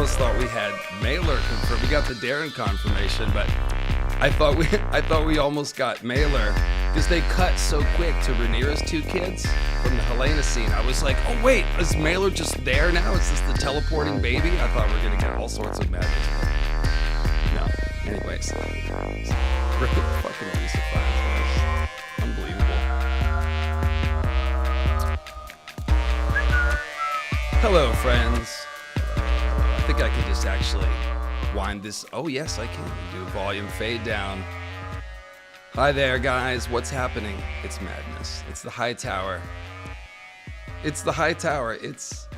almost thought we had Mailer confirmed. We got the Darren confirmation, but I thought we almost got Mailer because they cut so quick to Rhaenyra's two kids from the Helena scene. I was like, oh wait, is Mailer just there now? Is this the teleporting baby? I thought we were gonna get all sorts of madness, but no. Anyways, freaking fucking Lisa Files, unbelievable. Hello, friends. I think I can just actually wind this. Oh yes, I can do a volume fade down. Hi there, guys. What's happening? It's madness. It's the Hightower. It's the Hightower. It's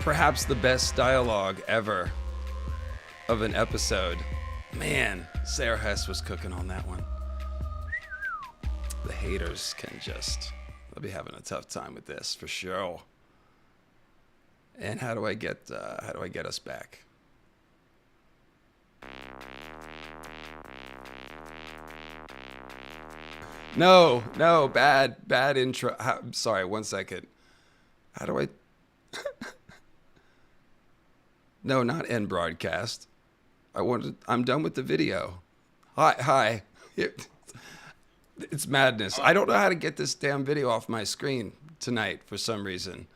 perhaps the best dialogue ever of an episode. Man, Sarah Hess was cooking on that one. The haters can just, they'll be having a tough time with this for sure. And how do I get us back? No, bad intro. Sorry, 1 second. How do I? No, not end broadcast. I'm done with the video. Hi. It's madness. I don't know how to get this damn video off my screen tonight for some reason.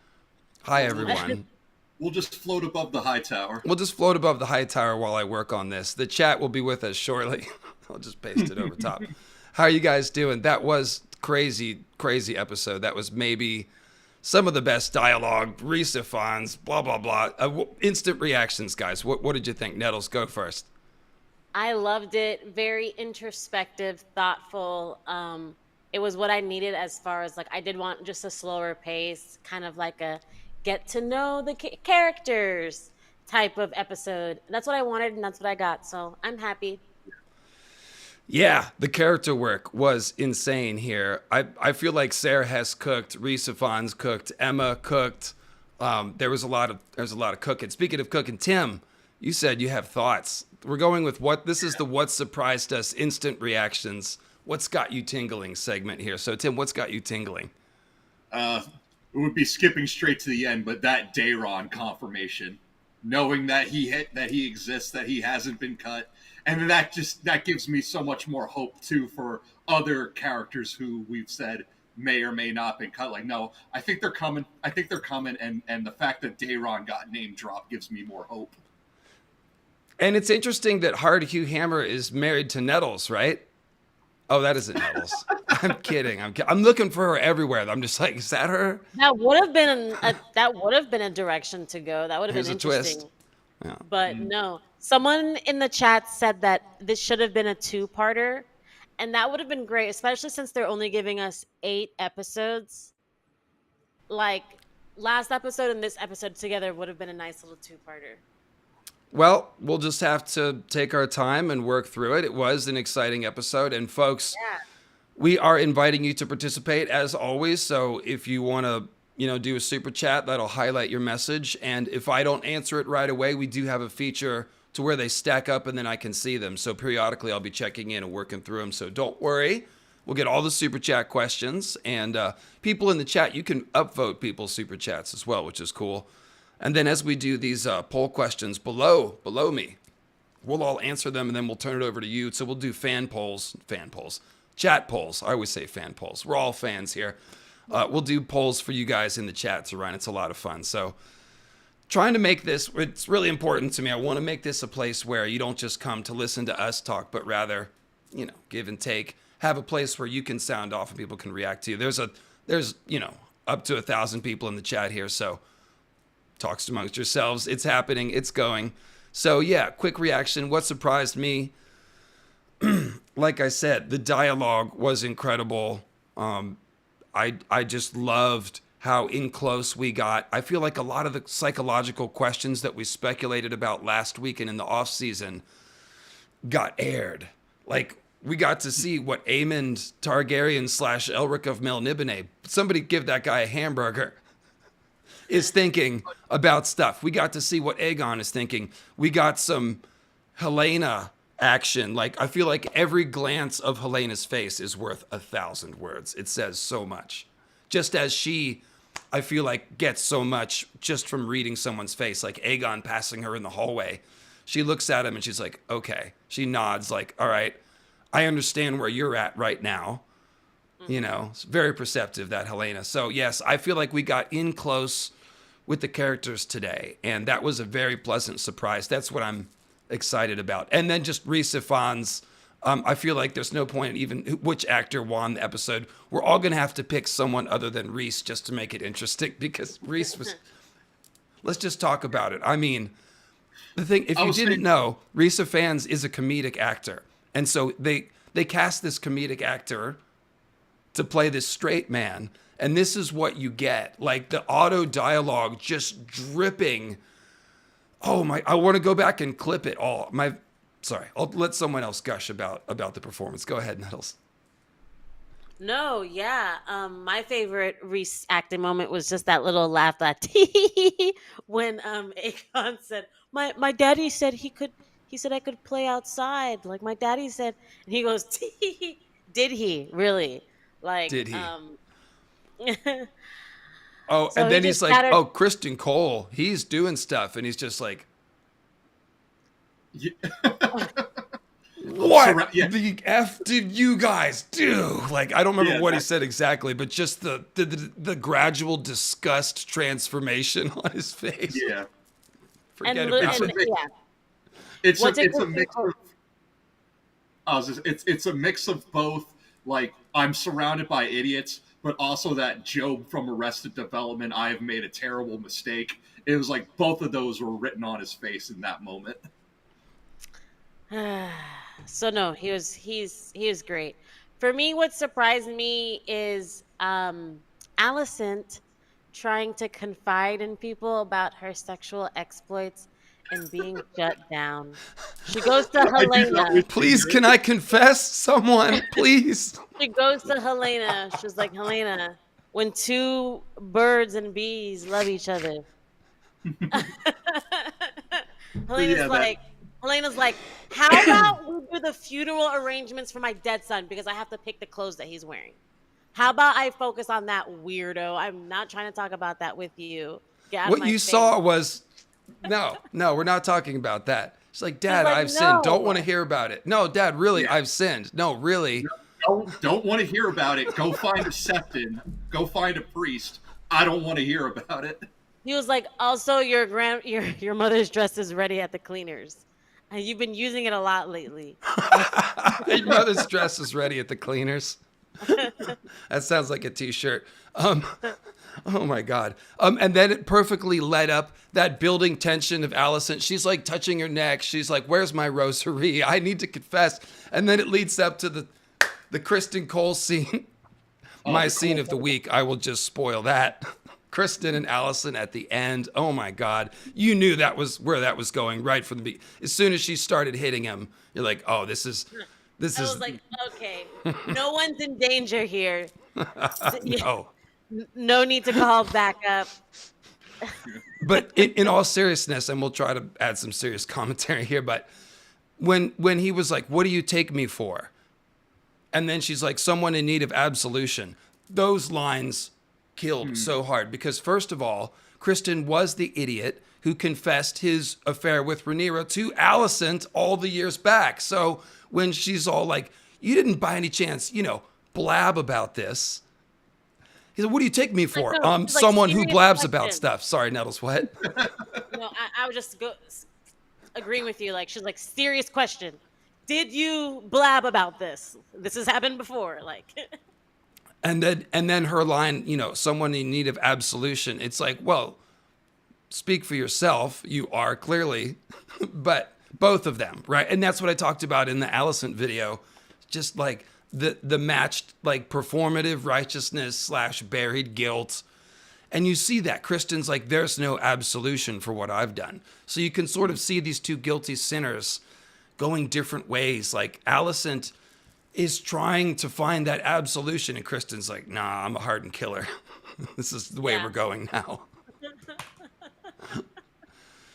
Hi, everyone. We'll just float above the Hightower. We'll just float above the Hightower while I work on this. The chat will be with us shortly. I'll just paste it over top. How are you guys doing? That was crazy episode. That was maybe some of the best dialogue, Resifons, blah, blah, blah. Instant reactions, guys. What did you think? Nettles, go first. I loved it. Very introspective, thoughtful. It was what I needed as far as, like, I did want just a slower pace, kind of like a get to know the characters type of episode. That's what I wanted, and that's what I got. So I'm happy. Yeah, the character work was insane here. I feel like Sarah Hess cooked, Resifons cooked, Emma cooked. There was a lot of cooking. Speaking of cooking, Tim, you said you have thoughts. We're going with what surprised us, instant reactions. What's got you tingling segment here. So Tim, what's got you tingling? It would be skipping straight to the end, but that Daeron confirmation, knowing that he exists, that he hasn't been cut. And that gives me so much more hope too for other characters who we've said may or may not been cut. Like, no, I think they're coming. And the fact that Daeron got name dropped gives me more hope. And it's interesting that Hard Hugh Hammer is married to Nettles, right? Oh, that isn't Nettles. I'm kidding. I'm looking for her everywhere. I'm just like, is that her? That would have been a direction to go. That would have been interesting. Twist. Yeah. But no. Someone in the chat said that this should have been a two-parter, and that would have been great, especially since they're only giving us 8 episodes. Like, last episode and this episode together would have been a nice little two-parter. Well, we'll just have to take our time and work through it. It was an exciting episode, and folks, we are inviting you to participate as always. So if you want to, do a super chat, that'll highlight your message. And if I don't answer it right away, we do have a feature to where they stack up and then I can see them. So periodically I'll be checking in and working through them. So don't worry. We'll get all the super chat questions, and people in the chat, you can upvote people's super chats as well, which is cool. And then as we do these poll questions below me, we'll all answer them and then we'll turn it over to you. So we'll do chat polls. I always say fan polls. We're all fans here. We'll do polls for you guys in the chat to run. It's a lot of fun. So trying to make this, it's really important to me. I want to make this a place where you don't just come to listen to us talk, but rather, give and take. Have a place where you can sound off and people can react to you. There's up to 1,000 people in the chat here. So talks amongst yourselves. It's happening. It's going. So yeah, quick reaction. What surprised me? Like I said, the dialogue was incredible. I just loved how in close we got. I feel like a lot of the psychological questions that we speculated about last week and in the off season got aired. Like, we got to see what Aemond Targaryen / Elric of Melniboné, somebody give that guy a hamburger, is thinking about stuff. We got to see what Aegon is thinking. We got some Helena action. Like, I feel like every glance of Helena's face is worth 1,000 words. It says so much. Just as she I feel like gets so much just from reading someone's face, like Aegon passing her in the hallway. She looks at him and she's like, okay. She nods like, all right, I understand where you're at right now. You know, it's very perceptive, that Helaena. So yes, I feel like we got in close with the characters today. And that was a very pleasant surprise. That's what I'm excited about. And then just Rhys Ifans. I feel like there's no point in even which actor won the episode. We're all going to have to pick someone other than Rhys just to make it interesting, because Rhys was... Let's just talk about it. I mean, the thing, if you didn't know, Rhys Ifans is a comedic actor. And so they cast this comedic actor to play this straight man. And this is what you get. Like the auto dialogue just dripping. Oh my, I want to go back and clip it all. Sorry, I'll let someone else gush about the performance. Go ahead, Nettles. No, yeah. My favorite Reese acting moment was just that little laugh that when Aegon said, My daddy said he said I could play outside. Like my daddy said, and he goes, did he? Really? Like Did he? So and then he's like, scattered... oh, Kristen Cole, he's doing stuff, and he's just like, Yeah. what the F did you guys do? Like, I don't remember what he said exactly, but just the gradual disgust transformation on his face. Yeah. Forget about it. It's a mix of, it's a mix of both, like, I'm surrounded by idiots, but also that Job from Arrested Development, I have made a terrible mistake. It was like both of those were written on his face in that moment. So no, he was great. For me, what surprised me is Alicent trying to confide in people about her sexual exploits and being shut down. She goes to Helaena. Please, can I confess? Someone, please. She goes to Helaena. She's like, Helaena, when two birds and bees love each other. Helena's like, how about we do the funeral arrangements for my dead son, because I have to pick the clothes that he's wearing. How about I focus on that weirdo? I'm not trying to talk about that with you. What you saw was, no, we're not talking about that. She's like, Dad, I've sinned. Don't want to hear about it. No, Dad, really, I've sinned. No, really. Don't want to hear about it. Go find a septon. Go find a priest. I don't want to hear about it. He was like, also, your mother's dress is ready at the cleaners. And you've been using it a lot lately. Your mother's dress is ready at the cleaners. That sounds like a t-shirt. Oh my God. And then it perfectly led up that building tension of Alicent. She's like touching her neck. She's like, where's my rosary? I need to confess. And then it leads up to the Kristen Cole scene. My scene of the week. I will just spoil that. Kristen and Alicent at the end. Oh my God. You knew that was where that was going right from the beginning. As soon as she started hitting him, you're like, oh, this is. I was like, okay, no one's in danger here. No. No need to call backup. But in all seriousness, and we'll try to add some serious commentary here, but when he was like, what do you take me for? And then she's like, someone in need of absolution. Those lines killed so hard, because first of all, Kristen was the idiot who confessed his affair with Rhaenyra to Alicent all the years back. So when she's all like, you didn't by any chance, blab about this. He said, what do you take me for? Someone who blabs about stuff. Sorry, Nettles, what? No, I would just go agreeing with you. Like, she's like, serious question. Did you blab about this? This has happened before. Like, and then her line, someone in need of absolution. It's like, well, speak for yourself. You are clearly, but both of them, right? And that's what I talked about in the Alicent video. Just like the matched, like, performative righteousness / buried guilt. And you see that Kristen's like, there's no absolution for what I've done. So you can sort of see these two guilty sinners going different ways. Like, Alicent is trying to find that absolution, and Kristen's like, nah, I'm a hardened killer. This is the way we're going now.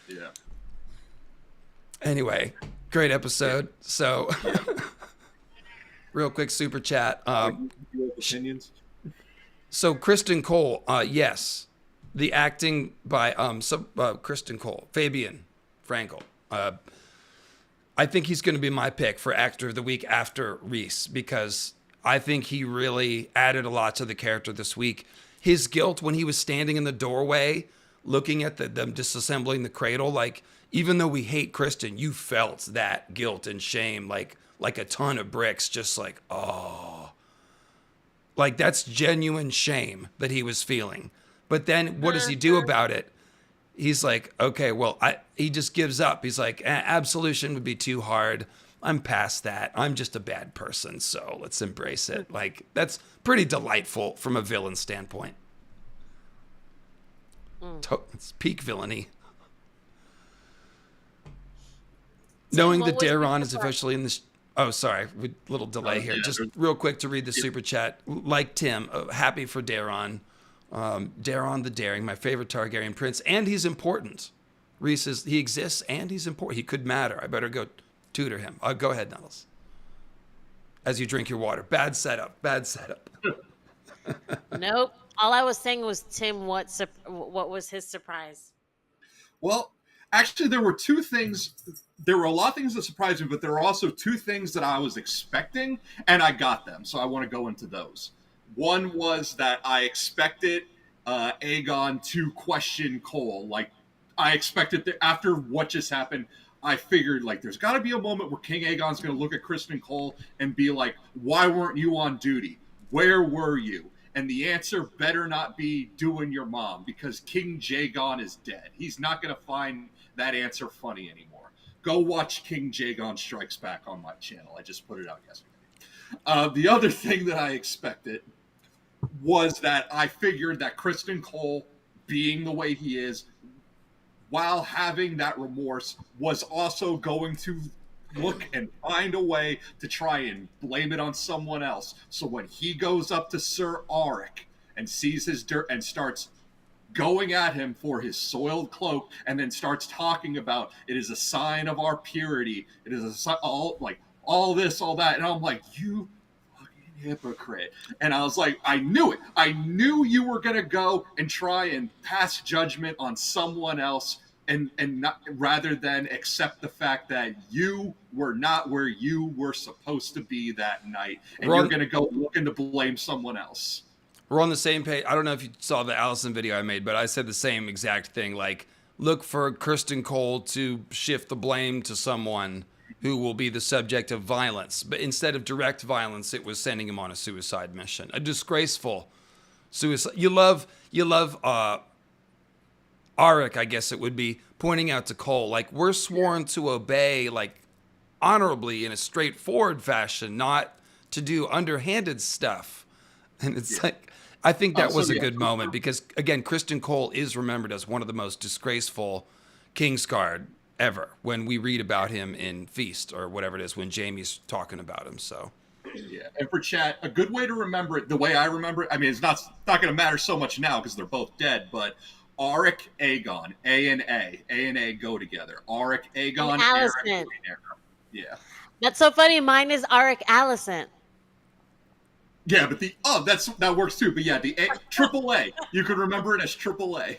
Yeah. Anyway, great episode. So, real quick super chat. Opinions? So Kristen Cole, yes, the acting by Kristen Cole, Fabian Frankel. I think he's going to be my pick for actor of the week after Reese, because I think he really added a lot to the character this week. His guilt when he was standing in the doorway, looking at them disassembling the cradle, like, even though we hate Kristen, you felt that guilt and shame, like a ton of bricks, just like, oh. Like, that's genuine shame that he was feeling. But then what does he do about it? He's like, okay, well, he just gives up. He's like, absolution would be too hard. I'm past that. I'm just a bad person, so let's embrace it. Like, that's pretty delightful from a villain standpoint. It's peak villainy. Knowing that Daeron is officially in this... Oh, sorry. Little delay here. Just real quick to read the super chat. Like Tim, happy for Daeron. Daeron the Daring, my favorite Targaryen prince, and he's important. Reese he exists and he's important. He could matter. I better go tutor him. Go ahead, Nuttles. As you drink your water. Bad setup. Nope. All I was saying was, Tim, what was his surprise? Well, actually, there were two things. There were a lot of things that surprised me, but there were also two things that I was expecting, and I got them. So I want to go into those. One was that I expected Aegon to question Cole. Like, I expected that after what just happened, I figured, like, there's got to be a moment where King Aegon's going to look at Kristen Cole and be like, why weren't you on duty? Where were you? And the answer better not be doing your mom, because King Jaegon is dead. He's not going to find that answer funny anymore. Go watch King Jaegon Strikes Back on my channel. I just put it out yesterday. The other thing that I expected was that I figured that Kristen Cole, being the way he is, while having that remorse, was also going to look and find a way to try and blame it on someone else. So when he goes up to Sir Auric and sees his dirt and starts going at him for his soiled cloak, and then starts talking about it is a sign of our purity, it is a sign, all this, all that, and I'm like, you fucking hypocrite. And I was like, I knew it. I knew you were gonna go and try and pass judgment on someone else, and not, rather than accept the fact that you were not where you were supposed to be that night, and you're going to go looking to blame someone else. We're on the same page. I don't know if you saw the Allison video I made, but I said the same exact thing. Like, look for Kristen Cole to shift the blame to someone who will be the subject of violence. But instead of direct violence, it was sending him on a suicide mission. A disgraceful suicide. You love Auric, I guess it would be, pointing out to Cole, like, we're sworn to obey, like, honorably in a straightforward fashion, not to do underhanded stuff. And it's like, I think that was a good moment, because, again, Kristen Cole is remembered as one of the most disgraceful Kingsguard ever when we read about him in Feast, or whatever it is, when Jaime's talking about him, so... Yeah, and for chat, a good way to remember it, the way I remember it, I mean, it's not going to matter so much now because they're both dead, but... Auric, Aegon, A and A go together. Auric, Aegon, Aerys, Rhaenyra. Yeah. That's so funny. Mine is Auric Alicent. Yeah, but that works too. But yeah, the triple A. You could remember it as triple A.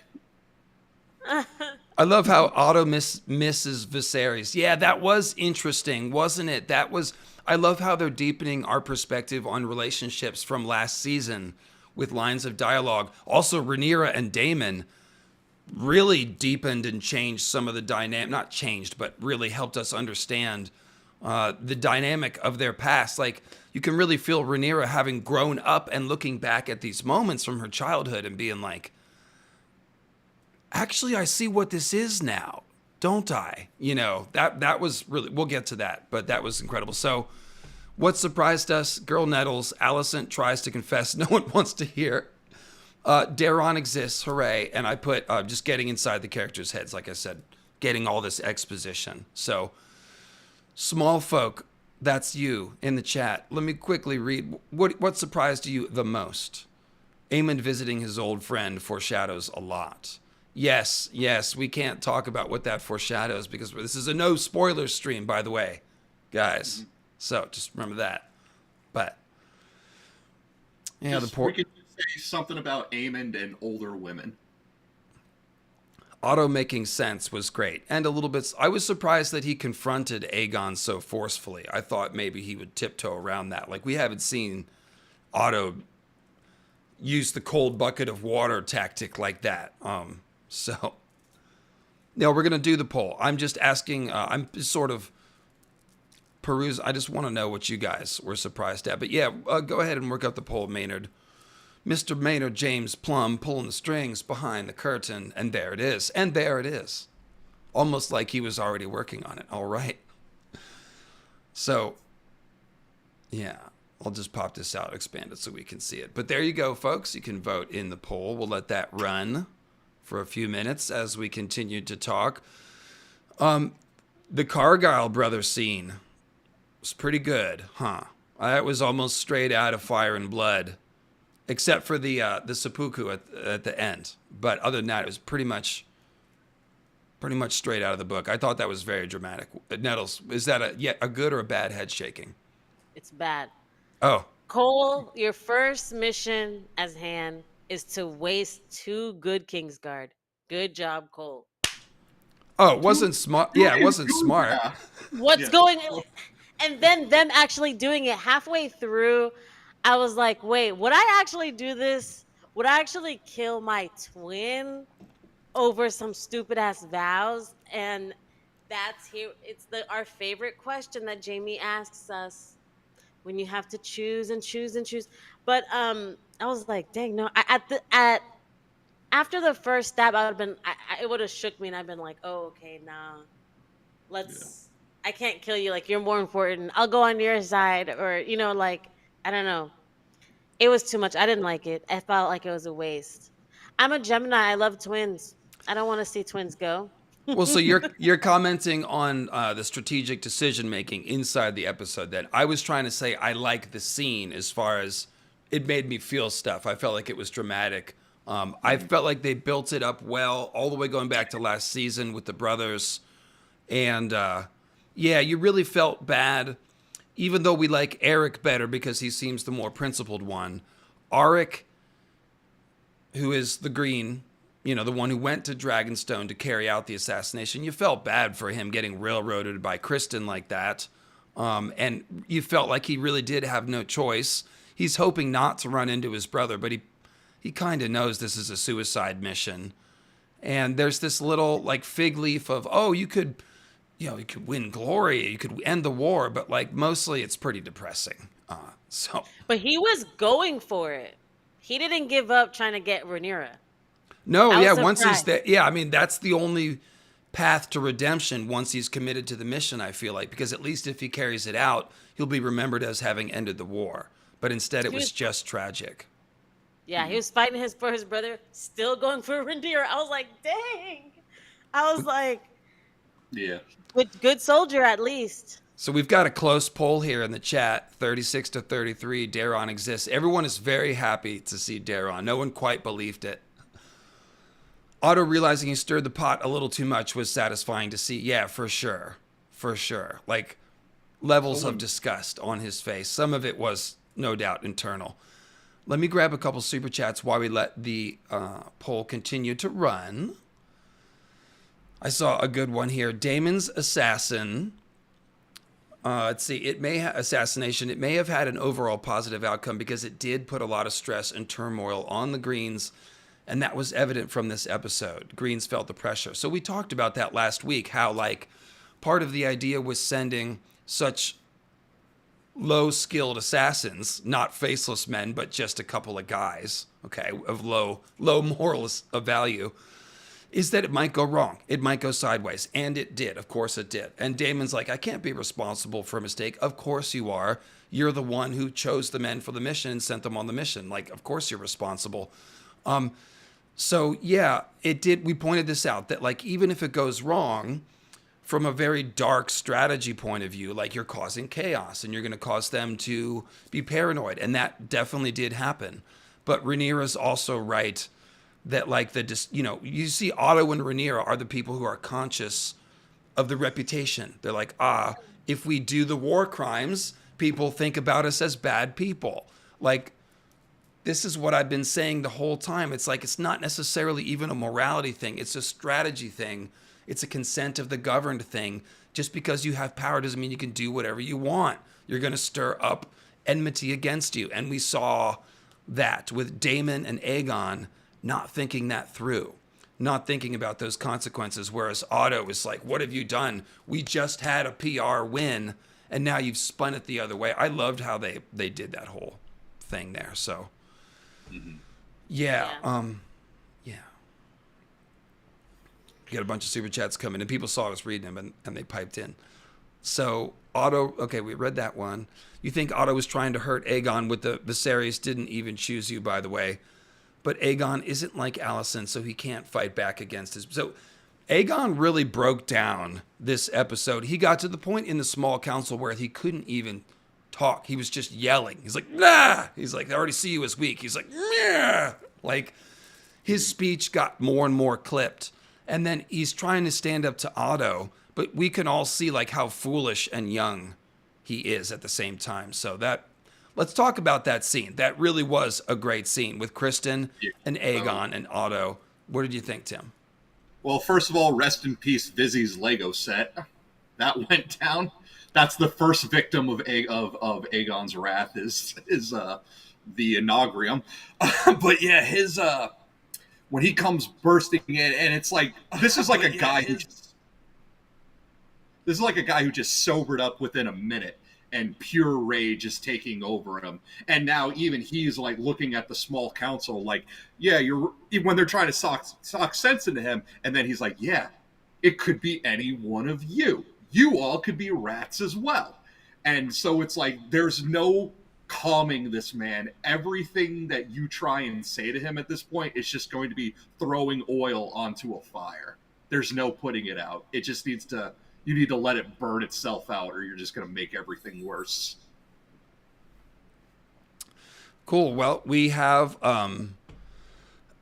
I love how Otto misses Viserys. Yeah, that was interesting, wasn't it? I love how they're deepening our perspective on relationships from last season with lines of dialogue. Also, Rhaenyra and Daemon really deepened and changed some of the dynamic, not changed, but really helped us understand the dynamic of their past. Like, you can really feel Rhaenyra having grown up and looking back at these moments from her childhood and being like, actually, I see what this is now, don't I? You know, that was really, we'll get to that, but that was incredible. So what surprised us? Girl Nettles, Alicent tries to confess no one wants to hear. Daeron exists, hooray. And I put just getting inside the characters' heads, like I said, getting all this exposition. So, Smallfolk, that's you in the chat. Let me quickly read. What surprised you the most? Aemon visiting his old friend foreshadows a lot. Yes, we can't talk about what that foreshadows because this is a no spoilers stream, by the way, guys. So just remember that. But yeah, we could say something about Aemon and older women. Otto making sense was great. And a little bit, I was surprised that he confronted Aegon so forcefully. I thought maybe he would tiptoe around that. Like, we haven't seen Otto use the cold bucket of water tactic like that. So, no, we're going to do the poll. I'm just asking, I'm sort of peruse. I just want to know what you guys were surprised at. But yeah, go ahead and work out the poll, Maynard. Mr. Maynard James Plum pulling the strings behind the curtain, and there it is. And there it is. Almost like he was already working on it. All right. So, yeah, I'll just pop this out, expand it so we can see it. But there you go, folks. You can vote in the poll. We'll let that run for a few minutes as we continue to talk. The Cargyle brothers scene was pretty good, huh? That was almost straight out of Fire and Blood. Except for the seppuku at the end, but other than that, it was pretty much straight out of the book. I thought that was very dramatic. Nettles, is that a good or a bad head shaking? It's bad. Oh, Cole, your first mission as hand is to waste 2 good Kingsguard. Good job, Cole. oh, it wasn't smart. Yeah, it wasn't smart. Yeah. What's going on? And then them actually doing it halfway through, I was like, wait, would I actually do this? Would I actually kill my twin over some stupid ass vows? And that's here. It's our favorite question that Jamie asks us when you have to choose and choose and choose. But I was like, dang, no. After the first stab, it would have shook me, and I've been like, oh, okay, nah. I can't kill you. Like, you're more important. I'll go on your side, or like, I don't know. It was too much. I didn't like it. I felt like it was a waste. I'm a Gemini. I love twins. I don't want to see twins go. Well, so you're commenting on the strategic decision making inside the episode. Then I was trying to say I like the scene as far as it made me feel stuff. I felt like it was dramatic. I felt like they built it up well, all the way going back to last season with the brothers, and yeah, you really felt bad. Even though we like Eric better because he seems the more principled one, Arik, who is the green, the one who went to Dragonstone to carry out the assassination, you felt bad for him getting railroaded by Kristen like that. And you felt like he really did have no choice. He's hoping not to run into his brother, but he kind of knows this is a suicide mission. And there's this little like fig leaf of, oh, you could win glory, you could end the war, but like mostly it's pretty depressing. But he was going for it. He didn't give up trying to get Rhaenyra. No, yeah, once he's there, yeah, I mean that's the only path to redemption once he's committed to the mission. I feel like, because at least if he carries it out, he'll be remembered as having ended the war. But instead, it was just tragic. Yeah, he was fighting for his brother, still going for Rhaenyra. I was like, dang. I was like, yeah. Good soldier, at least. So we've got a close poll here in the chat, 36 to 33. Daeron exists. Everyone is very happy to see Daeron. No one quite believed it. Otto realizing he stirred the pot a little too much was satisfying to see. Yeah, for sure. For sure. Like, levels of disgust on his face. Some of it was, no doubt, internal. Let me grab a couple super chats while we let the poll continue to run. I saw a good one here. Daemon's assassin. Let's see. Assassination. It may have had an overall positive outcome because it did put a lot of stress and turmoil on the Greens, and that was evident from this episode. Greens felt the pressure. So we talked about that last week, how like part of the idea was sending such low-skilled assassins, not faceless men, but just a couple of guys, okay, of low moral value, is that it might go wrong. It might go sideways. And it did. Of course it did. And Daemon's like, I can't be responsible for a mistake. Of course you are. You're the one who chose the men for the mission and sent them on the mission. Like, of course you're responsible. So, yeah, it did. We pointed this out, that, like, even if it goes wrong, from a very dark strategy point of view, like, you're causing chaos and you're going to cause them to be paranoid. And that definitely did happen. But Rhaenyra's also right that, like, you see Otto and Rhaenyra are the people who are conscious of the reputation. They're like, if we do the war crimes, people think about us as bad people. Like, this is what I've been saying the whole time. It's like, it's not necessarily even a morality thing. It's a strategy thing. It's a consent of the governed thing. Just because you have power doesn't mean you can do whatever you want. You're going to stir up enmity against you. And we saw that with Daemon and Aegon not thinking that through, not thinking about those consequences. Whereas Otto is like, what have you done? We just had a PR win, and now you've spun it the other way. I loved how they did that whole thing there. So, yeah. We got a bunch of super chats coming, and people saw us reading them, and they piped in. So Otto, okay, we read that one. You think Otto was trying to hurt Aegon with the Viserys didn't even choose you, by the way. But Aegon isn't like Alicent, so he can't fight back against his... So Aegon really broke down this episode. He got to the point in the small council where he couldn't even talk. He was just yelling. He's like, nah! He's like, I already see you as weak. He's like, yeah! Like, his speech got more and more clipped. And then he's trying to stand up to Otto, but we can all see like how foolish and young he is at the same time. So let's talk about that scene. That really was a great scene with Kristen and Aegon and Otto. What did you think, Tim? Well, first of all, rest in peace, Viserys Lego set. That went down. That's the first victim of Aegon's wrath is the ANOGRION. But yeah, his when he comes bursting in, and it's like this is like a guy who just sobered up within a minute, and pure rage is taking over him. And now even he's like looking at the small council, like, yeah, when they're trying to sock sense into him, and then he's like, yeah, it could be any one of you. You all could be rats as well. And so it's like there's no calming this man. Everything that you try and say to him at this point is just going to be throwing oil onto a fire. There's no putting it out. It just needs to, you need to let it burn itself out, or you're just going to make everything worse. Cool. Well, we have R.I.P.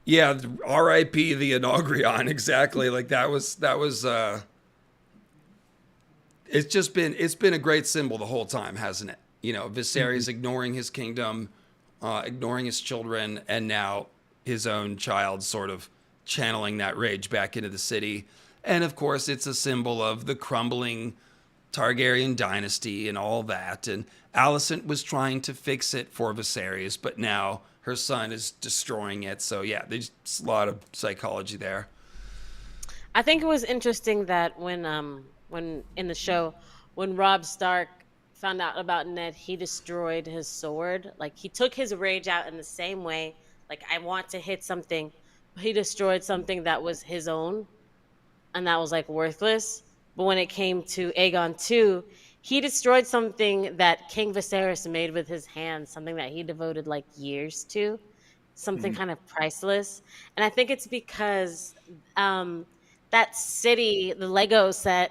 the ANOGRION. Exactly. Like that was it's been a great symbol the whole time, hasn't it? You know, Viserys ignoring his kingdom, ignoring his children, and now his own child sort of channeling that rage back into the city. And of course, it's a symbol of the crumbling Targaryen dynasty and all that. And Alicent was trying to fix it for Viserys, but now her son is destroying it. So yeah, there's a lot of psychology there. I think it was interesting that when in the show, when Robb Stark found out about Ned, he destroyed his sword. Like, he took his rage out in the same way. Like, I want to hit something, but he destroyed something that was his own, and that was like worthless. But when it came to Aegon 2, he destroyed something that King Viserys made with his hands, something that he devoted like years to, something kind of priceless. And I think it's because that city, the Lego set,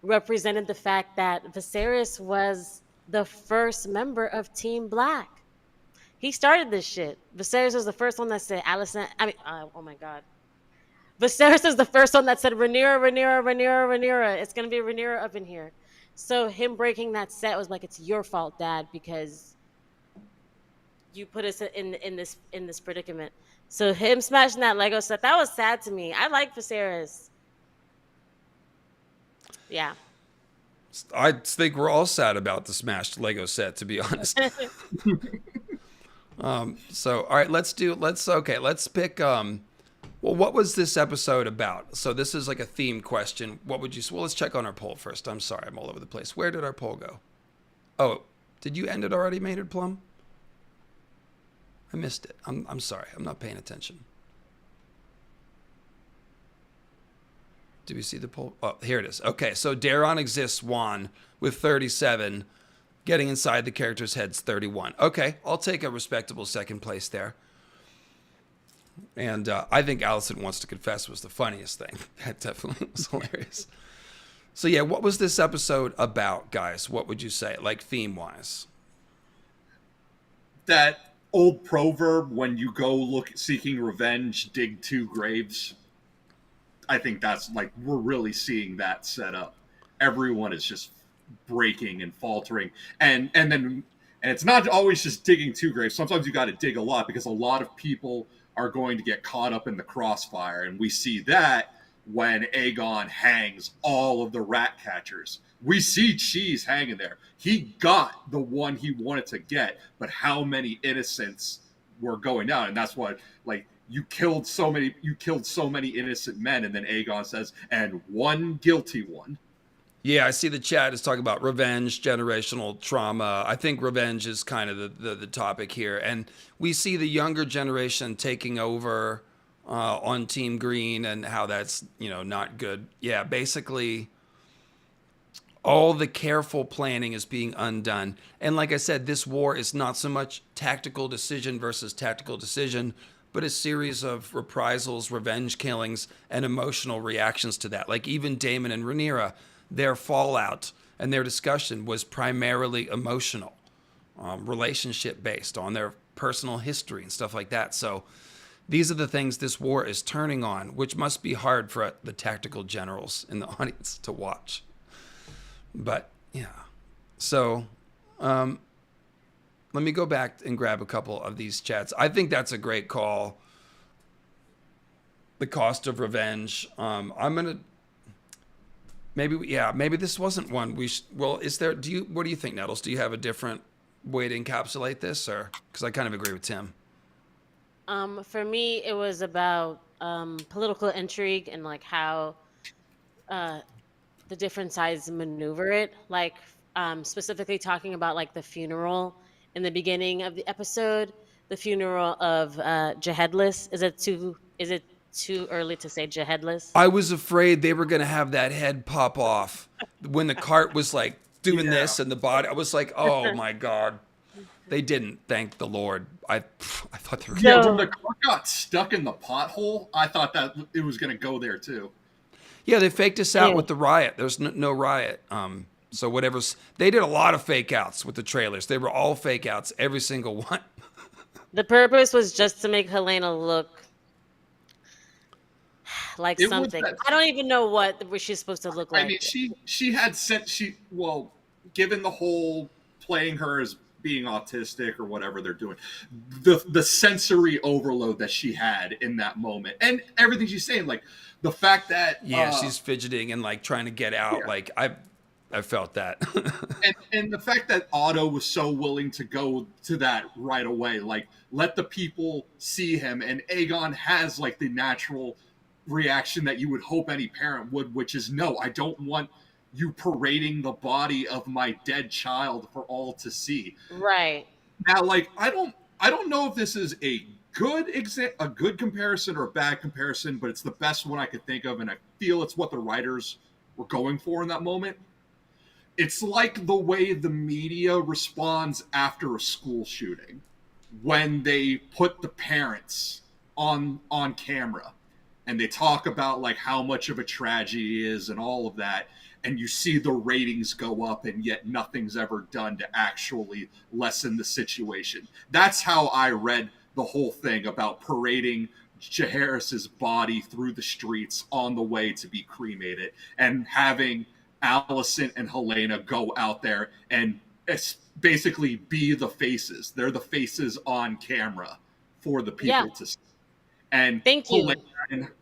represented the fact that Viserys was the first member of Team Black. He started this shit. Viserys was the first one that said Alicent. Oh my God. Viserys is the first one that said Rhaenyra, Rhaenyra, Rhaenyra, Rhaenyra. It's gonna be Rhaenyra up in here. So him breaking that set was like, it's your fault, Dad, because you put us in this predicament. So him smashing that Lego set, that was sad to me. I like Viserys. Yeah. I think we're all sad about the smashed Lego set, to be honest. So, all right, let's pick, what was this episode about? So this is like a theme question. Let's check on our poll first. I'm sorry, I'm all over the place. Where did our poll go? Oh, did you end it already, Maynard Plum? I missed it. I'm sorry, I'm not paying attention. Do we see the poll? Oh, here it is. Okay, so Daron Exists won with 37, getting inside the characters' heads 31. Okay, I'll take a respectable second place there. And I think Alicent Wants to Confess was the funniest thing. That definitely was hilarious. So yeah, what was this episode about, guys? What would you say, like theme-wise? That old proverb, when you go seeking revenge, dig two graves. I think that's like, we're really seeing that set up. Everyone is just breaking and faltering. And then And it's not always just digging two graves. Sometimes you got to dig a lot because a lot of people are going to get caught up in the crossfire. And we see that when Aegon hangs all of the rat catchers. We see Cheese hanging there. He got the one he wanted to get, but how many innocents were going down? And that's what, like, you killed so many innocent men, and then Aegon says, and one guilty one. Yeah, I see the chat is talking about revenge, generational trauma. I think revenge is kind of the topic here. And we see the younger generation taking over on Team Green and how that's, not good. Yeah, basically all the careful planning is being undone. And like I said, this war is not so much tactical decision versus tactical decision, but a series of reprisals, revenge killings, and emotional reactions to that. Like even Daemon and Rhaenyra, their fallout and their discussion was primarily emotional, relationship based on their personal history and stuff like that. So these are the things this war is turning on, which must be hard for the tactical generals in the audience to watch. But yeah, so let me go back and grab a couple of these chats. I think that's a great call. The cost of revenge. I'm gonna maybe this wasn't one we. Well, is there? What do you think, Nettles? Do you have a different way to encapsulate this, or because I kind of agree with Tim? For me, it was about political intrigue and like how the different sides maneuver it. Like specifically talking about like the funeral in the beginning of the episode, the funeral of Jehedless. Is it too early to say Jehedless? I was afraid they were going to have that head pop off when the cart was like doing this and the body. I was like, oh my God. They didn't, thank the Lord. I thought they were going to. Yeah, when the cart got stuck in the pothole, I thought that it was going to go there too. Yeah, they faked us out with the riot. There's no riot. So whatever's, they did a lot of fake outs with the trailers. They were all fake outs, every single one. The purpose was just to make Helaena look like something. I don't even know what she's supposed to look like. I mean, she had sent given the whole playing her as being autistic or whatever they're doing, the sensory overload that she had in that moment, and everything she's saying, like the fact that she's fidgeting and like trying to get out, like I felt that. and the fact that Otto was so willing to go to that right away, like let the people see him, and Aegon has like the natural reaction that you would hope any parent would, which is no, I don't want you parading the body of my dead child for all to see. Right. Now, like I don't know if this is a good comparison or a bad comparison, but it's the best one I could think of, and I feel it's what the writers were going for in that moment. It's like the way the media responds after a school shooting when they put the parents on camera and they talk about like how much of a tragedy it is and all of that, and you see the ratings go up, and yet nothing's ever done to actually lessen the situation. That's how I read the whole thing about parading Jaehaerys's body through the streets on the way to be cremated, and having Alicent and Helaena go out there and basically be the faces. They're the faces on camera for the people to see. And thank you.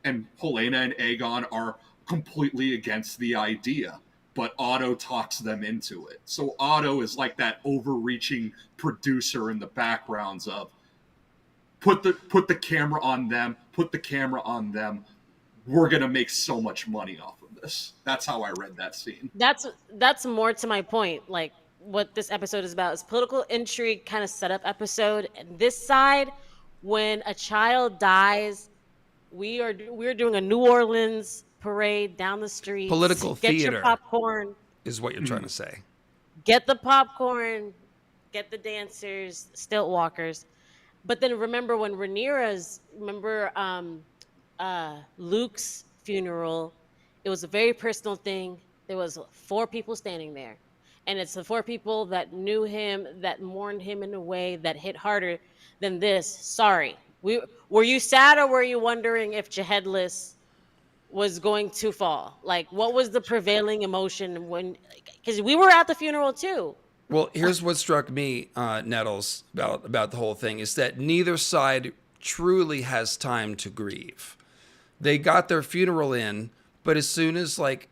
And Helaena and Aegon are completely against the idea, but Otto talks them into it. So Otto is like that overreaching producer in the backgrounds of put the camera on them, we're gonna make so much money off of this. That's how I read that scene. That's more to my point. Like what this episode is about is political intrigue kind of setup episode. And this side, when a child dies, we're doing a New Orleans parade down the street. Political get theater your popcorn is what you're trying to say. Get the popcorn, get the dancers, stilt walkers. But then remember when Luke's funeral, it was a very personal thing. There was 4 people standing there. And it's the 4 people that knew him, that mourned him in a way that hit harder than this. Sorry. Were you sad, or were you wondering if Jehedless was going to fall? Like, what was the prevailing emotion when? Because we were at the funeral too. Well, here's what struck me, Nettles, about the whole thing is that neither side truly has time to grieve. They got their funeral in, but as soon as like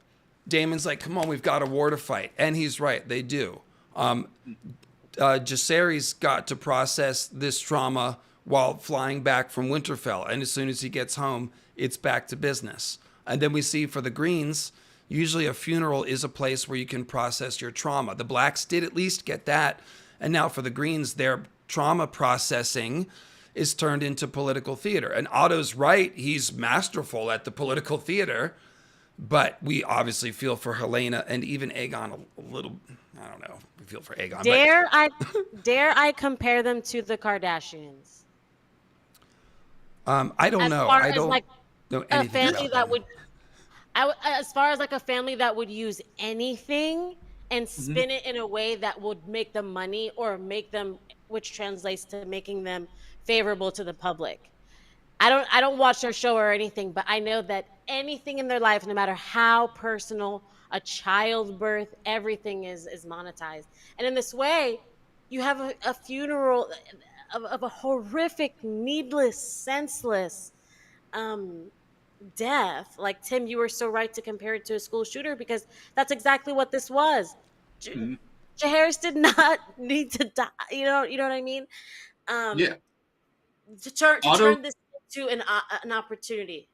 Daemon's like, "Come on, we've got a war to fight," and he's right, they do. Jacaerys got to process this trauma while flying back from Winterfell, and as soon as he gets home, it's back to business. And then we see for the Greens, usually a funeral is a place where you can process your trauma. The Blacks did at least get that, and now for the Greens, their trauma processing is turned into political theater. And Otto's right, he's masterful at the political theater, but we obviously feel for Helaena and even Aegon a little. I don't know. We feel for Aegon. Dare I compare them to the Kardashians? I don't know. I don't know anything about them. As far as like a family that would use anything and spin it in a way that would make them money or make them, which translates to making them favorable to the public. I don't watch their show or anything, but I know that anything in their life, no matter how personal, a childbirth, everything is monetized. And in this way, you have a funeral of a horrific, needless, senseless death. Like, Tim, you were so right to compare it to a school shooter, because that's exactly what this was. Jaehaerys did not need to die. You know what I mean? Yeah. To turn this into an opportunity.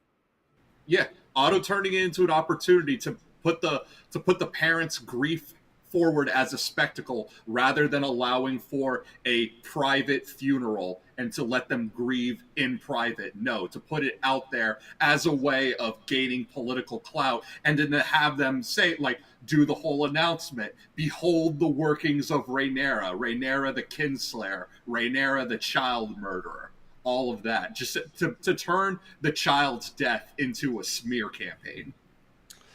Yeah, Otto turning it into an opportunity to put the parents' grief forward as a spectacle rather than allowing for a private funeral and to let them grieve in private. No, to put it out there as a way of gaining political clout, and then to have them say, like, do the whole announcement. Behold the workings of Rhaenyra the kinslayer, Rhaenyra the child murderer. All of that, just to turn the child's death into a smear campaign.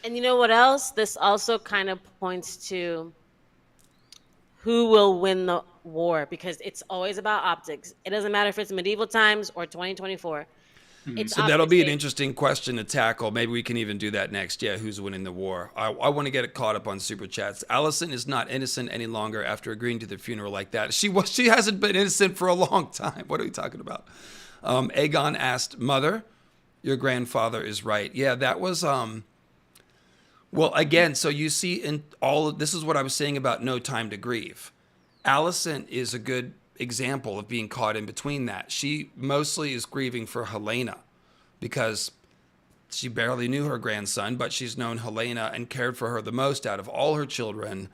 And you know what else? This also kind of points to who will win the war, because it's always about optics. It doesn't matter if it's medieval times or 2024. So that'll be an interesting question to tackle. Maybe we can even do that next. Yeah, who's winning the war? I want to get it caught up on Super Chats. Allison is not innocent any longer after agreeing to the funeral like that. She hasn't been innocent for a long time. What are we talking about? Aegon asked, "Mother, your grandfather is right." Yeah, that was... Well, again, so you see in all of this is what I was saying about no time to grieve. Allison is a good example of being caught in between that. She mostly is grieving for Helaena because she barely knew her grandson, but she's known Helaena and cared for her the most out of all her children.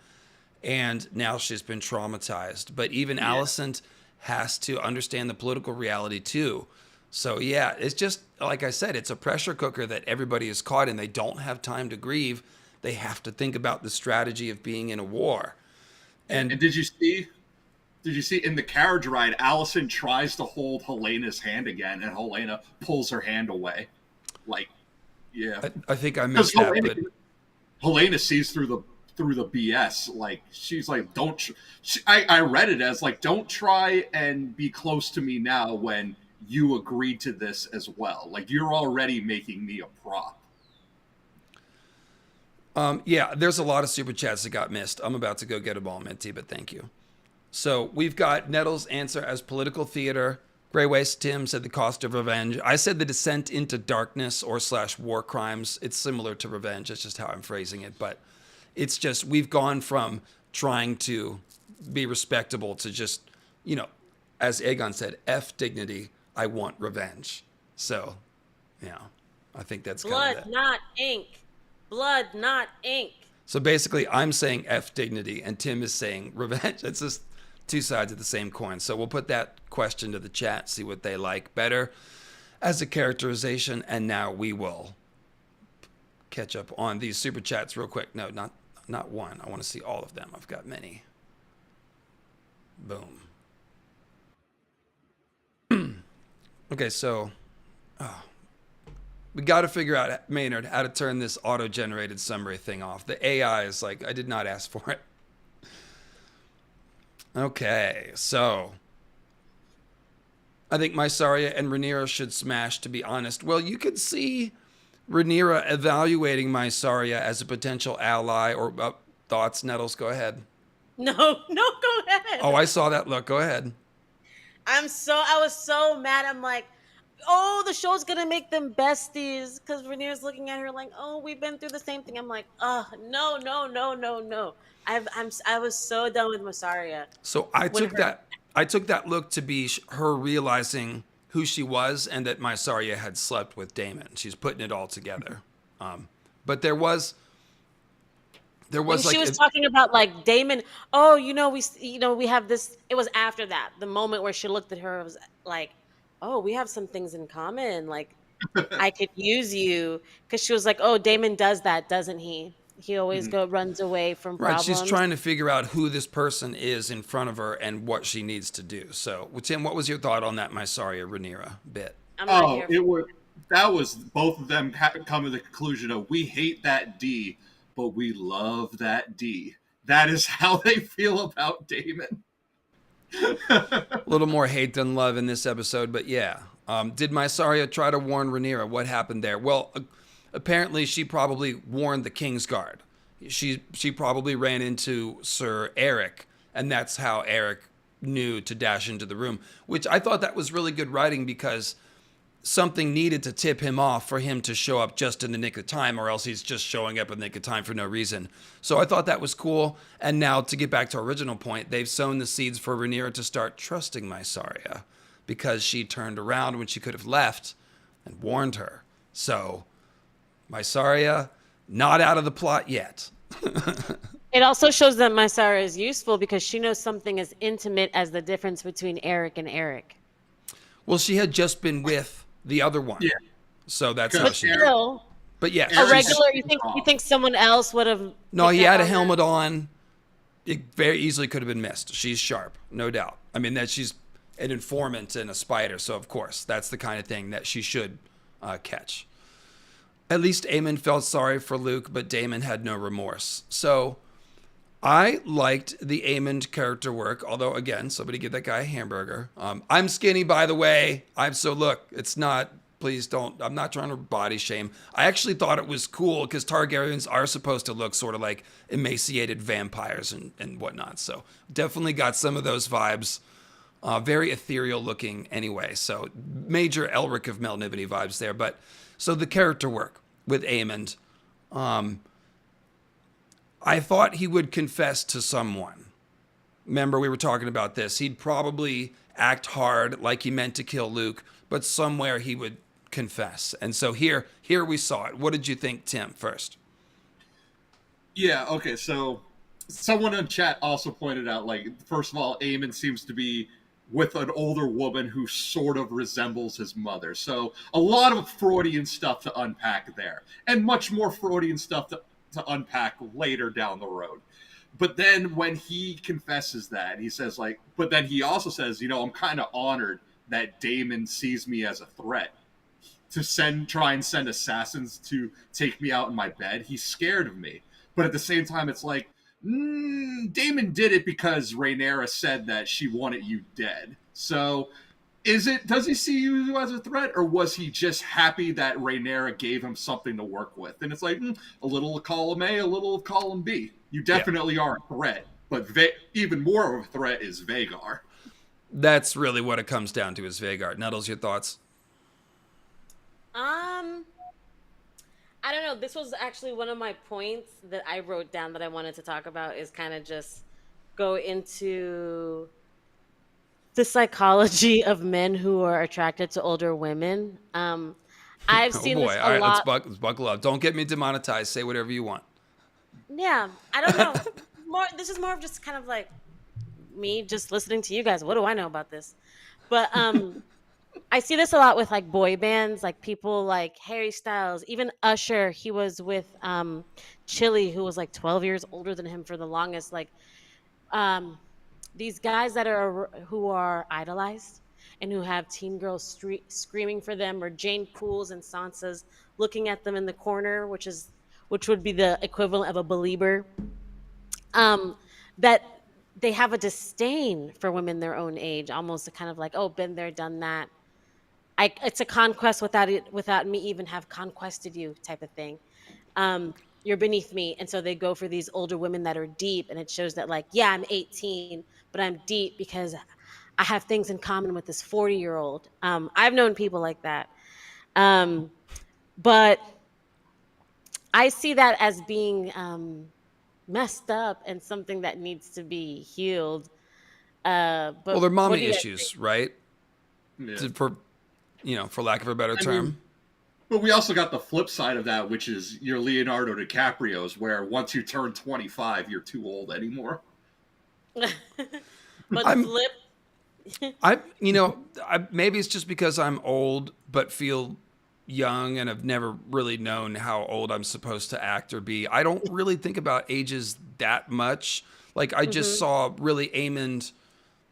And now she's been traumatized. But even Allison has to understand the political reality too. So yeah, it's just, like I said, it's a pressure cooker that everybody is caught in. They don't have time to grieve. They have to think about the strategy of being in a war. And did you see in the carriage ride, Allison tries to hold Helena's hand again, and Helaena pulls her hand away. Like, yeah. I think I missed that. But Helaena sees through the BS. Like, she's like, I read it as like, don't try and be close to me now when you agreed to this as well. Like, you're already making me a prop. Yeah, there's a lot of super chats that got missed. I'm about to go get them all, Minty, but thank you. So we've got Nettles' answer as political theater. Grey Waste Tim said the cost of revenge. I said the descent into darkness or / war crimes. It's similar to revenge. It's just how I'm phrasing it. But it's just, we've gone from trying to be respectable to just, as Aegon said, F dignity. I want revenge. So, I think that's kind of blood, not ink. Blood, not ink. So basically, I'm saying F dignity, and Tim is saying revenge. It's just two sides of the same coin. So we'll put that question to the chat, see what they like better as a characterization, and now we will catch up on these super chats real quick. No, not one. I want to see all of them. I've got many. Boom. Okay, so we got to figure out, Maynard, how to turn this auto-generated summary thing off. The AI is like, I did not ask for it. Okay, so I think Mysaria and Rhaenyra should smash, to be honest. Well, you could see Rhaenyra evaluating Mysaria as a potential ally, or thoughts, Nettles, go ahead. No, no, go Oh, ahead. I saw that look. Go ahead. I was so mad. I'm like, oh, the show's gonna make them besties because Rhaenyra's looking at her like, oh, we've been through the same thing. I'm like, oh, no, no, no, no, no. I was so done with Massaria So when her. I took that look to be her realizing who she was and that Mysaria had slept with Daemon. She's putting it all together. But there When was she like was talking about like Damon, oh, we have this. It was after that, the moment where she looked at her, was like, oh, we have some things in common. Like, I could use you because she was like, oh, Damon does that, doesn't he? He always runs away from right. She's problems. trying to figure out who this person is in front of her and what she needs to do. So, Tim, what was your thought on that Mysaria Rhaenyra bit? I'm not Oh, here it for. was that was both of them come to the conclusion of we hate that D, but we love that D. That is how they feel about Damon. A little more hate than love in this episode, but yeah. Did Mysaria try to warn Rhaenyra? What happened there? Well, apparently she probably warned the Kingsguard. She probably ran into Sir Eric, and that's how Eric knew to dash into the room. Which I thought that was really good writing because something needed to tip him off for him to show up just in the nick of time, or else he's just showing up in the nick of time for no reason. So I thought that was cool. And now to get back to our original point, they've sown the seeds for Rhaenyra to start trusting Mysaria because she turned around when she could have left and warned her. So Mysaria, not out of the plot yet. It also shows that Mysaria is useful because she knows something as intimate as the difference between Eric and Eric. Well, she had just been with the other one. Yeah. So that's how But she. still, But yes, a Eric's regular. just You think someone else would have? no, he picked up had a on that? helmet on. It very easily could have been missed. She's sharp, no doubt. I mean, that she's an informant and a spider, so of course that's the kind of thing that she should catch. At least Aemon felt sorry for Luke, but Daemon had no remorse. So I liked the Aemon character work, although again, somebody give that guy a hamburger. I'm skinny, by the way. Look, it's not. Please don't. I'm not trying to body shame. I actually thought it was cool because Targaryens are supposed to look sort of like emaciated vampires and whatnot. So definitely got some of those vibes. Very ethereal looking anyway. So major Elric of Melnibone vibes there. But so the character work with Aemond, I thought he would confess to someone. Remember, we were talking about this. He'd probably act hard like he meant to kill Luke, but somewhere he would confess. And so here we saw it. What did you think, Tim, first? Yeah, okay, so someone in chat also pointed out, like, first of all, Aemon seems to be with an older woman who sort of resembles his mother. So a lot of Freudian stuff to unpack there, and much more Freudian stuff to unpack later down the road. But then when he confesses that, he says, like, but then he also says, I'm kind of honored that Daemon sees me as a threat to try and send assassins to take me out in my bed. He's scared of me. But at the same time, it's like, Daemon did it because Rhaenyra said that she wanted you dead. So does he see you as a threat, or was he just happy that Rhaenyra gave him something to work with? And it's like, a little of column A, a little of column B. You definitely are a threat, but even more of a threat is Vhagar. That's really what it comes down to is Vhagar. Nuddles, your thoughts? I don't know. This was actually one of my points that I wrote down that I wanted to talk about is kind of just go into the psychology of men who are attracted to older women. I've Oh seen boy. this All a right, lot. let's buckle up. Don't get me demonetized. Say whatever you want. Yeah, I don't know. This is more of just kind of like me just listening to you guys. What do I know about this? But I see this a lot with like boy bands, like people like Harry Styles, even Usher. He was with Chili, who was like 12 years older than him for the longest. Like these guys who are idolized and who have teen girls screaming for them, or Jane Pools and Sansas looking at them in the corner, which would be the equivalent of a believer. That they have a disdain for women their own age, almost kind of like, oh, been there, done that. It's a conquest without me even have conquested you type of thing. you're beneath me. And so they go for these older women that are deep. And it shows that, like, yeah, I'm 18, but I'm deep because I have things in common with this 40-year-old. I've known people like that. But I see that as being messed up and something that needs to be healed. Well, But they're what do mommy you guys think? issues, right? Yeah. For for lack of a better I mean, term. but we also got the flip side of that, which is your Leonardo DiCaprio's, where once you turn 25, you're too old anymore. But I'm flip. maybe it's just because I'm old but feel young and have never really known how old I'm supposed to act or be. I don't really think about ages that much. Like I just Hmm. saw really Aemond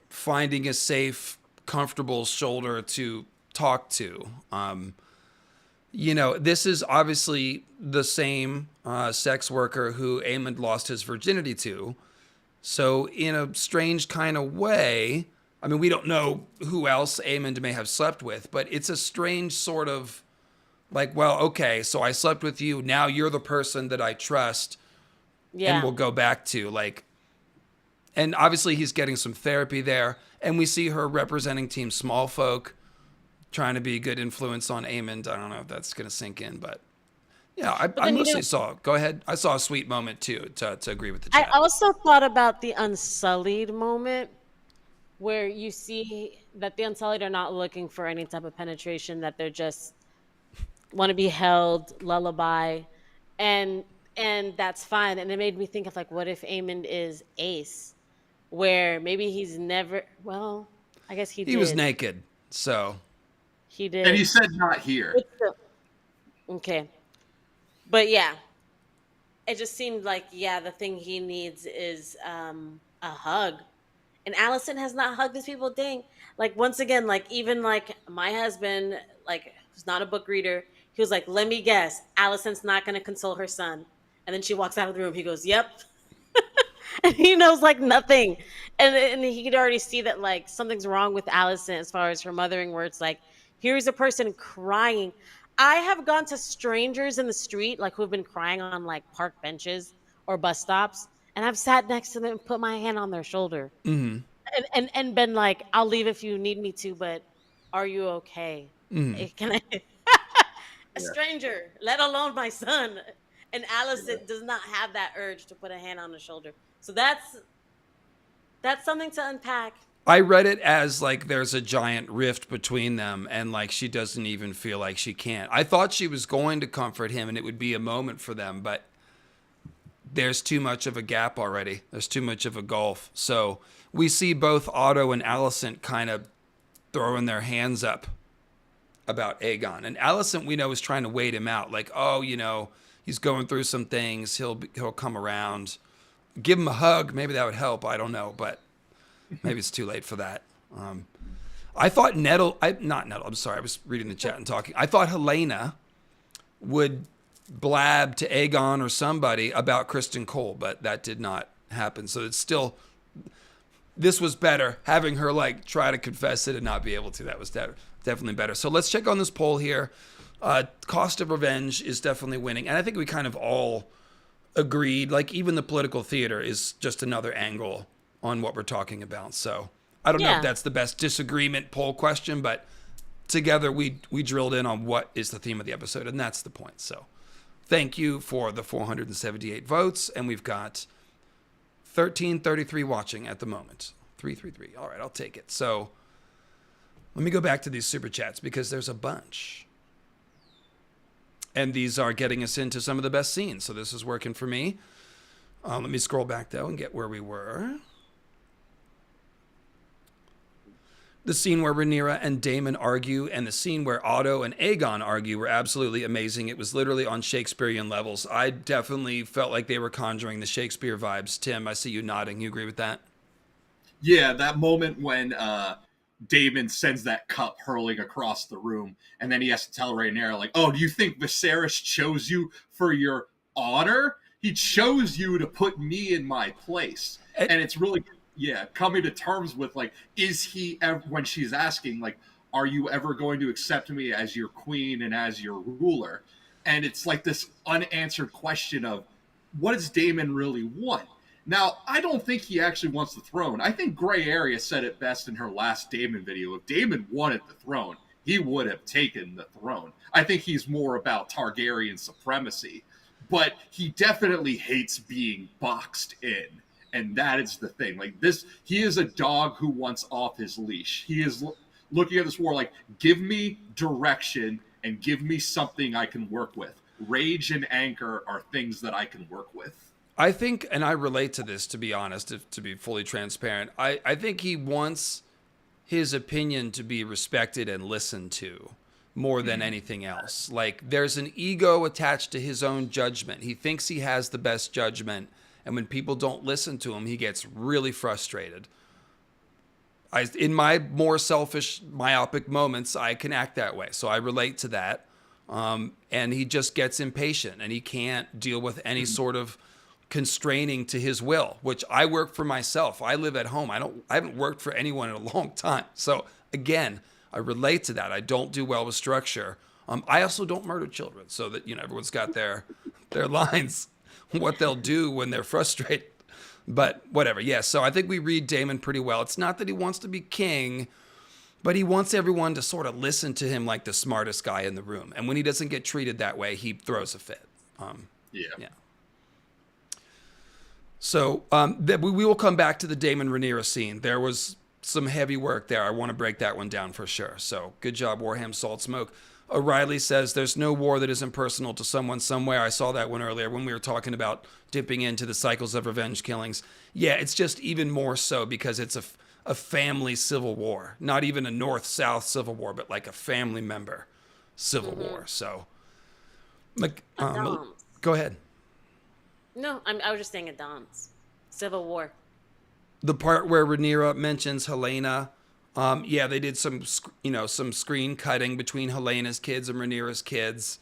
finding a safe, comfortable shoulder to talk to. This is obviously the same sex worker who Aemond lost his virginity to. So, in a strange kind of way, I mean, we don't know who else Aemond may have slept with, but it's a strange sort of like, well, okay, so I slept with you. Now you're the person that I trust and Yeah. will go back to. Like, and obviously he's getting some therapy there. And we see her representing Team Smallfolk, trying to be a good influence on Aemond. I don't know if that's going to sink in, but yeah, But I then, mostly saw. Go ahead. I saw a sweet moment too to agree with the I chat. also thought about the Unsullied moment where you see that the Unsullied are not looking for any type of penetration, that they're just want to be held, lullaby, and that's fine. And it made me think of, like, what if Aemond is Ace, where maybe he's never. Well, I guess he He was did. naked, so He And he did. said not here. But still- Okay, but yeah, it just seemed like, yeah, the thing he needs is a hug. And Allison has not hugged these people. Dang. Like, once again, like, even like my husband, like, who's not a book reader, he was like, let me guess, Allison's not going to console her son. And then she walks out of the room. He goes, yep. And he knows like nothing. And he could already see that like something's wrong with Allison as far as her mothering, where it's like, here's a person crying. I have gone to strangers in the street, like, who've been crying on like park benches or bus stops, and I've sat next to them and put my hand on their shoulder and been like, I'll leave if you need me to, but are you okay? Can I? A Yeah. stranger, let alone my son. And Allison does not have that urge to put a hand on the shoulder. So that's something to unpack. I read it as like there's a giant rift between them and like she doesn't even feel like she can't. I thought she was going to comfort him and it would be a moment for them, but there's too much of a gap already. There's too much of a gulf. So we see both Otto and Alicent kind of throwing their hands up about Aegon. And Alicent, we know, is trying to wait him out. Like, oh, he's going through some things. He'll come around. Give him a hug. Maybe that would help. I don't know, but maybe it's too late for that. I thought not Nettle. I'm sorry. I was reading the chat and talking. I thought Helena would blab to Aegon or somebody about Kristen Cole, but that did not happen. So it's still, this was better. Having her like try to confess it and not be able to. That was definitely better. So let's check on this poll here. Cost of Revenge is definitely winning, and I think we kind of all agreed. Like even the political theater is just another angle on what we're talking about. So I don't know if Yeah. that's the best disagreement poll question, but together we drilled in on what is the theme of the episode, and that's the point. So thank you for the 478 votes, and we've got 1333 watching at the moment. 333. All right, I'll take it. So let me go back to these super chats because there's a bunch. And these are getting us into some of the best scenes. So this is working for me. Let me scroll back, though, and get where we were. The scene where Rhaenyra and Daemon argue and the scene where Otto and Aegon argue were absolutely amazing. It was literally on Shakespearean levels. I definitely felt like they were conjuring the Shakespeare vibes. Tim, I see you nodding. You agree with that? Yeah, that moment when Daemon sends that cup hurling across the room, and then he has to tell Rhaenyra, like, oh, do you think Viserys chose you for your honor? He chose you to put me in my place. And it's really, coming to terms with, like, is he ever, when she's asking, like, are you ever going to accept me as your queen and as your ruler? And it's like this unanswered question of, what does Daemon really want? Now, I don't think he actually wants the throne. I think Gray Area said it best in her last Daemon video. If Daemon wanted the throne, he would have taken the throne. I think he's more about Targaryen supremacy. But he definitely hates being boxed in. And that is the thing. Like this, he is a dog who wants off his leash. He is looking at this war like, give me direction and give me something I can work with. Rage and anger are things that I can work with. I think, and I relate to this, to be honest, to be fully transparent, I think he wants his opinion to be respected and listened to more than anything else. Like, there's an ego attached to his own judgment. He thinks he has the best judgment, and when people don't listen to him, he gets really frustrated. In my more selfish, myopic moments, I can act that way. So I relate to that. And he just gets impatient, and he can't deal with any sort of constraining to his will, which I work for myself. I live at home. I haven't worked for anyone in a long time. So again, I relate to that. I don't do well with structure. I also don't murder children, so that, everyone's got their lines, what they'll do when they're frustrated. But whatever. Yeah. So I think we read Daemon pretty well. It's not that he wants to be king, but he wants everyone to sort of listen to him like the smartest guy in the room. And when he doesn't get treated that way, he throws a fit. Yeah. So we will come back to the Daemon Rhaenyra scene. There was some heavy work there. I want to break that one down for sure. So good job, Warham Salt Smoke. O'Reilly says there's no war that isn't personal to someone somewhere. I saw that one earlier when we were talking about dipping into the cycles of revenge killings. Yeah, it's just even more so because it's a family civil war. Not even a North-South civil war, but like a family member civil war. So, like, go ahead. No, I was just saying a dance. Civil War. The part where Rhaenyra mentions Helena, they did some screen cutting between Helena's kids and Rhaenyra's kids.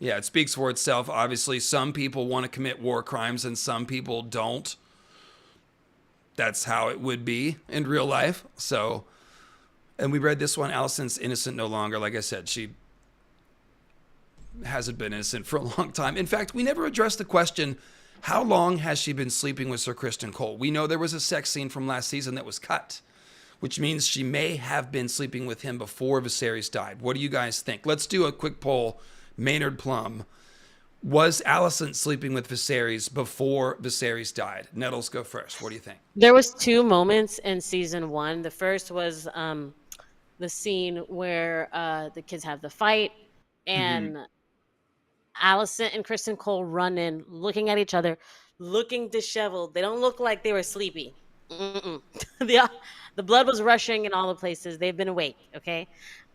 It speaks for itself. Obviously, some people want to commit war crimes and some people don't. That's how it would be in real life. So, and we read this one, Alicent's innocent no longer. Like I said, she hasn't been innocent for a long time. In fact, we never addressed the question, how long has she been sleeping with Sir Criston Cole? We know there was a sex scene from last season that was cut, which means she may have been sleeping with him before Viserys died. What do you guys think? Let's do a quick poll. Maynard Plum. Was Alicent sleeping with Viserys before Viserys died? Nettles, go first. What do you think? There was 2 moments in season 1. The first was the scene where the kids have the fight, and Alicent and Criston Cole run in, looking at each other, looking disheveled. They don't look like they were sleepy. The blood was rushing in all the places. They've been awake, okay?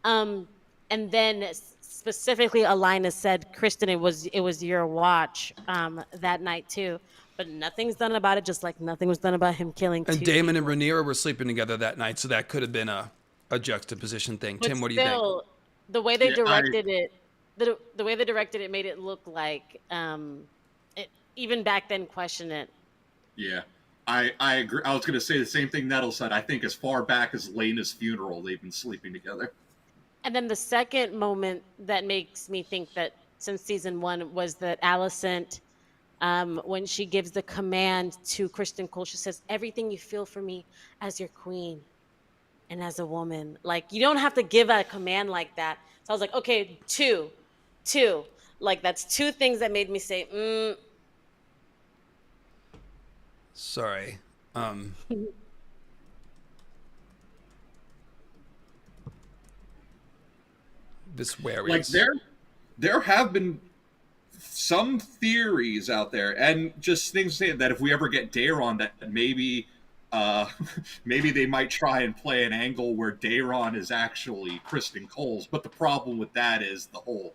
And then specifically, Alina said, Kristen, it was your watch that night too. But nothing's done about it, just like nothing was done about him killing And 2 Daemon people. and Rhaenyra were sleeping together that night, so that could have been a juxtaposition thing. But Tim, what do you think? still, the way they directed it, the way they directed it made it look like, even back then, question it. Yeah, I agree. I was going to say the same thing Nettle said. I think as far back as Lena's funeral, they've been sleeping together. And then the second moment that makes me think that since season 1 was that Alicent, when she gives the command to Criston Cole, she says, everything you feel for me as your queen and as a woman. Like, you don't have to give a command like that. So I was like, okay, two. Like, that's 2 things that made me say, Sorry. This where Like there have been some theories out there, and just things saying that if we ever get Daeron, that maybe maybe they might try and play an angle where Daeron is actually Criston Cole's. But the problem with that is the whole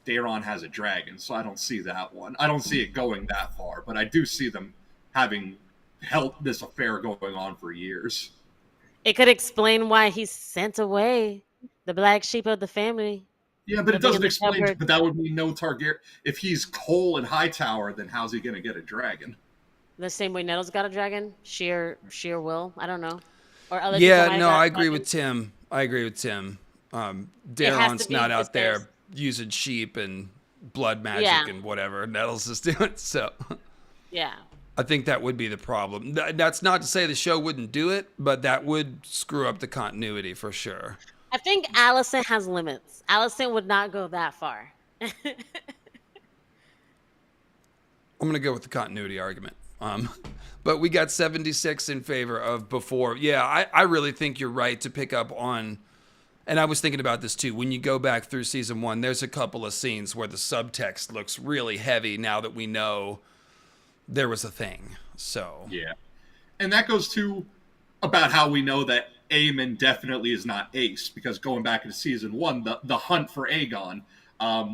Daeron has a dragon, so I don't see that one. I don't see it going that far, but I do see them having held this affair going on for years. it could explain why he's sent away, the black sheep of the family. Yeah, but it Living in doesn't the explain. suburbs. But that would mean no Targaryen. If he's Cole and Hightower, then how's he going to get a dragon? The same way Nettle's got a dragon, sheer will. I don't know. Or other Yeah, people might no, have I agree with dragons. Tim. It has Daeron's to be not out there Viserys. using sheep and blood magic Yeah. and whatever Nettles is doing. So Yeah. I think that would be the problem. That's not to say the show wouldn't do it, but that would screw up the continuity for sure. I think Allison has limits. Allison would not go that far. I'm going to go with the continuity argument. But we got 76 in favor of before. Yeah, I really think you're right to pick up on, and I was thinking about this too. When you go back through season 1, there's a couple of scenes where the subtext looks really heavy now that we know there was a thing. So yeah, and that goes to about how we know that Aemon definitely is not Ace, because going back into season 1, the hunt for Aegon,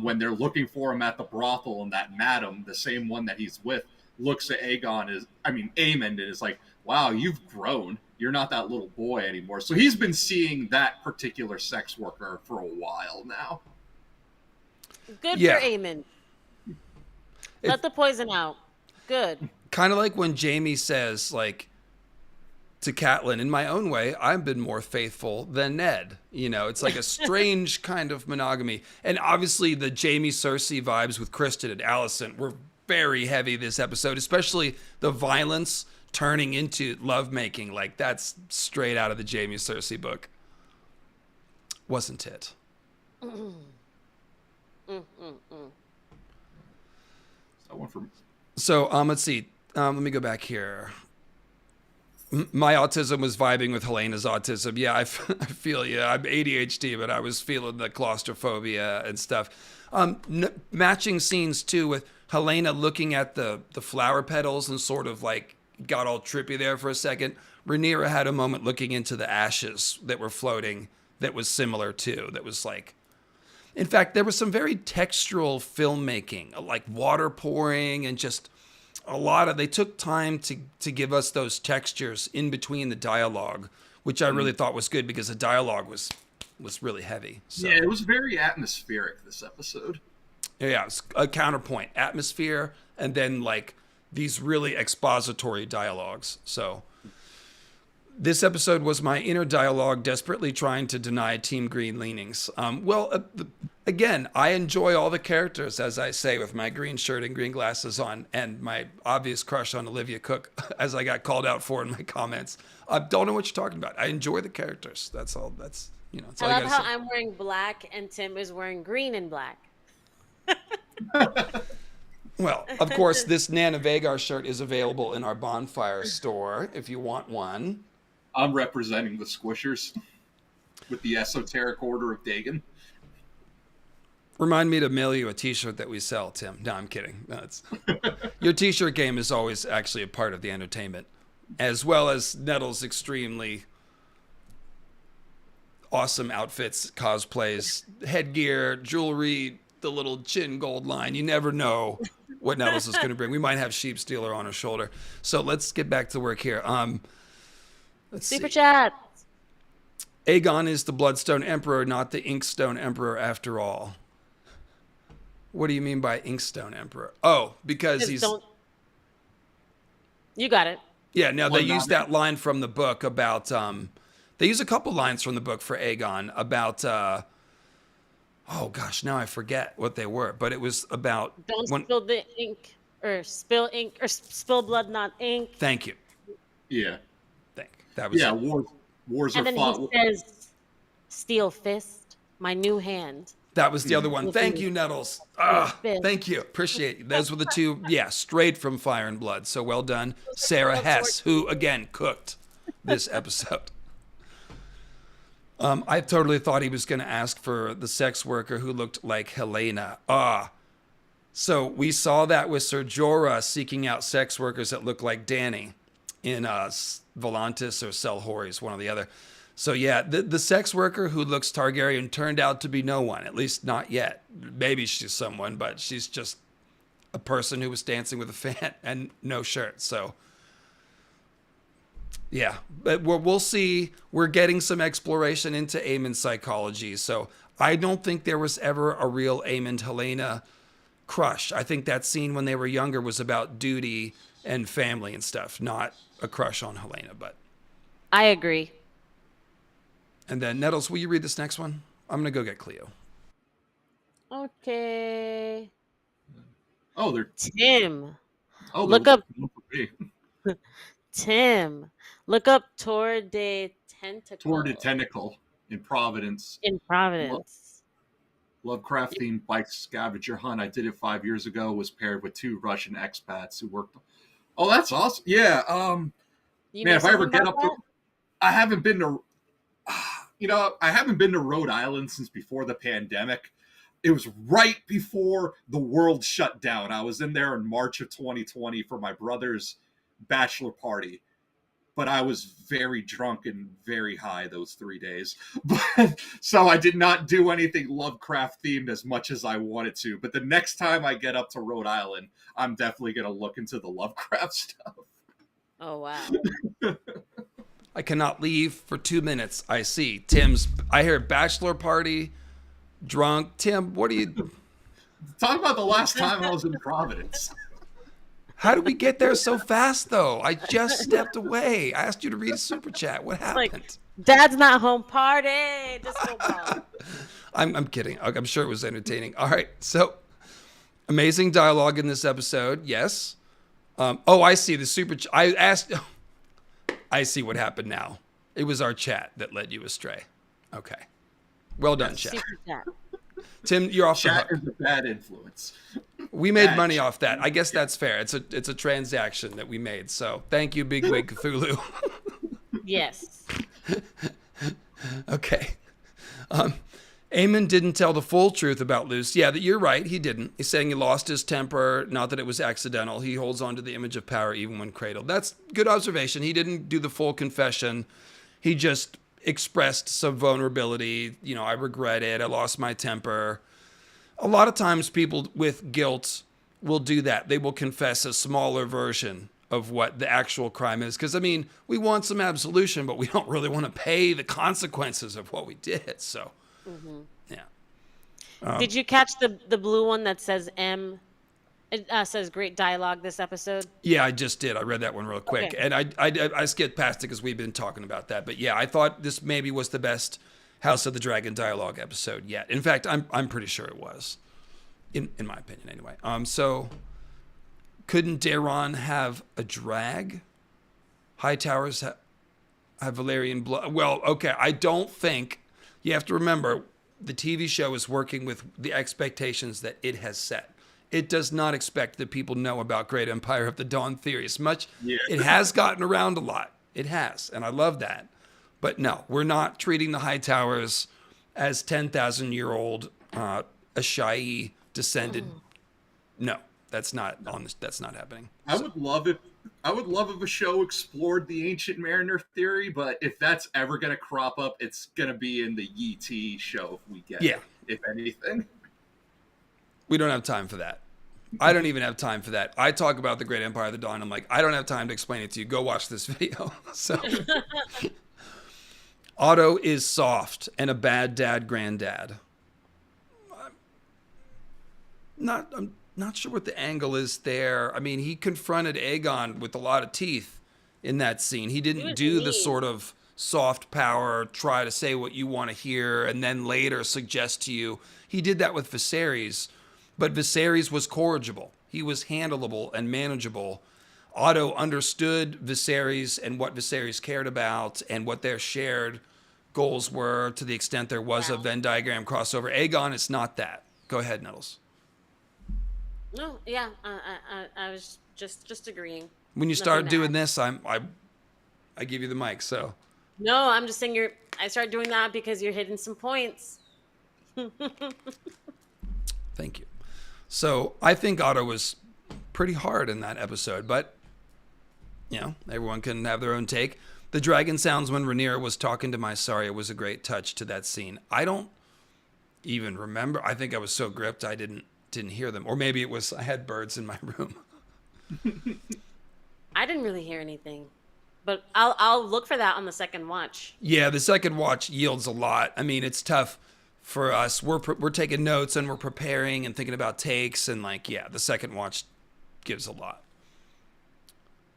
when they're looking for him at the brothel, and that madam, the same one that he's with, looks at Aemon, and is like, wow, you've grown. You're not that little boy anymore. So he's been seeing that particular sex worker for a while now. Good Yeah. for Aemon. Let the poison out. Good. kind of like when Jaime says, like, to Catelyn, in my own way, I've been more faithful than Ned. You know, it's like a strange kind of monogamy. And obviously the Jaime Cersei vibes with Kristen and Alicent were very heavy this episode, especially the violence turning into lovemaking. Like, that's straight out of the Jaime Cersei book. Wasn't it? So, let's see. Let me go back here. My autism was vibing with Helena's autism. Yeah, I feel you. I'm ADHD, but I was feeling the claustrophobia and stuff. Matching scenes, too, with Helena looking at the flower petals and sort of like got all trippy there for a second. Rhaenyra had a moment looking into the ashes that were floating that was similar, too. That was like... In fact, there was some very textural filmmaking, like water pouring and just... a lot of, they took time to give us those textures in between the dialogue, which I really thought was good because the dialogue was really heavy. So. Yeah, it was very atmospheric this episode. Yeah, it's a counterpoint, atmosphere, and then like these really expository dialogues. So this episode was my inner dialogue desperately trying to deny Team Green leanings. Again, I enjoy all the characters, as I say, with my green shirt and green glasses on, and my obvious crush on Olivia Cook, as I got called out for in my comments. I don't know what you're talking about. I enjoy the characters. That's all. That's that's all I I love gotta how say. I'm wearing black and Tim is wearing green and black. Well, of course, this Nana Vagar shirt is available in our Bonfire store if you want one. I'm representing the Squishers with the Esoteric Order of Dagon. Remind me to mail you a t-shirt that we sell, Tim. No, I'm kidding. No, your t-shirt game is always actually a part of the entertainment, as well as Nettle's extremely awesome outfits, cosplays, headgear, jewelry, the little chin gold line. You never know what Nettles is going to bring. We might have Sheep Stealer on her shoulder. So let's get back to work here. Let's Super see. chat. Aegon is the Bloodstone Emperor, not the Inkstone Emperor after all. What do you mean by Inkstone Emperor? Oh, because he's... You got it. Yeah, no, they use that line from the book about... they use a couple lines from the book for Aegon about... oh, gosh, now I forget what they were. But it was about... Don't spill the ink, or spill ink, or spill blood, not ink. Thank you. Yeah. That was it. Wars and are then fought. he says, "Steel fist, my new hand." That was the other one. Thank you, Nettles. Thank you. Appreciate you. Those were the two, straight from Fire and Blood. So well done. Sarah Hess, who, again, cooked this episode. I totally thought he was going to ask for the sex worker who looked like Helena. So we saw that with Ser Jorah seeking out sex workers that look like Dany in Volantis or Selhorys, one or the other. So yeah, the sex worker who looks Targaryen turned out to be no one, at least not yet. Maybe she's someone, but she's just a person who was dancing with a fan and no shirt. So yeah, but we'll see. We're getting some exploration into Aemon's psychology. So I don't think there was ever a real Aemon Helena crush. I think that scene when they were younger was about duty and family and stuff, not a crush on Helena. But I agree. And then, Nettles, will you read this next one? I'm going to go get Cleo. Okay. Oh, they're Tim. oh Look they're up looking for me. Tim. Look up Tour de Toward a Tentacle Tentacle in Providence. in Providence. Lovecraft themed bike scavenger hunt. I did it 5 years ago. Was paired with 2 Russian expats who worked. Oh, that's awesome. Yeah. You Man, know if I ever something get about up that? to, I haven't been to, I haven't been to Rhode Island since before the pandemic. It was right before the world shut down. I was in there in March of 2020 for my brother's bachelor party, but I was very drunk and very high those 3 days. But so I did not do anything Lovecraft themed as much as I wanted to. But the next time I get up to Rhode Island, I'm definitely going to look into the Lovecraft stuff. Oh wow. I cannot leave for 2 minutes. I hear bachelor party, drunk. Tim, what are you... Talk about the last time I was in Providence. How did we get there so fast, though? I just stepped away. I asked you to read a super chat. What happened? Like, Dad's not home, party. Disco ball. I'm kidding. I'm sure it was entertaining. All right. So, amazing dialogue in this episode. Yes. I see the super. I asked. I see what happened now. It was our chat that led you astray. Okay. Well done, chat. Super chat. Tim, you're off Chat the hook. is a bad influence. We made Bad money chat. off that. I guess that's fair. It's a transaction that we made. So thank you, Big Wig Cthulhu. Yes. Okay. Aemon didn't tell the full truth about Luce. Yeah, you're right. He didn't. He's saying he lost his temper, not that it was accidental. He holds on to the image of power even when cradled. That's good observation. He didn't do the full confession. He just expressed some vulnerability. I regret it. I lost my temper. A lot of times people with guilt will do that. They will confess a smaller version of what the actual crime is. Because, we want some absolution, but we don't really want to pay the consequences of what we did. So, yeah. Did you catch the blue one that says M? It says great dialogue this episode. Yeah, I just did. I read that one real quick. Okay. And I skipped past it because we've been talking about that. But yeah, I thought this maybe was the best House of the Dragon dialogue episode yet. In fact, I'm pretty sure it was. In my opinion, anyway. So couldn't Daemon have a drag? Hightowers have Valyrian blood. Well, okay, I don't think... You have to remember, the TV show is working with the expectations that it has set. It does not expect that people know about Great Empire of the Dawn theories. It has gotten around a lot. It has, and I love that. But no, we're not treating the Hightowers as 10,000-year-old Ashai descended. No, that's not happening. I would love if a show explored the ancient mariner theory, but if that's ever going to crop up, it's going to be in the YT show if we get it, if anything. We don't have time for that. I don't even have time for that. I talk about the Great Empire of the Dawn. I'm like, I don't have time to explain it to you. Go watch this video. So Otto is soft and a bad dad granddad. I'm not sure what the angle is there. He confronted Aegon with a lot of teeth in that scene. He didn't do the sort of soft power, try to say what you want to hear, and then later suggest to you. He did that with Viserys, but Viserys was corrigible. He was handleable and manageable. Otto understood Viserys and what Viserys cared about and what their shared goals were to the extent there was a Venn diagram crossover. Aegon is not that. Go ahead, Nettles. No, yeah, I was just agreeing. When you Nothing start to doing add. this, I give you the mic. So No, I'm just saying I started doing that because you're hitting some points. thank you. So I think Otto was pretty hard in that episode, but everyone can have their own take. The dragon sounds when Rhaenyra was talking to Mysaria was a great touch to that scene. I don't even remember. I think I was so gripped I didn't hear them, or maybe it was I had birds in my room. I didn't really hear anything, but I'll look for that on the second watch. Yeah, the second watch yields a lot. It's tough for us. We're taking notes and we're preparing and thinking about takes, and the second watch gives a lot.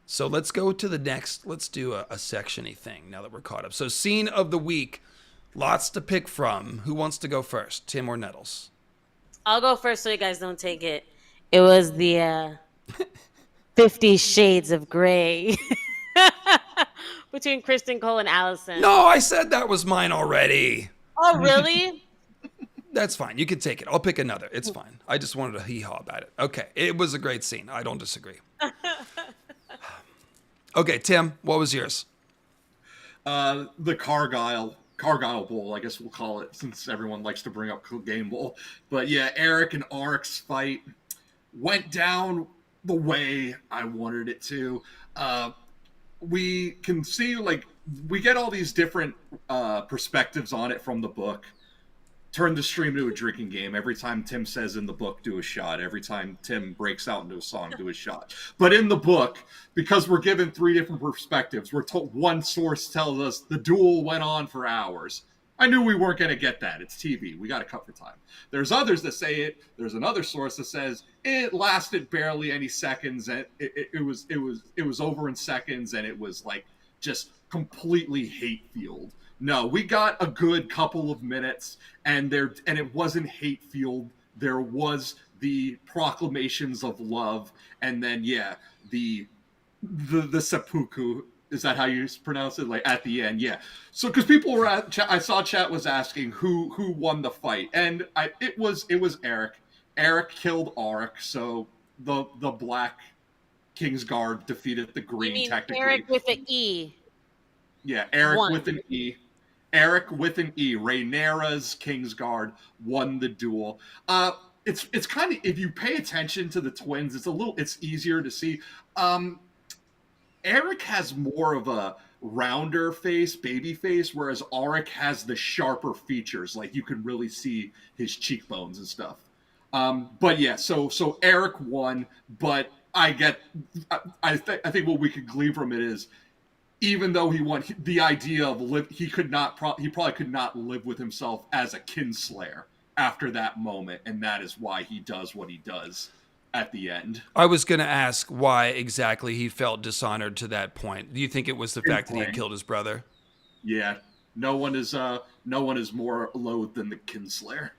So let's go to the next. Let's do a section-y thing now that we're caught up. So scene of the week, lots to pick from. Who wants to go first, Tim or Nettles? I'll go first so you guys don't take it. It was the 50 Shades of Grey between Kristen Cole and Allison. No, I said that was mine already. Oh, really? That's fine. You can take it. I'll pick another. It's fine. I just wanted to hee-haw about it. Okay. It was a great scene. I don't disagree. Okay, Tim, what was yours? The Cargyle Bowl, I guess we'll call it, since everyone likes to bring up Game Bowl. But yeah, Eric and Aric's fight went down the way I wanted it to. We can see, like, we get all these different perspectives on it from the book. Turn the stream into a drinking game. Every time Tim says in the book, do a shot. Every time Tim breaks out into a song, do a shot. But in the book, because we're given three different perspectives, we're told one source tells us the duel went on for hours. I knew we weren't going to get that. It's TV. We got to cut for time. There's others that say it. There's another source that says it lasted barely any seconds, and it was over in seconds, and it was like just completely hate-fueled. No, we got a good couple of minutes, and it wasn't hate-fueled. There was the proclamations of love, and then the seppuku. Is that how you pronounce it? Like at the end, yeah. So because people were I saw chat was asking who won the fight, and it was Eric. Eric killed Auric, so the Black Kingsguard defeated the Green. You mean technically. Eric with an E? Yeah, Eric won. with an E. Eric with an E. Rhaenyra's Kingsguard won the duel. It's kind of, if you pay attention to the twins, it's easier to see. Eric has more of a rounder face, baby face, whereas Auric has the sharper features. Like you can really see his cheekbones and stuff. But yeah, so Eric won, but I think what we could glean from it is, even though he won, the idea of he probably could not live with himself as a kinslayer after that moment, and that is why he does what he does at the end. I was going to ask why exactly he felt dishonored to that point. Do you think it was the fact that he had killed his brother? Yeah, no one is more loathed than the kinslayer.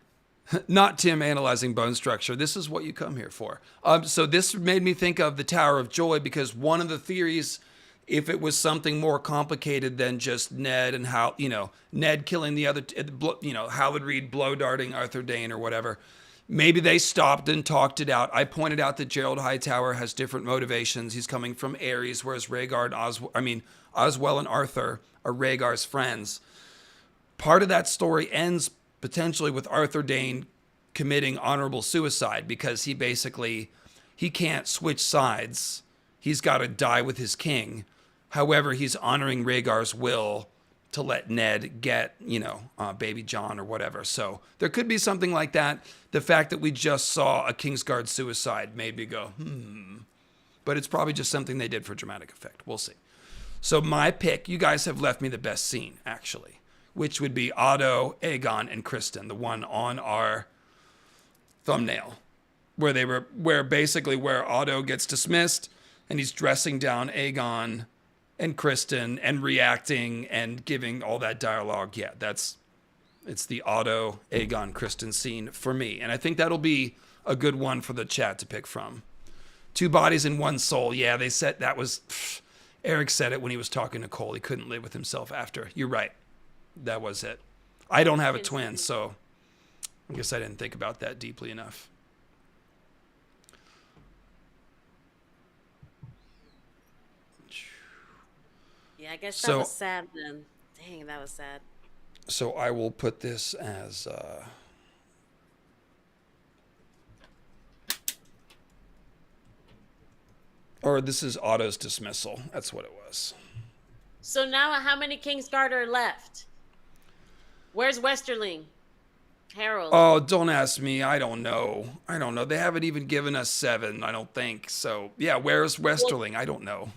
Not Tim analyzing bone structure. This is what you come here for. So this made me think of the Tower of Joy, because one of the theories, if it was something more complicated than just Ned and how, Ned killing the other, Howard Reed blow darting Arthur Dane or whatever, maybe they stopped and talked it out. I pointed out that Gerald Hightower has different motivations. He's coming from Ares, whereas Oswell and Arthur are Rhaegar's friends. Part of that story ends potentially with Arthur Dane committing honorable suicide, because he can't switch sides. He's got to die with his king. However, he's honoring Rhaegar's will to let Ned get, baby John or whatever. So there could be something like that. The fact that we just saw a Kingsguard suicide made me go, But it's probably just something they did for dramatic effect. We'll see. So my pick, you guys have left me the best scene, actually, which would be Otto, Aegon, and Kristen, the one on our thumbnail, where Otto gets dismissed and he's dressing down Aegon and Kristen and reacting and giving all that dialogue. Yeah, it's the Otto, Aegon, Kristen scene for me. And I think that'll be a good one for the chat to pick from. Two bodies and one soul. Yeah, they said that was... Eric said it when he was talking to Cole. He couldn't live with himself after. You're right. That was it. I don't have a twin, so I guess I didn't think about that deeply enough. Yeah, I guess that was sad then. Dang, that was sad. So I will put this as... or this is Otto's dismissal. That's what it was. So now how many Kingsguard are left? Where's Westerling? Harold? Oh, don't ask me. I don't know. They haven't even given us 7, I don't think. So, yeah, where's Westerling? I don't know.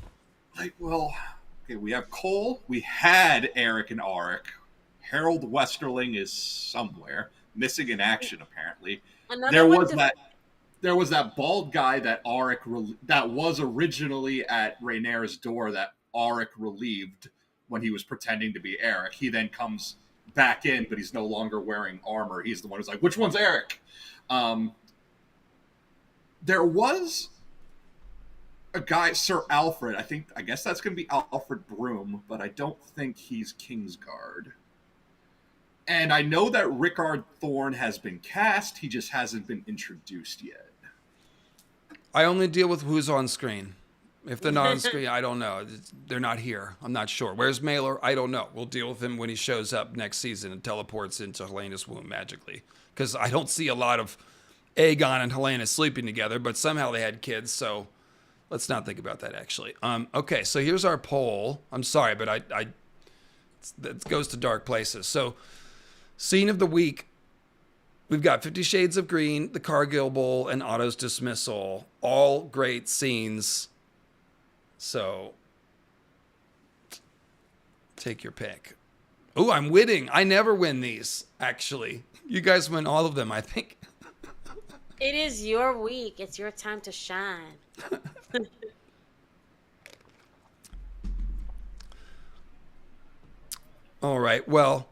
Okay, we have Cole. We had Eric and Auric. Harold Westerling is somewhere, missing in action, apparently. There was that bald guy that Auric that was originally at Rhaenyra's door that Auric relieved when he was pretending to be Eric. He then comes back in, but he's no longer wearing armor. He's the one who's like, which one's Eric? There was a guy, Sir Alfred. I guess that's going to be Alfred Broom, but I don't think he's Kingsguard. And I know that Rickard Thorne has been cast. He just hasn't been introduced yet. I only deal with who's on screen. If they're not on screen, I don't know. They're not here. I'm not sure. Where's Mailer? I don't know. We'll deal with him when he shows up next season and teleports into Helena's womb magically. Because I don't see a lot of Aegon and Helena sleeping together, but somehow they had kids, so let's not think about that, actually. Okay, so here's our poll. I'm sorry, but it goes to dark places. So, scene of the week, we've got 50 Shades of Green, the Cargill Bowl, and Otto's dismissal. All great scenes. So, take your pick. Oh, I'm winning. I never win these, actually. You guys win all of them, I think. It is your week. It's your time to shine. All right. Well,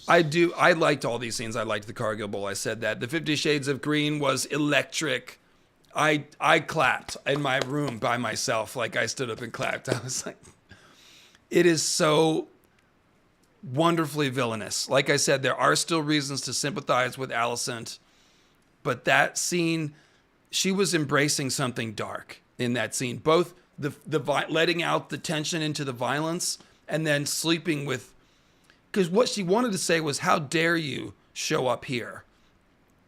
I liked all these scenes. I liked the Cargill Bowl. I said that. The 50 Shades of Green was electric. I clapped in my room by myself. Like, I stood up and clapped. I was like, it is so wonderfully villainous. Like I said, there are still reasons to sympathize with Alicent, but that scene, she was embracing something dark in that scene. Both the letting out the tension into the violence and then sleeping with, because what she wanted to say was, how dare you show up here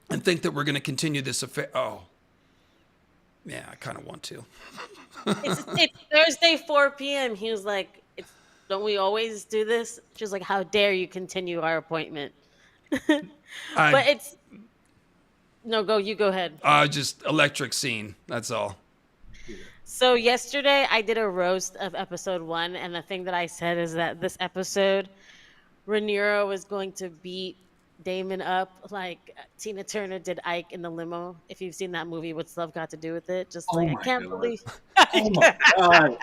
and think that we're going to continue this affair. Oh, yeah, I kind of want to. It's Thursday, 4 p.m. He was like, don't we always do this? She was like, how dare you continue our appointment? But it's, no, you go ahead. Just electric scene. That's all. So yesterday I did a roast of episode 1, and the thing that I said is that this episode, Rhaenyra was going to beat Daemon up like Tina Turner did Ike in the limo. If you've seen that movie, what's love got to do with it? Just like, I can't believe. Oh my God.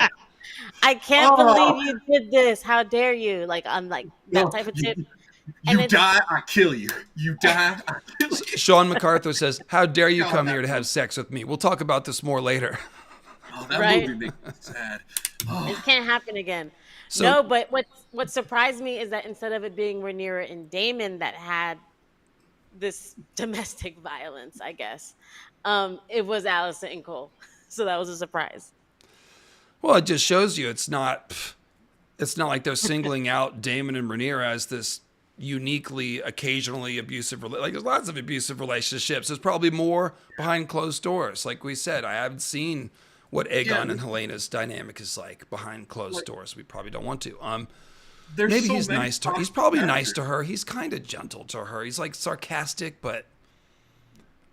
I can't believe you did this. How dare you? Like, on like that type of tip. You die, I kill you. You die, I kill you. Sean MacArthur says, how dare you come here to have sex with me? We'll talk about this more later. Oh, that movie makes me sad. Oh. It can't happen again. So, no, but what surprised me is that instead of it being Rhaenyra and Daemon that had this domestic violence, I guess, it was Alicent and Cole. So that was a surprise. Well, it just shows you it's not like they're singling out Daemon and Rhaenyra as this uniquely, occasionally abusive. Like, there's lots of abusive relationships. There's probably more behind closed doors. Like we said, I haven't seen what Aegon and Helena's dynamic is like behind closed doors. We probably don't want to. Maybe so he's nice to her. He's probably nice to her. He's kind of gentle to her. He's like sarcastic, but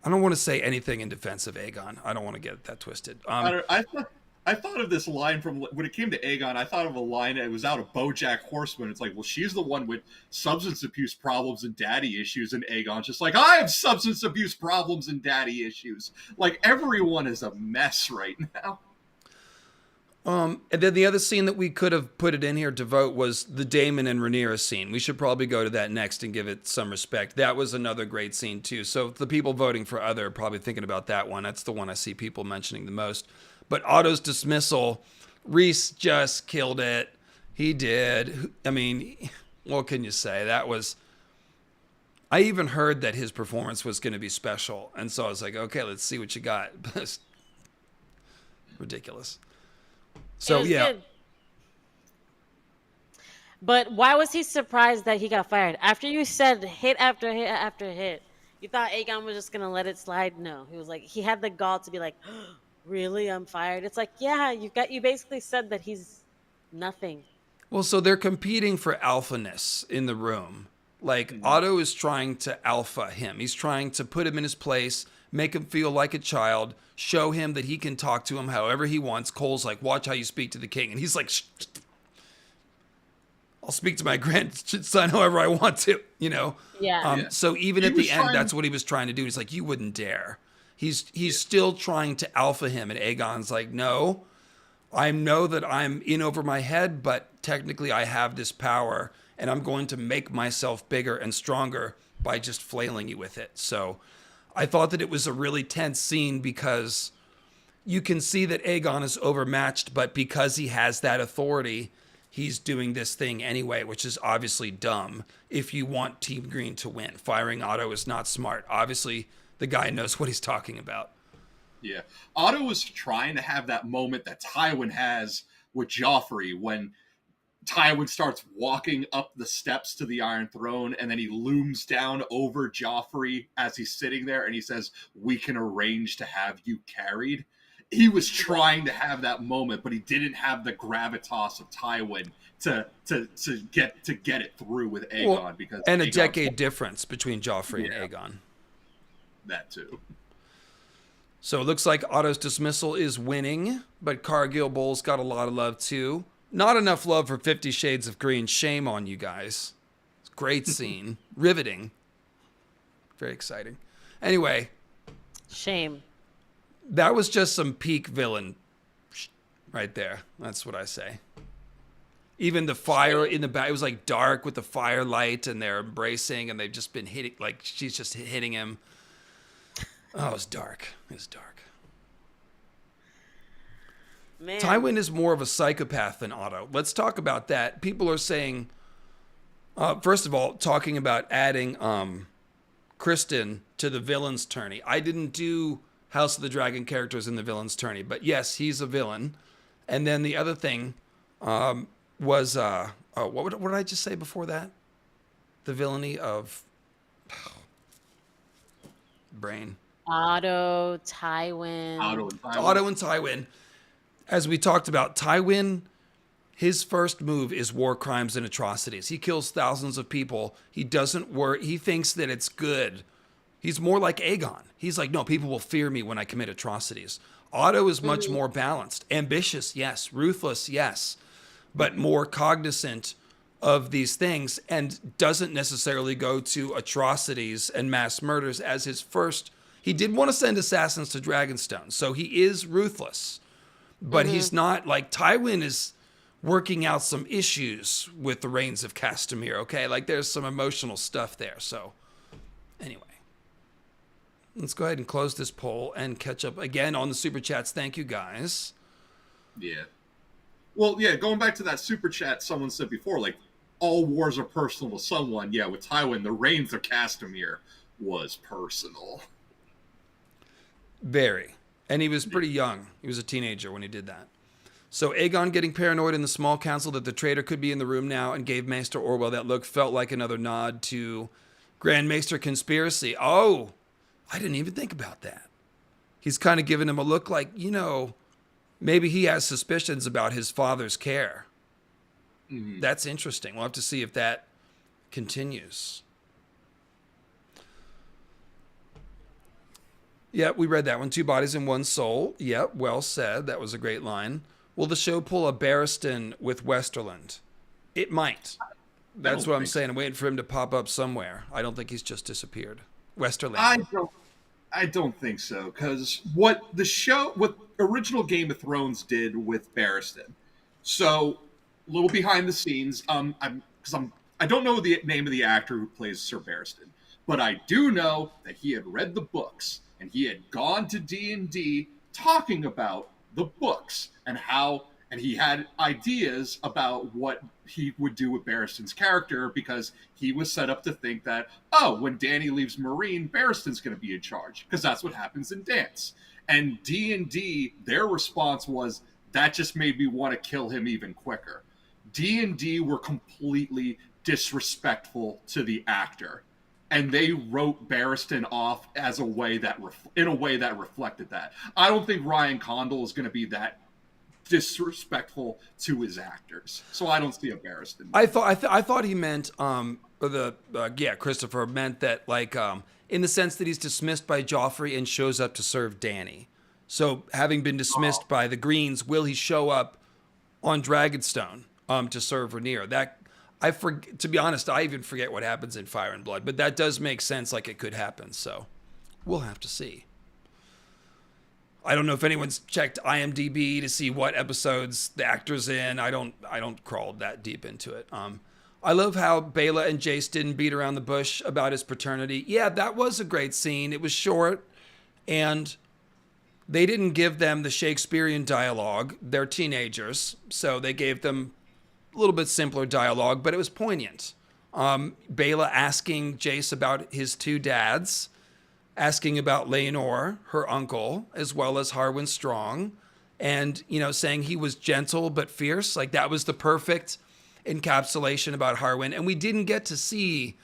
I don't want to say anything in defense of Aegon. I don't want to get that twisted. I thought of this line from when it came to Aegon. I thought of a line that was out of BoJack Horseman. It's like, well, she's the one with substance abuse problems and daddy issues, and Aegon's just like, I have substance abuse problems and daddy issues. Like, everyone is a mess right now. And then the other scene that we could have put it in here to vote was the Daemon and Rhaenyra scene. We should probably go to that next and give it some respect. That was another great scene too. So the people voting for other are probably thinking about that one. That's the one I see people mentioning the most. But Otto's dismissal, Rhys just killed it. He did. I mean, what can you say? That was... I even heard that his performance was going to be special. And so I was like, okay, let's see what you got. Ridiculous. So, yeah. Good. But why was he surprised that he got fired? After you said hit after hit after hit, you thought Aegon was just going to let it slide? No. He was like, he had the gall to be like... Really, I'm fired. It's like, yeah, you basically said that he's nothing. Well, so they're competing for alphaness in the room. Like, Otto is trying to alpha him. He's trying to put him in his place, make him feel like a child, show him that he can talk to him however he wants. Cole's like, watch how you speak to the king. And he's like, I'll speak to my grandson however I want to, you know? Yeah. So even at the end, that's what he was trying to do. He's like, you wouldn't dare. He's still trying to alpha him, and Aegon's like, no, I know that I'm in over my head, but technically I have this power, and I'm going to make myself bigger and stronger by just flailing you with it. So I thought that it was a really tense scene because you can see that Aegon is overmatched, but because he has that authority, he's doing this thing anyway, which is obviously dumb if you want Team Green to win. Firing Otto is not smart. Obviously, the guy knows what he's talking about. Yeah. Otto was trying to have that moment that Tywin has with Joffrey when Tywin starts walking up the steps to the Iron Throne, and then he looms down over Joffrey as he's sitting there, and he says, "We can arrange to have you carried." He was trying to have that moment, but he didn't have the gravitas of Tywin to get it through with Aegon, because and a Aegon's decade difference between Joffrey and Aegon. That too. So it looks like Otto's dismissal is winning, but Cargill Bowles got a lot of love too. Not enough love for 50 Shades of Green. Shame on you guys. It's a great scene. Riveting. Very exciting. Anyway. Shame. That was just some peak villain right there. That's what I say. Even the fire in the back, it was like dark with the firelight, and they're embracing, and they've just been hitting, like she's just hitting him. Oh, it was dark. It was dark. Man. Tywin is more of a psychopath than Otto. Let's talk about that. People are saying, first of all, talking about adding Kristen to the villain's tourney. I didn't do House of the Dragon characters in the villain's tourney, but yes, he's a villain. And then the other thing was, what did I just say before that? The villainy of brain. Otto, Tywin. Otto and Tywin. As we talked about, Tywin, his first move is war crimes and atrocities. He kills thousands of people. He doesn't worry. He thinks that it's good. He's more like Aegon. He's like, no, people will fear me when I commit atrocities. Otto is much more balanced. Ambitious, yes. Ruthless, yes. But more cognizant of these things, and doesn't necessarily go to atrocities and mass murders as his first. He did want to send assassins to Dragonstone, so he is ruthless. But he's not like Tywin is working out some issues with the Reigns of Castamere, okay? Like there's some emotional stuff there. So anyway, let's go ahead and close this poll and catch up again on the super chats. Thank you guys. Yeah. Well, yeah, going back to that super chat someone said before, like, all wars are personal to someone. Yeah, with Tywin, the Reigns of Castamere was personal. Very. And he was pretty young. He was a teenager when he did that. So Aegon getting paranoid in the small council that the traitor could be in the room now and gave Maester Orwell that look felt like another nod to Grand Maester conspiracy. Oh, I didn't even think about that. He's kind of giving him a look like, you know, maybe he has suspicions about his father's care. Mm-hmm. That's interesting. We'll have to see if that continues. Yeah, we read that one. 2 bodies and 1 soul. Yep, well said. That was a great line. Will the show pull a Barristan with Westerland? It might. That's what I'm saying. I'm waiting for him to pop up somewhere. I don't think he's just disappeared. Westerland. I don't think so, because what original Game of Thrones did with Barristan. So, a little behind the scenes. I don't know the name of the actor who plays Sir Barristan, but I do know that he had read the books. And he had gone to D&D talking about the books and he had ideas about what he would do with Barristan's character, because he was set up to think that, when Dany leaves Meereen, Barristan's going to be in charge, because that's what happens in Dance. And D&D, their response was, that just made me want to kill him even quicker. D&D were completely disrespectful to the actor. And they wrote Barristan off as in a way that reflected that. I don't think Ryan Condal is going to be that disrespectful to his actors, so I don't see a Barristan. I thought he meant Christopher meant that like in the sense that he's dismissed by Joffrey and shows up to serve Dany. So having been dismissed by the Greens, will he show up on Dragonstone to serve Rhaenyra? That. To be honest, I even forget what happens in Fire and Blood, but that does make sense, like it could happen. So we'll have to see. I don't know if anyone's checked IMDb to see what episodes the actor's in. I don't crawl that deep into it. I love how Bela and Jace didn't beat around the bush about his paternity. Yeah, that was a great scene. It was short, and they didn't give them the Shakespearean dialogue. They're teenagers, so they gave them a little bit simpler dialogue, but it was poignant. Bela asking Jace about his two dads, asking about Rhaenyra, her uncle, as well as Harwin Strong, and, saying he was gentle but fierce. Like, that was the perfect encapsulation about Harwin. And we didn't get to see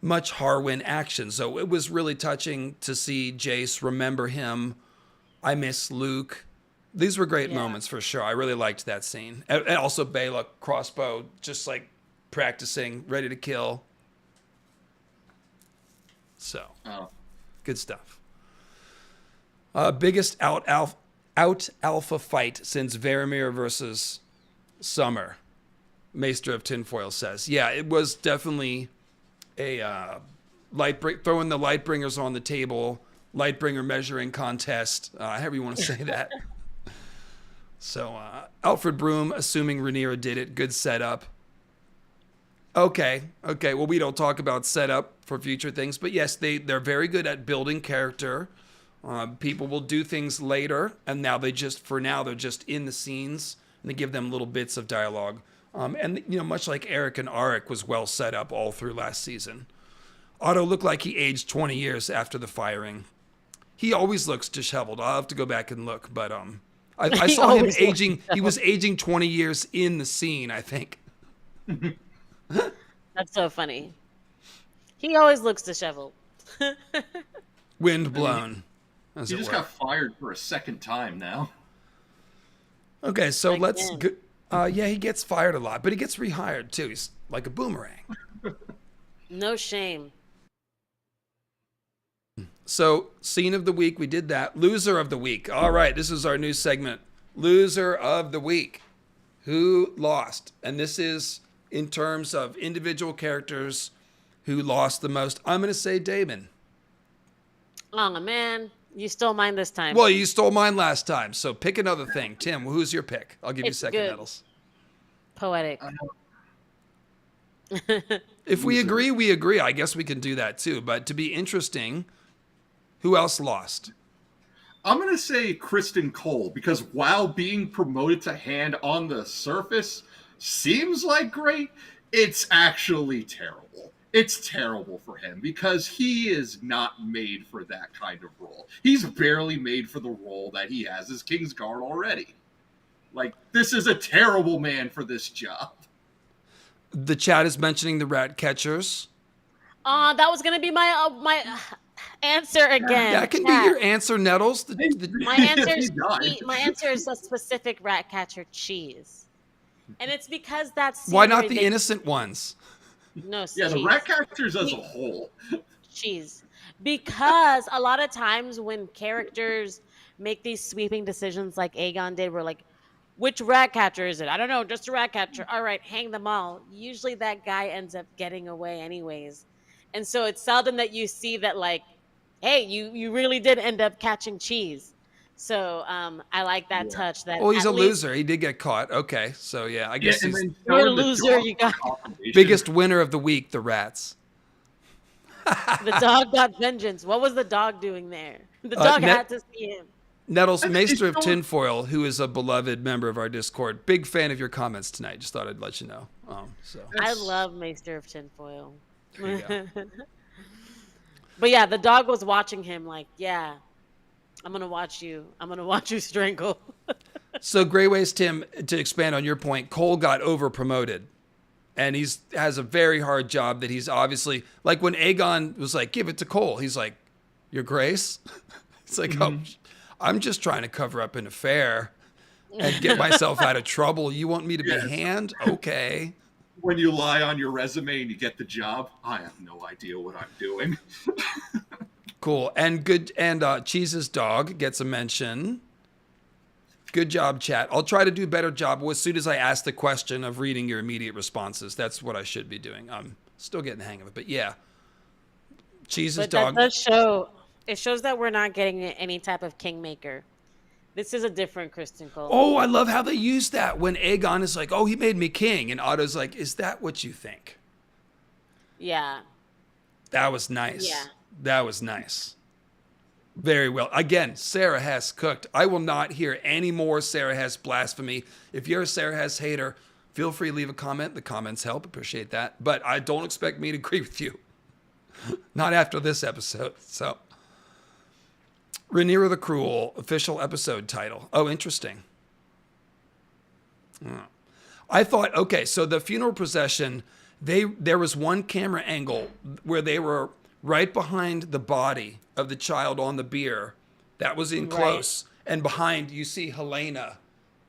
much Harwin action, so it was really touching to see Jace remember him. I miss Luke. These were great moments for sure. I really liked that scene. And also Bela, crossbow, just like practicing, ready to kill. So, good stuff. Biggest out alpha fight since Varamir versus Summer, Maester of Tinfoil says. Yeah, it was definitely a throwing the Lightbringers on the table, Lightbringer measuring contest, however you want to say that. So, Alfred Broom, assuming Rhaenyra did it, good setup. Okay. Well, we don't talk about setup for future things, but yes, they're very good at building character. People will do things later, and now they're just in the scenes, and they give them little bits of dialogue. And much like Eric and Arik was well set up all through last season. Otto looked like he aged 20 years after the firing. He always looks disheveled. I'll have to go back and look, but I saw him aging. He was aging 20 years in the scene, I think. That's so funny. He always looks disheveled. Wind blown. He just got fired for a second time now. Okay, so let's... yeah, he gets fired a lot, but he gets rehired too. He's like a boomerang. No shame. So, scene of the week, we did that. Loser of the week. All right, this is our new segment. Loser of the week. Who lost? And this is in terms of individual characters who lost the most. I'm going to say Daemon. Oh, man. You stole mine this time. Well, you stole mine last time, so pick another thing. Tim, who's your pick? I'll give you second medals. Poetic. If we agree, we agree. I guess we can do that too. But to be interesting, who else lost? I'm going to say Kristen Cole, because while being promoted to hand on the surface seems like great, it's actually terrible. It's terrible for him because he is not made for that kind of role. He's barely made for the role that he has as Kingsguard already. Like, this is a terrible man for this job. The chat is mentioning the rat catchers. That was going to be my answer again. That can be your answer, Nettles. My answer is a specific rat catcher, Cheese. And it's because that's... Why not the innocent ones? No, yeah, Cheese. The rat catchers as a whole. Cheese. Because a lot of times when characters make these sweeping decisions like Aegon did, we're like, which rat catcher is it? I don't know, just a rat catcher. All right, hang them all. Usually that guy ends up getting away anyways. And so it's seldom that you see that, like, hey, you really did end up catching Cheese. So I like that touch. That he's a loser. He did get caught. Okay, so yeah, I guess he's you're a loser. You got biggest winner of the week. The rats. The dog got vengeance. What was the dog doing there? The dog had to see him. Nettles, Maester of Tinfoil, who is a beloved member of our Discord, big fan of your comments tonight. Just thought I'd let you know. I love Maester of Tinfoil. There you go. But yeah, the dog was watching him like, yeah, I'm going to watch you. I'm going to watch you strangle. So Greyways, Tim, to expand on your point, Cole got over promoted. And has a very hard job that he's obviously, like when Aegon was like, give it to Cole. He's like, Your Grace? It's like, I'm just trying to cover up an affair and get myself out of trouble. You want me to be hand? Okay. When you lie on your resume and you get the job, I have no idea what I'm doing. Cool. And Cheese's dog gets a mention. Good job, chat. I'll try to do a better job as soon as I ask the question of reading your immediate responses. That's what I should be doing. I'm still getting the hang of it. But yeah. Cheese's dog. That does show. It shows that we're not getting any type of kingmaker. This is a different Kristen Cole. Oh, I love how they use that when Aegon is like, "Oh, he made me king," and Otto's like, "Is that what you think?" Yeah. That was nice. Yeah. That was nice. Very well. Again, Sarah Hess cooked. I will not hear any more Sarah Hess blasphemy. If you're a Sarah Hess hater, feel free to leave a comment. The comments help. Appreciate that. But I don't expect me to agree with you. Not after this episode. So, Rhaenyra the Cruel, official episode title. Oh, interesting. I thought, okay, so the funeral procession, there was one camera angle where they were right behind the body of the child on the bier. That was in close. Right. And behind, you see Helena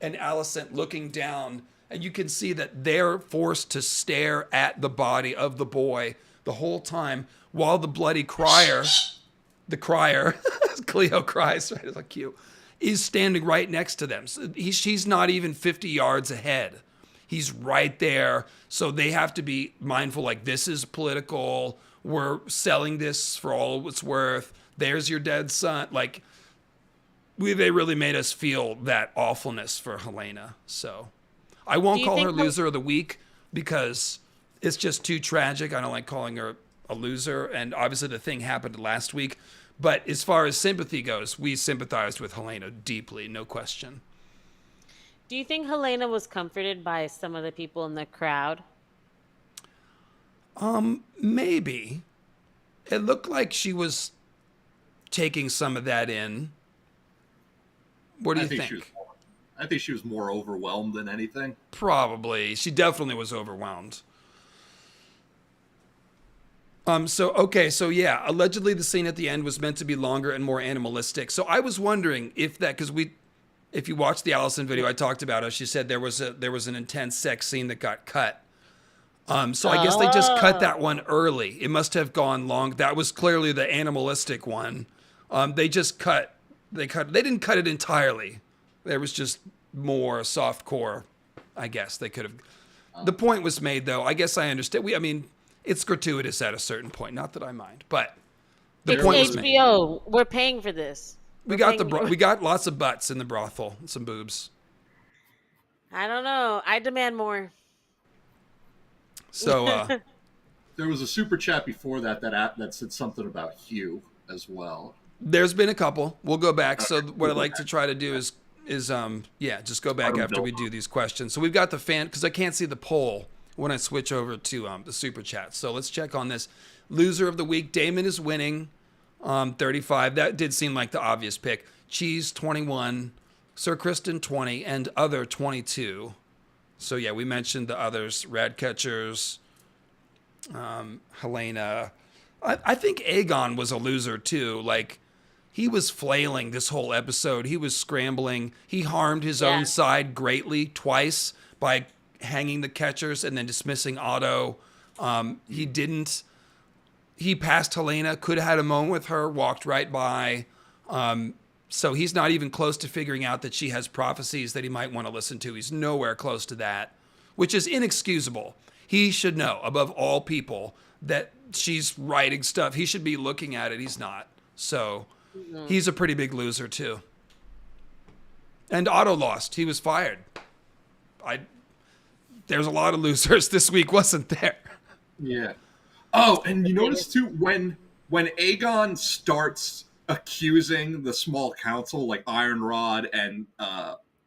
and Alicent looking down, and you can see that they're forced to stare at the body of the boy the whole time while the bloody crier, Cleo cries, right? It's like cute, is standing right next to them. So she's not even 50 yards ahead. He's right there. So they have to be mindful, like, this is political. We're selling this for all it's worth. There's your dead son. Like, they really made us feel that awfulness for Helena. So I won't call her loser of the week because it's just too tragic. I don't like calling her a loser. And obviously the thing happened last week. But as far as sympathy goes, we sympathized with Helena deeply, no question. Do you think Helena was comforted by some of the people in the crowd? Maybe. It looked like she was taking some of that in. What do you think? I think she was more overwhelmed than anything. Probably. She definitely was overwhelmed. So yeah, allegedly the scene at the end was meant to be longer and more animalistic. So I was wondering if that, because if you watch the Alicent video, I talked about it. She said there was an intense sex scene that got cut. So I guess they just cut that one early. It must have gone long. That was clearly the animalistic one. They didn't cut it entirely. There was just more softcore, I guess. They could have. The point was made, though. I guess I understand. I mean, it's gratuitous at a certain point. Not that I mind, but the point was made. HBO. We're paying for this. We got lots of butts in the brothel, some boobs. I don't know. I demand more. So there was a super chat before that said something about Hugh as well. There's been a couple. We'll go back. So what I'd like to try to do is just go back after we do these questions. So we've got the fan, because I can't see the poll when I switch over to the super chat. So let's check on this. Loser of the week, Daemon is winning, 35. That did seem like the obvious pick. Cheese 21, Sir Kristen 20, and other 22. So yeah, we mentioned the others, Radcatchers, Helena. I think Aegon was a loser too. Like, he was flailing this whole episode. He was scrambling. He harmed his own side greatly twice by hanging the catchers and then dismissing Otto. He passed Helena, could have had a moment with her, walked right by. So he's not even close to figuring out that she has prophecies that he might want to listen to. He's nowhere close to that, which is inexcusable. He should know, above all people, that she's writing stuff. He should be looking at it. He's not. So he's a pretty big loser, too. And Otto lost. He was fired. There's a lot of losers this week, wasn't there? Yeah. Oh, and you notice, too, when Aegon starts accusing the small council like Iron Rod and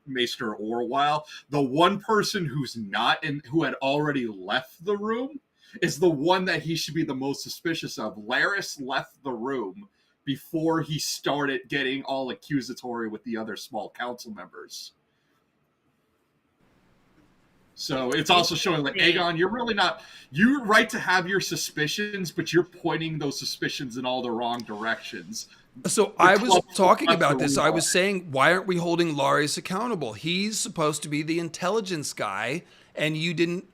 Maester Orwell, the one person who had already left the room is the one that he should be the most suspicious of. Larys left the room before he started getting all accusatory with the other small council members. So it's also showing, like, Aegon, you're right to have your suspicions, but you're pointing those suspicions in all the wrong directions. So I was talking about this. I was saying, why aren't we holding Larys accountable? He's supposed to be the intelligence guy, and you didn't.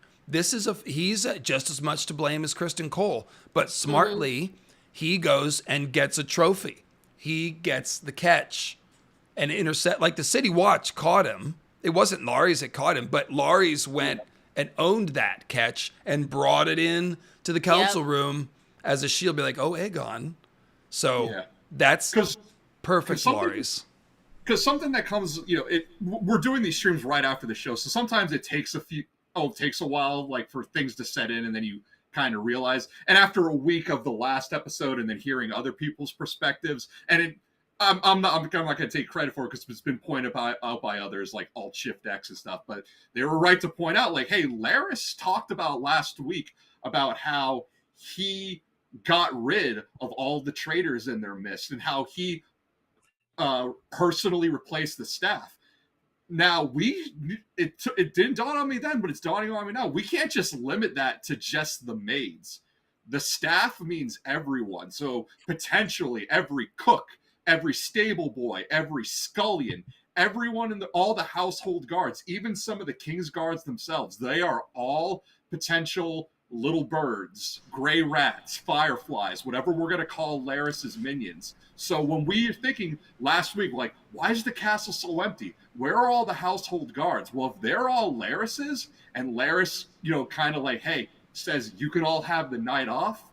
He's just as much to blame as Kristen Cole, but smartly, he goes and gets a trophy. He gets the catch and intercept. Like, the City Watch caught him. It wasn't Larys that caught him, but Larys went and owned that catch and brought it in to the council room as a shield. Be like, oh, Aegon. So that's perfect, Larys. because something that comes, we're doing these streams right after the show, so sometimes it takes a while, like for things to set in, and then you kind of realize. And after a week of the last episode, and then hearing other people's perspectives, and I'm not going to take credit for it because it's been pointed out by others, like Alt Shift X and stuff. But they were right to point out, like, hey, Larys talked about last week about how he got rid of all the traitors in their midst, and how he personally replaced the staff. Now it didn't dawn on me then, but it's dawning on me now. We can't just limit that to just the maids. The staff means everyone. So potentially every cook, every stable boy, every scullion, everyone in all the household guards, even some of the king's guards themselves, they are all potential little birds, gray rats, fireflies, whatever we're going to call Larys's minions. So when we were thinking last week, like, why is the castle so empty? Where are all the household guards? Well, if they're all Larys's, and Larys, kind of like, hey, says you can all have the night off,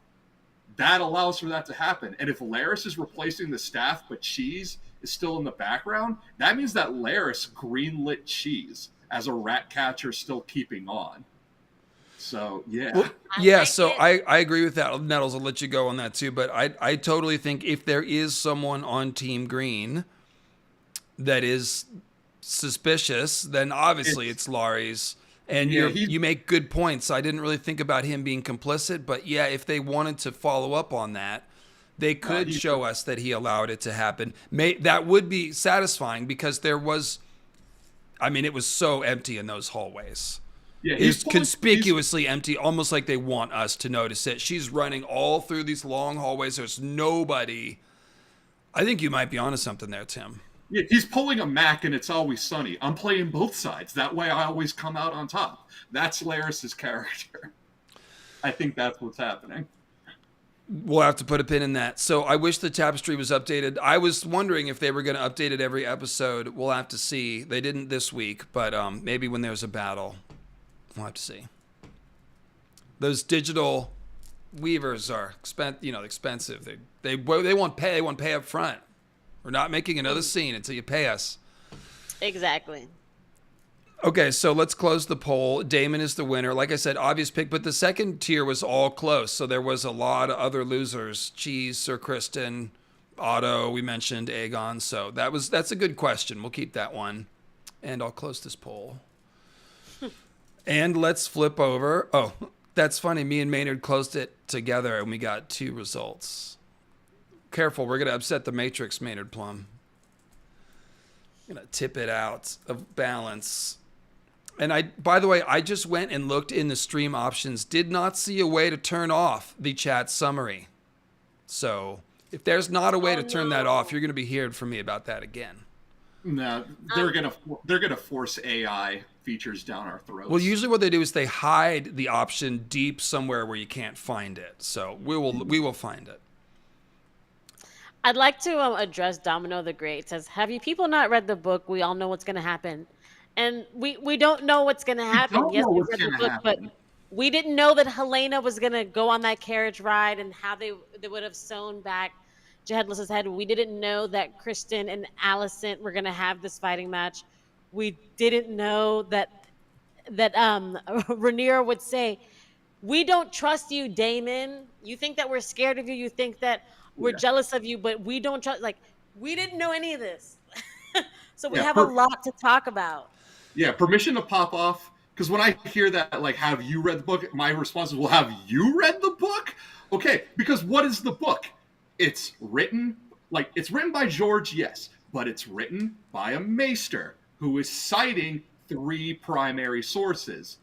that allows for that to happen. And if Larys is replacing the staff, but Cheese is still in the background, that means that Larys greenlit Cheese as a rat catcher still keeping on. So, yeah. Well, yeah, so I agree with that. Nettles, I'll let you go on that too. But I totally think if there is someone on Team Green that is suspicious, then obviously it's Larys. And you make good points. I didn't really think about him being complicit. But yeah, if they wanted to follow up on that, they could show us that he allowed it to happen. That would be satisfying because it was so empty in those hallways. Yeah, it's conspicuously empty, almost like they want us to notice it. She's running all through these long hallways. There's nobody. I think you might be onto something there, Tim. Yeah, he's pulling a Mac and It's Always Sunny. I'm playing both sides. That way I always come out on top. That's Larys's character. I think that's what's happening. We'll have to put a pin in that. So I wish the tapestry was updated. I was wondering if they were going to update it every episode. We'll have to see. They didn't this week, but maybe when there's a battle. We'll have to see. Those digital weavers are expensive. They want pay. They want pay up front. We're not making another scene until you pay us. Exactly. Okay, so let's close the poll. Daemon is the winner. Like I said, obvious pick, but the second tier was all close. So there was a lot of other losers. Cheese, Sir Kristen, Otto, we mentioned Aegon. So that's a good question. We'll keep that one. And I'll close this poll. And let's flip over. Oh, that's funny. Me and Maynard closed it together and we got 2 results. Careful, we're going to upset the Matrix, Maynard Plum. I'm going to tip it out of balance. And by the way, I just went and looked in the stream options. Did not see a way to turn off the chat summary. So if there's not a way to turn that off, you're going to be hearing from me about that again. No, they're gonna force AI features down our throats. Well, usually what they do is they hide the option deep somewhere where you can't find it. So we will find it. I'd like to address Domino the Great. It says, have you people not read the book? We all know what's going to happen. And we don't know what's going to happen. Yes, we read the book, but we didn't know that Helena was going to go on that carriage ride and how they would have sewn back Headless's head. We didn't know that Kristen and Alicent were going to have this fighting match. We didn't know that Rhaenyra would say, we don't trust you, Daemon. You think that we're scared of you. You think that we're jealous of you, but we don't trust. Like, we didn't know any of this. So we have a lot to talk about. Yeah, permission to pop off. Because when I hear that, like, have you read the book? My response is, well, have you read the book? Okay, because what is the book? It's written by George, yes, but it's written by a maester who is citing 3 primary sources,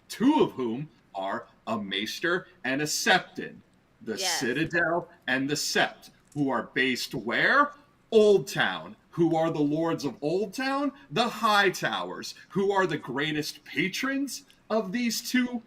2 of whom are a maester and a septon, the Citadel and the Sept, who are based where? Old Town. Who are the lords of Old Town? The Hightowers. Who are the greatest patrons of these two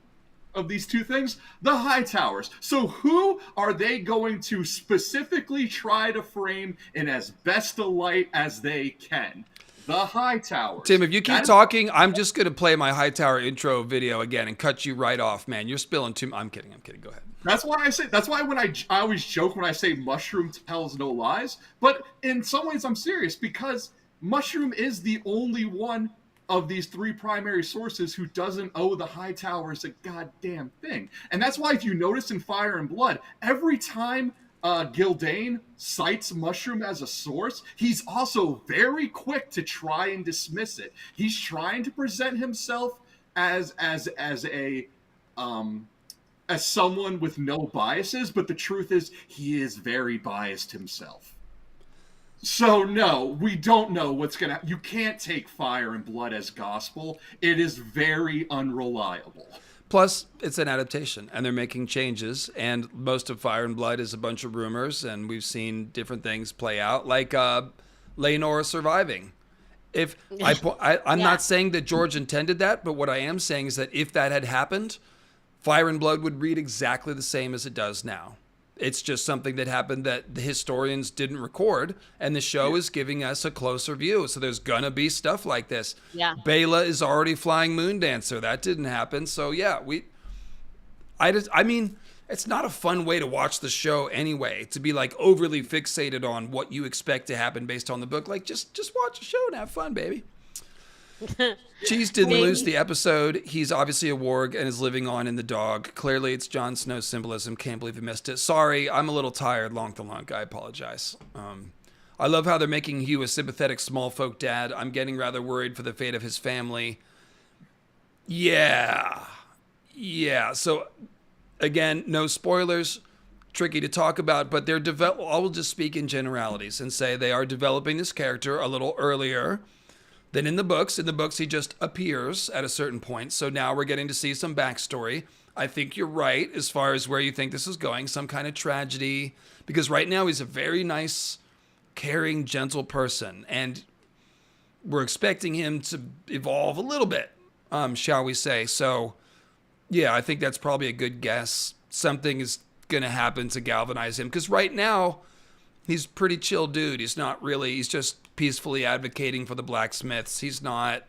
things? The Hightowers. So who are they going to specifically try to frame in as best a light as they can? The Hightowers. Tim, if you keep talking, I'm just going to play my Hightower intro video again and cut you right off, man. You're spilling too much. I'm kidding. Go ahead. That's why when I always joke when I say mushroom tells no lies. But in some ways I'm serious because Mushroom is the only one of these three primary sources who doesn't owe the Hightowers a goddamn thing. And that's why, if you notice in Fire and Blood, every time Gildane cites Mushroom as a source, he's also very quick to try and dismiss it. He's trying to present himself as someone with no biases, but the truth is he is very biased himself. So no, we don't know what's gonna. You can't take Fire and Blood as gospel. It is very unreliable. Plus, it's an adaptation, and they're making changes, and most of Fire and Blood is a bunch of rumors, and we've seen different things play out, like Rhaenyra surviving. I'm not saying that George intended that, but what I am saying is that if that had happened, Fire and Blood would read exactly the same as it does now. It's just something that happened that the historians didn't record, and the show is giving us a closer view. So there's gonna be stuff like this. Yeah. Bela is already flying Moondancer. That didn't happen. So yeah, I mean, it's not a fun way to watch the show anyway, to be like overly fixated on what you expect to happen based on the book. Like just watch the show and have fun, baby. Cheese didn't lose the episode. He's obviously a warg and is living on in the dog. Clearly, it's Jon Snow's symbolism. Can't believe he missed it. Sorry, I'm a little tired. Lonk the Lonk. I apologize. I love how they're making Hugh a sympathetic Smallfolk dad. I'm getting rather worried for the fate of his family. Yeah. So, again, no spoilers. Tricky to talk about, but I will just speak in generalities and say they are developing this character a little earlier than in the books. In the books, he just appears at a certain point. So now we're getting to see some backstory. I think you're right as far as where you think this is going, some kind of tragedy. Because right now he's a very nice, caring, gentle person. And we're expecting him to evolve a little bit, shall we say. So, yeah, I think that's probably a good guess. Something is going to happen to galvanize him. Because right now, he's a pretty chill dude. He's just peacefully advocating for the blacksmiths. He's not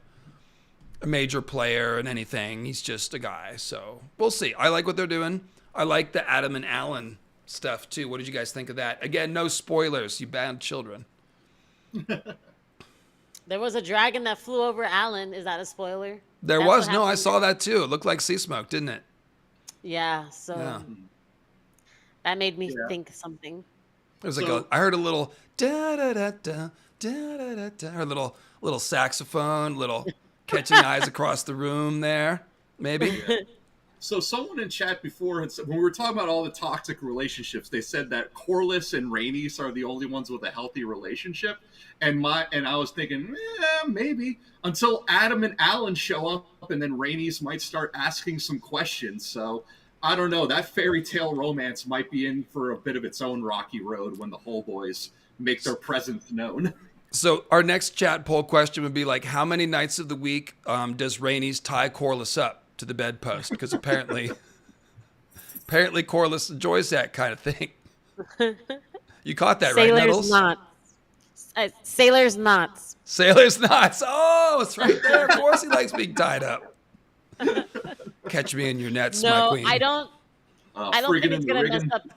a major player in anything. He's just a guy. So we'll see. I like what they're doing. I like the Adam and Alan stuff too. What did you guys think of that? Again, no spoilers, you bad children. There was a dragon that flew over Alan. Is that a spoiler? There was. No, I saw that too. It looked like sea smoke, didn't it? Yeah. So that made me think something. There's I heard a little da da da da da da da da. Or little saxophone, little catching eyes across the room there, maybe. So someone in chat before, when we were talking about all the toxic relationships, they said that Corlys and Rhaenys are the only ones with a healthy relationship. And I was thinking, maybe, until Adam and Alan show up, and then Rhaenys might start asking some questions. So I don't know. That fairy tale romance might be in for a bit of its own rocky road when the Whole Boys make their presence known. So our next chat poll question would be like, how many nights of the week does Rhaenys tie Corlys up to the bedpost? Because apparently Corlys enjoys that kind of thing. You caught that, right, Nettles? Sailor's knots. Sailor's knots. Oh, it's right there. Of course he likes being tied up. Catch me in your nets, my queen. I don't think it's going to mess up.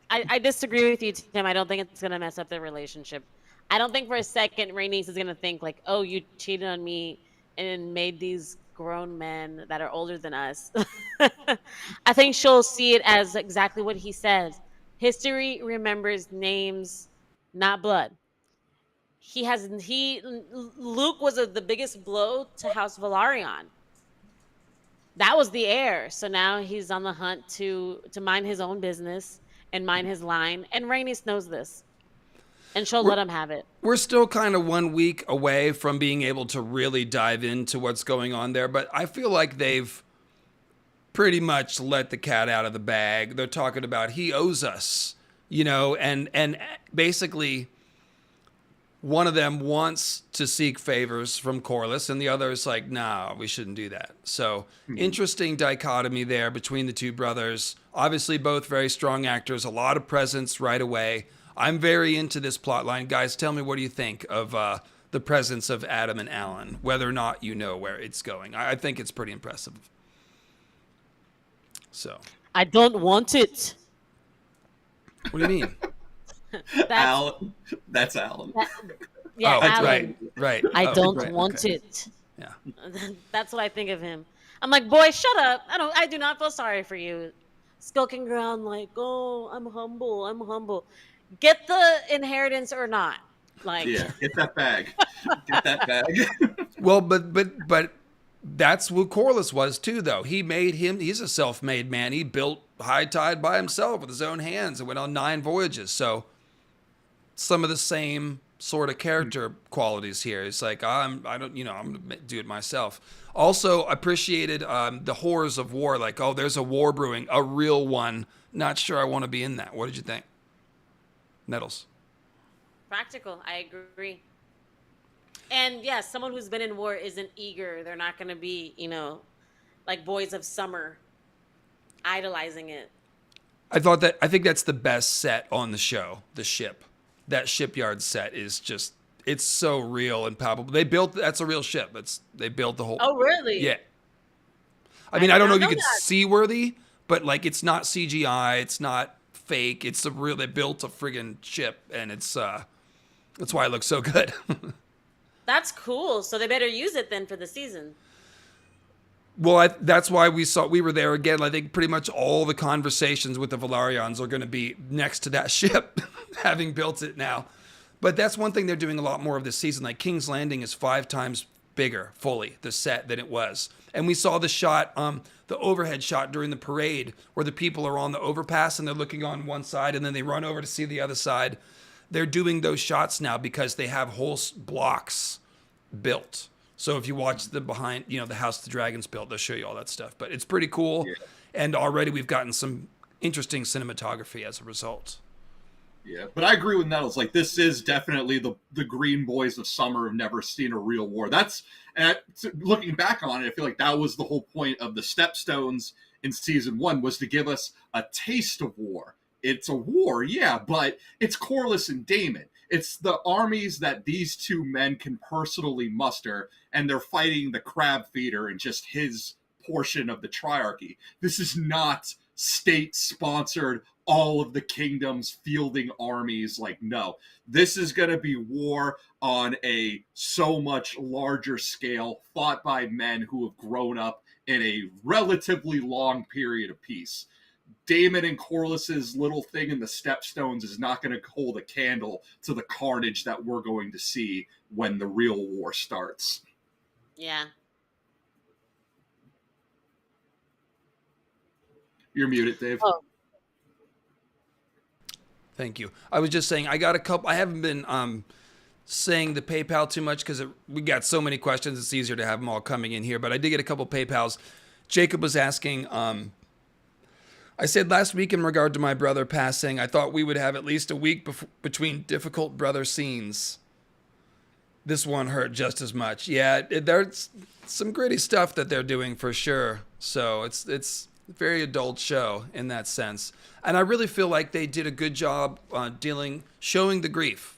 I disagree with you, Tim. I don't think it's going to mess up the relationship. I don't think for a second Rhaenys is going to think like, oh, you cheated on me and made these grown men that are older than us. I think she'll see it as exactly what he says. History remembers names, not blood. Luke was the biggest blow to House Velaryon. That was the heir. So now he's on the hunt to mind his own business and mind his line. And Rhaenys knows this. And she'll let him have it. We're still kind of 1 week away from being able to really dive into what's going on there. But I feel like they've pretty much let the cat out of the bag. They're talking about he owes us, and basically one of them wants to seek favors from Corlys and the other is like, nah, we shouldn't do that. So interesting dichotomy there between the two brothers. Obviously both very strong actors, a lot of presence right away. I'm very into this plot line. Guys, tell me, what do you think of the presence of Adam and Alan, whether or not you know where it's going? I think it's pretty impressive. So I don't want it. What do you mean? Alan. That's Alan. Yeah, that's Alan. right. Right. I Oh, don't right. want Okay. it. Yeah. That's what I think of him. I'm like, boy, shut up. I do not feel sorry for you. Skulking around like, oh, I'm humble. I'm humble. Get the inheritance or not. Like, Yeah, get that bag. Get that bag. Well, but that's what Corlys was too, though. He's a self-made man. He built High Tide by himself with his own hands and went on 9 voyages. So some of the same sort of character qualities here. It's like I'm gonna do it myself. Also appreciated the horrors of war. Like, oh, there's a war brewing, a real one. Not sure I want to be in that. What did you think, Nettles? practical. I agree. And yes, someone who's been in war isn't eager. They're not going to be, like boys of summer, idolizing it. I think that's the best set on the show. The ship, that shipyard set is just, it's so real and palpable. That's a real ship. They built the whole. Oh, really? Yeah. I I mean, did I don't know not if you know could that. see worthy, but like it's not CGI. It's not fake. It's a real. They built a friggin' ship, and that's why it looks so good. That's cool. So they better use it then for the season. Well, that's why we were there again. I think pretty much all the conversations with the Valarians are going to be next to that ship, having built it now. But that's one thing they're doing a lot more of this season. Like King's Landing is 5 times bigger, fully, the set than it was. And we saw the shot, the overhead shot during the parade, where the people are on the overpass and they're looking on one side and then they run over to see the other side. They're doing those shots now because they have whole blocks built. So if you watch the behind, the house the dragons built, they'll show you all that stuff. But it's pretty cool. Yeah. And already we've gotten some interesting cinematography as a result. Yeah, but I agree with Nettles. Like, this is definitely the Green Boys of Summer have never seen a real war. Looking back on it, I feel like that was the whole point of the Stepstones in season 1, was to give us a taste of war. It's a war, yeah, but it's Corlys and Daemon. It's the armies that these two men can personally muster, and they're fighting the crab feeder and just his portion of the triarchy. This is not state-sponsored, all of the kingdoms fielding armies. Like, no. This is going to be war on a so much larger scale, fought by men who have grown up in a relatively long period of peace. Daemon and Corlys's little thing in the Stepstones is not going to hold a candle to the carnage that we're going to see when the real war starts. Yeah. You're muted, Dave. Oh. Thank you. I was just saying, I got a couple. I haven't been saying the PayPal too much because we got so many questions. It's easier to have them all coming in here. But I did get a couple PayPals. Jacob was asking, I said last week in regard to my brother passing, I thought we would have at least a week between difficult brother scenes. This one hurt just as much. Yeah, there's some gritty stuff that they're doing for sure. So it's a very adult show in that sense. And I really feel like they did a good job showing the grief.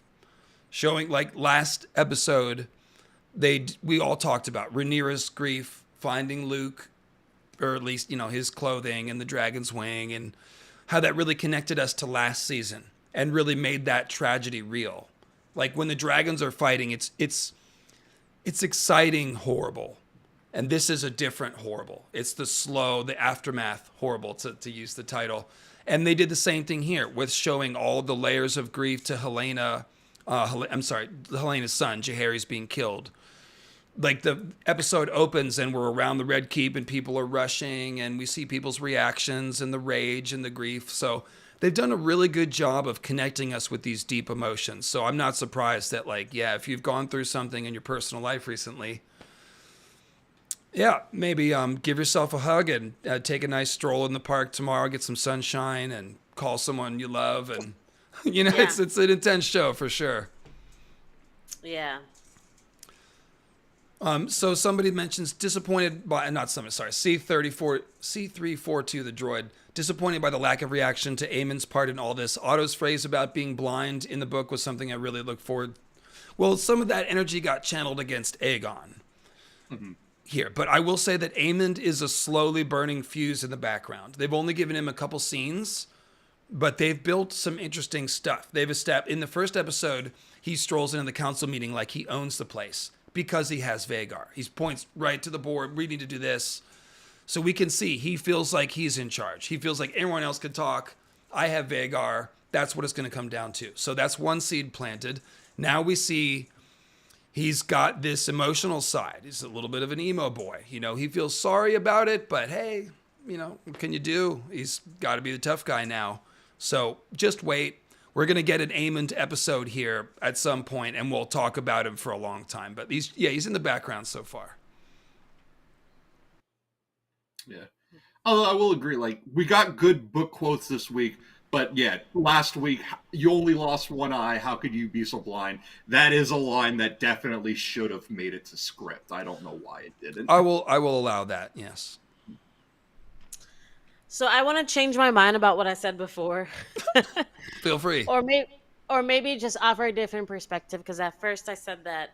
Showing, like last episode, we all talked about Rhaenyra's grief, finding Luke, or at least, his clothing and the dragon's wing, and how that really connected us to last season and really made that tragedy real. Like when the dragons are fighting, it's exciting, horrible. And this is a different horrible. It's the slow, the aftermath horrible, to use the title. And they did the same thing here with showing all the layers of grief to Helena's son, Jaehaerys, being killed. Like the episode opens and we're around the Red Keep and people are rushing and we see people's reactions and the rage and the grief. So they've done a really good job of connecting us with these deep emotions. So I'm not surprised that, if you've gone through something in your personal life recently, maybe give yourself a hug and take a nice stroll in the park tomorrow, get some sunshine and call someone you love. And, it's an intense show for sure. Yeah. So somebody mentions C342, the droid, disappointed by the lack of reaction to Aemon's part in all this. Otto's phrase about being blind in the book was something I really look forward. Well, some of that energy got channeled against Aegon here, but I will say that Aemon is a slowly burning fuse in the background. They've only given him a couple scenes, but they've built some interesting stuff. They've established in the first episode, he strolls into the council meeting like he owns the place because he has Vhagar. He points right to the board, we need to do this. So we can see he feels like he's in charge. He feels like everyone else can talk. I have Vhagar. That's what it's going to come down to. So that's one seed planted. Now we see he's got this emotional side. He's a little bit of an emo boy. You know, he feels sorry about it, but hey, you know, what can you do? He's got to be the tough guy now. So just wait. We're going to get an Aemond episode here at some point, and we'll talk about him for a long time. But he's in the background so far. Yeah. Although I will agree, like, we got good book quotes this week, but yeah, last week, you only lost one eye, how could you be so blind? That is a line that definitely should have made it to script. I don't know why it didn't. I will allow that, yes. So I want to change my mind about what I said before. Feel free. Or maybe just offer a different perspective, because at first I said that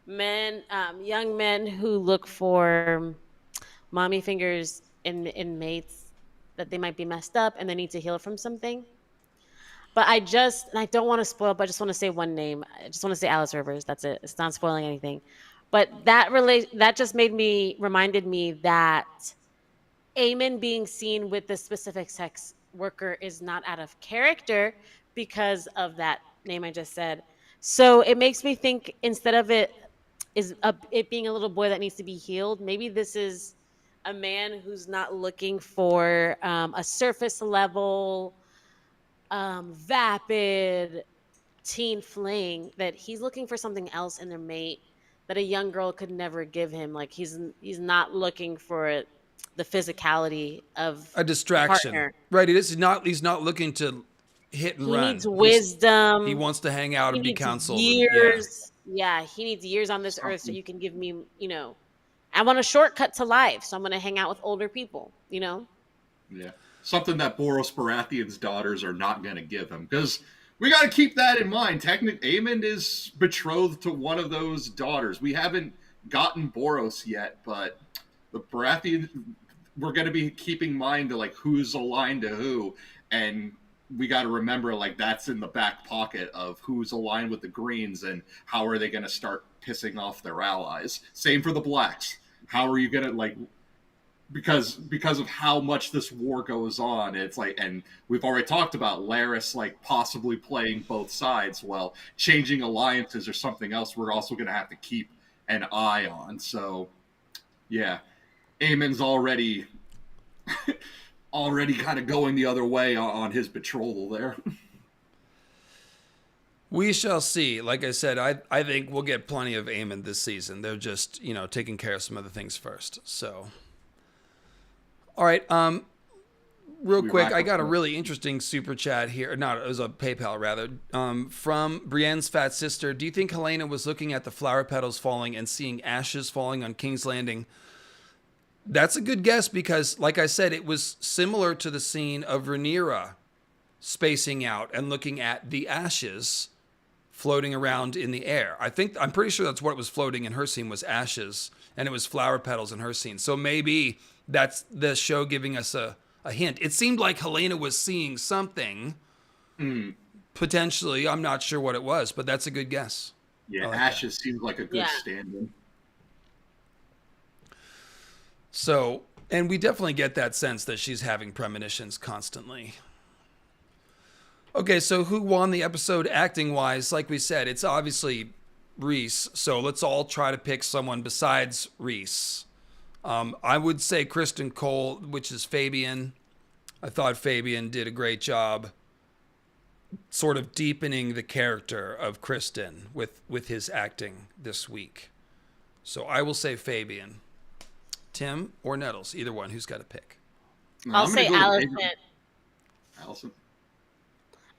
young men who look for mommy fingers in mates, that they might be messed up and they need to heal from something. But I don't want to spoil, but I just want to say one name. I just want to say Alice Rivers. That's it. It's not spoiling anything. But that just reminded me that Aemon being seen with this specific sex worker is not out of character because of that name I just said. So it makes me think, instead of it being a little boy that needs to be healed, maybe this is a man who's not looking for a surface level, vapid teen fling, that he's looking for something else in their mate that a young girl could never give him. Like he's not looking for the physicality of a distraction, partner. Right? He's not looking to hit and run. He needs wisdom. He wants to hang out and be counseled. Years. Yeah, he needs years on this earth so you can give me, you know, I want a shortcut to life, so I'm going to hang out with older people, you know? Yeah. Something that Boros Baratheon's daughters are not going to give him, because we got to keep that in mind. Technically, Aemond is betrothed to one of those daughters. We haven't gotten Boros yet, but the Baratheon, we're going to be keeping mind to, like, who's aligned to who, and we got to remember, like, that's in the back pocket of who's aligned with the Greens and how are they going to start pissing off their allies. Same for the Blacks. How are you going to, like, because of how much this war goes on, it's like, and we've already talked about Larys, like, possibly playing both sides. Well, changing alliances or something else we're also going to have to keep an eye on. So, yeah, Aemon's already kind of going the other way on his betrothal there. We shall see. Like I said, I think we'll get plenty of Aemon this season. They're just, you know, taking care of some other things first. So, all right. Real quick, I got a really interesting super chat here. No, it was a PayPal rather. From Brienne's fat sister. Do you think Helena was looking at the flower petals falling and seeing ashes falling on King's Landing? That's a good guess because, like I said, it was similar to the scene of Rhaenyra spacing out and looking at the ashes floating around in the air. I'm pretty sure that's what was floating in her scene, was ashes, and it was flower petals in her scene. So maybe that's the show giving us a hint. It seemed like Helena was seeing something, potentially. I'm not sure what it was, but that's a good guess. Yeah, like ashes seems like a good stand-in. So, and we definitely get that sense that she's having premonitions constantly. Okay, so who won the episode acting-wise? Like we said, it's obviously Rhys. So let's all try to pick someone besides Rhys. I would say Kristen Cole, which is Fabian. I thought Fabian did a great job sort of deepening the character of Kristen with his acting this week. So I will say Fabian. Tim or Nettles, either one. Who's got to pick? I'll say Allison. Allison.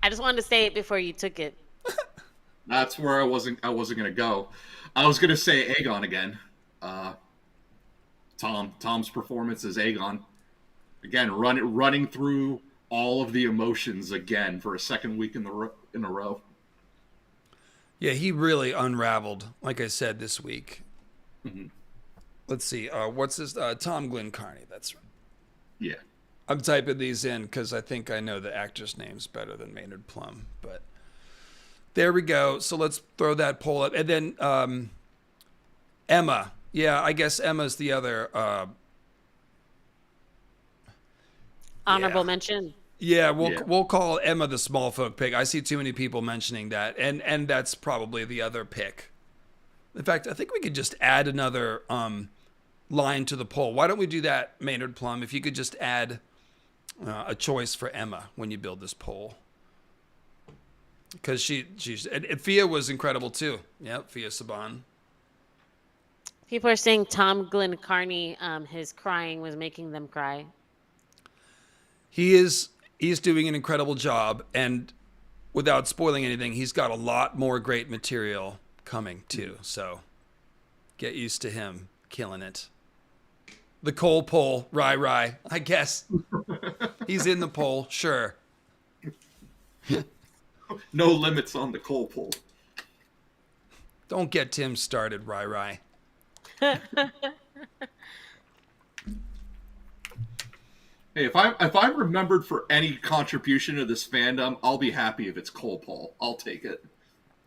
I just wanted to say it before you took it. That's where I wasn't gonna go. I was gonna say Aegon again. Tom's performance as Aegon. Again, running through all of the emotions again for a second week in a row. Yeah, he really unraveled, like I said, this week. Mm-hmm. Let's see. What's his Tom Glencarney? That's right. Yeah. I'm typing these in because I think I know the actor's names better than Maynard Plum. But there we go. So let's throw that poll up. And then Emma. Yeah, I guess Emma's the other. Honorable mention. Yeah, we'll call Emma the Smallfolk pick. I see too many people mentioning that, and that's probably the other pick. In fact, I think we could just add another line to the poll. Why don't we do that, Maynard Plum? If you could just add a choice for Emma when you build this poll, because she's and Fia was incredible too. Yep, Fia Saban. People are saying Tom Glencarney, his crying was making them cry. He's doing an incredible job, and without spoiling anything, he's got a lot more great material coming too. So get used to him killing it. The Cole poll, Rye, I guess. He's in the poll, sure. No limits on the Cole poll. Don't get Tim started, Rye. Hey, if I'm remembered for any contribution to this fandom, I'll be happy if it's Cole Paul. I'll take it.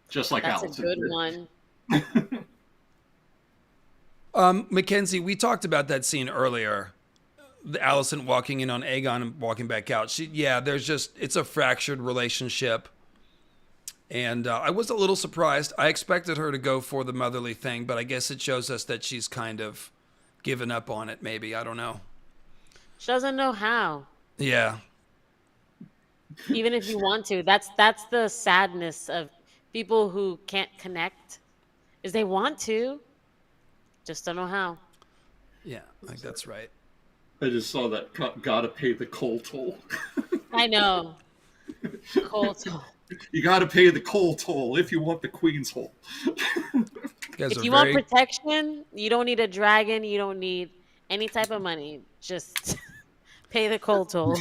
Just like That's Allison a good did. one. Mackenzie, we talked about that scene earlier. The Allison walking in on Aegon and walking back out. It's a fractured relationship. And I was a little surprised. I expected her to go for the motherly thing, but I guess it shows us that she's kind of given up on it, maybe. I don't know. She doesn't know how. Yeah. Even if you want to. That's the sadness of people who can't connect, is they want to, just don't know how. Yeah, I think that's right. I just saw that gotta pay the Cole toll. I know. Cold. You gotta pay the Cole toll if you want the Queen's hole. If you want protection, you don't need a dragon. You don't need any type of money. Just pay the Cole toll.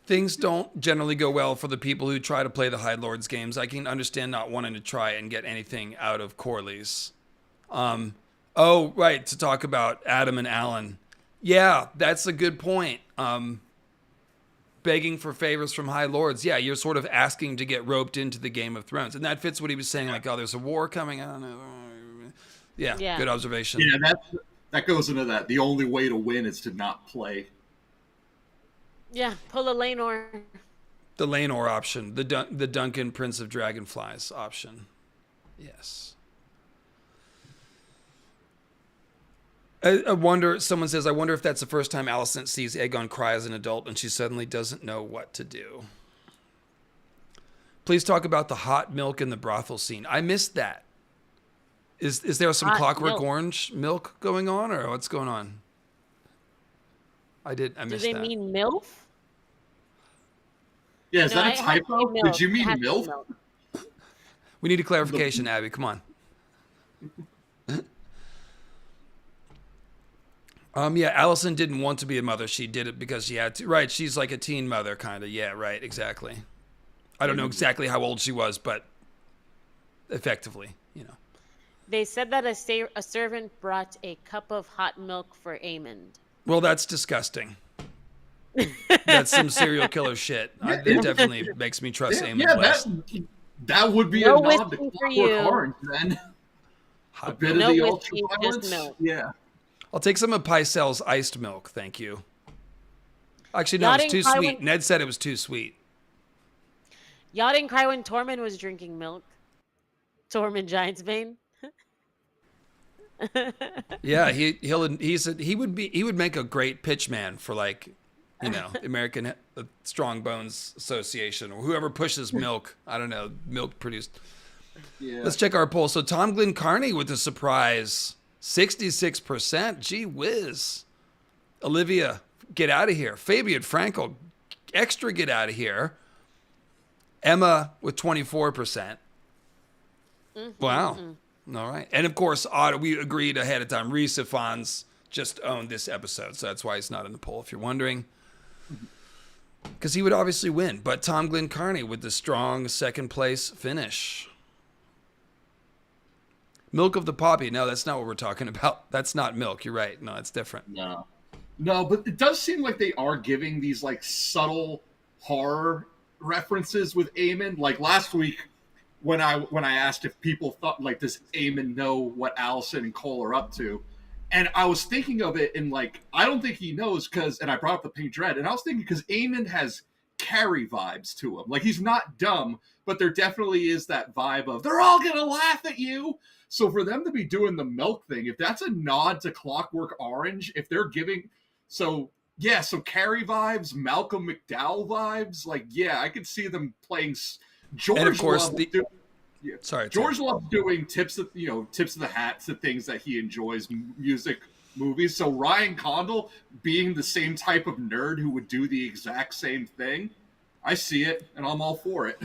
Things don't generally go well for the people who try to play the High Lords games. I can understand not wanting to try and get anything out of Corley's. Right, to talk about Adam and Alan. Yeah, that's a good point. Begging for favors from High Lords. Yeah, you're sort of asking to get roped into the Game of Thrones. And that fits what he was saying, like, oh, there's a war coming. I don't know. Yeah. Good observation. Yeah, that goes into that. The only way to win is to not play. Yeah, pull a Laenor. The Laenor option. The Duncan Prince of Dragonflies option. Yes. I wonder, someone says, I wonder if that's the first time Alicent sees Aegon cry as an adult and she suddenly doesn't know what to do. Please talk about the hot milk in the brothel scene. I missed that. Is there some Clockwork Orange milk going on, or what's going on? I missed that. Do they mean MILF? Yeah, is that a typo? Did you mean MILF? We need a clarification, Abby. Come on. Allison didn't want to be a mother. She did it because she had to. Right, she's like a teen mother, kind of. Yeah, right, exactly. I don't know exactly how old she was, but effectively, They said that a servant brought a cup of hot milk for Aemond. Well, that's disgusting. That's some serial killer shit. It definitely makes me trust Aemond less. That would be a nod to Clockwork Orange, then. A bit of the ultra violence. Yeah. I'll take some of Pycelle's iced milk, thank you. Actually, no, it's too sweet. Ned said it was too sweet. Y'all didn't cry when Tormund was drinking milk. Tormund Giantsbane. Yeah, he said he would make a great pitchman for American Strong Bones Association or whoever pushes milk. I don't know, milk produced. Yeah. Let's check our poll. So Tom Glencarney with a surprise 66%. Gee whiz. Olivia, get out of here. Fabian Frankel, extra get out of here. Emma with 24%. Wow. All right. And of course, Otto, we agreed ahead of time. Rhys Ifans just owned this episode, so that's why he's not in the poll, if you're wondering. Because he would obviously win. But Tom Glencarney with the strong second place finish. Milk of the poppy. No, that's not what we're talking about. That's not milk. You're right. No, that's different. No. No, but it does seem like they are giving these like subtle horror references with Aemon. Like last week, when I asked if people thought like, does Aemon know what Allison and Cole are up to? And I was thinking of it in like, I don't think he knows because, and I brought up the Pink Dread, and I was thinking because Aemon has Carrie vibes to him. Like he's not dumb, but there definitely is that vibe of they're all gonna laugh at you. So for them to be doing the milk thing, if that's a nod to Clockwork Orange, if they're giving, so yeah, so Carrie vibes, Malcolm McDowell vibes, like yeah, I could see them playing. George And of course, loves yeah. sorry, George loves doing tips of the hat to things that he enjoys, music, movies. So Ryan Condal being the same type of nerd who would do the exact same thing, I see it and I'm all for it.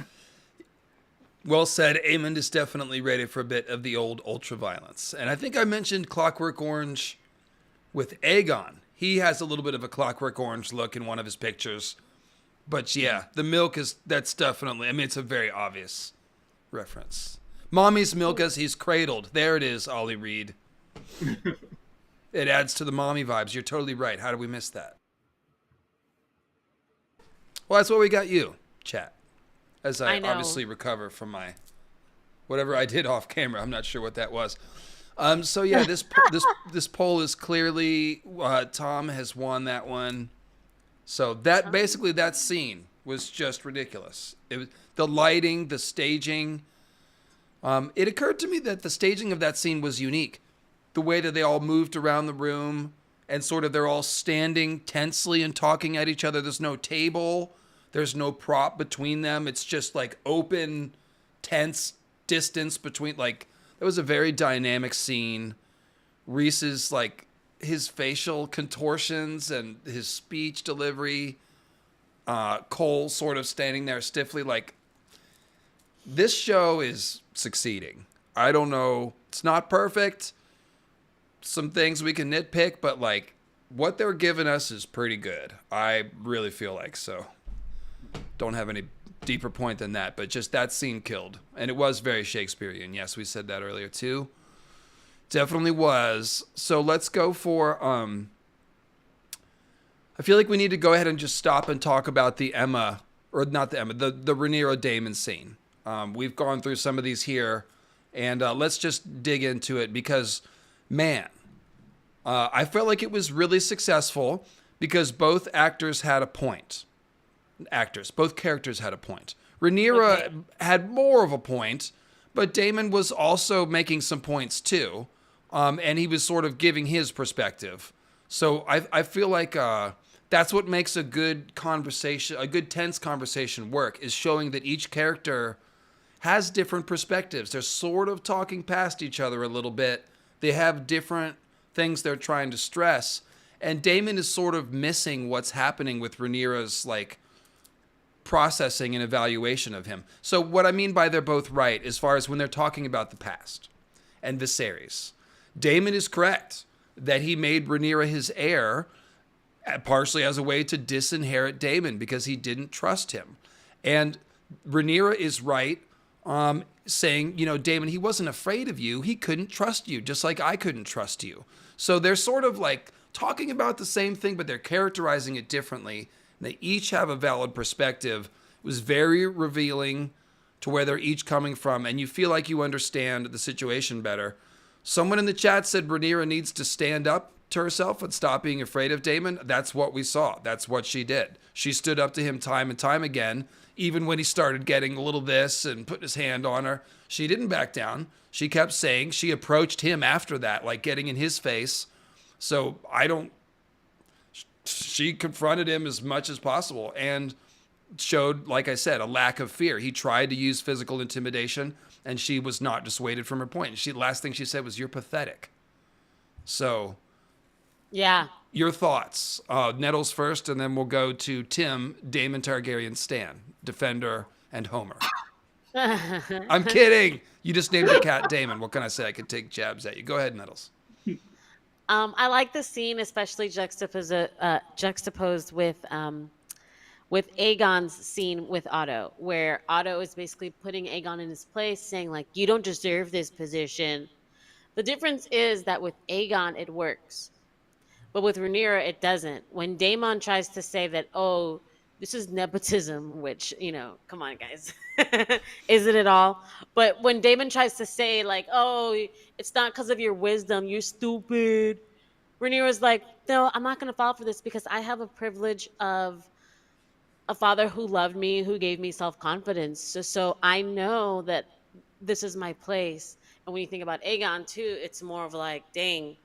Well said. Aemon is definitely ready for a bit of the old ultra-violence. And I think I mentioned Clockwork Orange with Aegon. He has a little bit of a Clockwork Orange look in one of his pictures. But yeah, the milk that's definitely, I mean, it's a very obvious reference. Mommy's milk as he's cradled. There it is, Ollie Reed. It adds to the mommy vibes. You're totally right. How did we miss that? Well, that's what we got you, chat. As I obviously recover from my whatever I did off camera. I'm not sure what that was. So yeah, this poll is clearly Tom has won that one. So that basically that scene was just ridiculous. It was the lighting, the staging. It occurred to me that the staging of that scene was unique. The way that they all moved around the room and sort of they're all standing tensely and talking at each other. There's no table. There's no prop between them. It's just like open, tense distance between. Like it was a very dynamic scene. Reese's like his facial contortions and his speech delivery. Cole sort of standing there stiffly. Like this show is succeeding. I don't know. It's not perfect. Some things we can nitpick, but like what they're giving us is pretty good. I really feel like so. Don't have any deeper point than that, but just that scene killed. And it was very Shakespearean. Yes, we said that earlier too. Definitely was. So let's go for I feel like we need to go ahead and just stop and talk about the Emma, or not the Emma, the Rhaenyra Daemon scene. We've gone through some of these here, and let's just dig into it because, man, I felt like it was really successful because both actors had a point. Both characters had a point. Rhaenyra had more of a point, but Daemon was also making some points too, and he was sort of giving his perspective. So I feel like that's what makes a good conversation, a good tense conversation work, is showing that each character has different perspectives. They're sort of talking past each other a little bit. They have different things they're trying to stress, and Daemon is sort of missing what's happening with Rhaenyra's like processing and evaluation of him. So what I mean by they're both right as far as when they're talking about the past and Viserys, Daemon is correct that he made Rhaenyra his heir partially as a way to disinherit Daemon because he didn't trust him. And Rhaenyra is right saying, you know, Daemon, he wasn't afraid of you. He couldn't trust you, just like I couldn't trust you. So they're sort of like talking about the same thing, but they're characterizing it differently. They each have a valid perspective. It was very revealing to where they're each coming from, and you feel like you understand the situation better. Someone in the chat said Rhaenyra needs to stand up to herself and stop being afraid of Daemon. That's what we saw. That's what she did. She stood up to him time and time again, even when he started getting a little this and putting his hand on her. She didn't back down. She kept saying, she approached him after that, like getting in his face. So she confronted him as much as possible and showed, like I said, a lack of fear. He tried to use physical intimidation, and she was not dissuaded from her point. Last thing she said was, "You're pathetic." So, yeah. Your thoughts. Nettles first, and then we'll go to Tim, Daemon Targaryen Stan, Defender, and Homer. I'm kidding. You just named the cat Daemon. What can I say? I could take jabs at you. Go ahead, Nettles. I like the scene, especially juxtaposed with Aegon's scene with Otto, where Otto is basically putting Aegon in his place, saying like, "You don't deserve this position." The difference is that with Aegon, it works. But with Rhaenyra, it doesn't. When Daemon tries to say that, oh, this is nepotism, which, come on, guys. Isn't it all? But when Daemon tries to say, like, oh, it's not because of your wisdom, you're stupid. Rhaenyra's like, no, I'm not going to fall for this because I have a privilege of a father who loved me, who gave me self confidence. So I know that this is my place. And when you think about Aegon too, it's more of like, dang,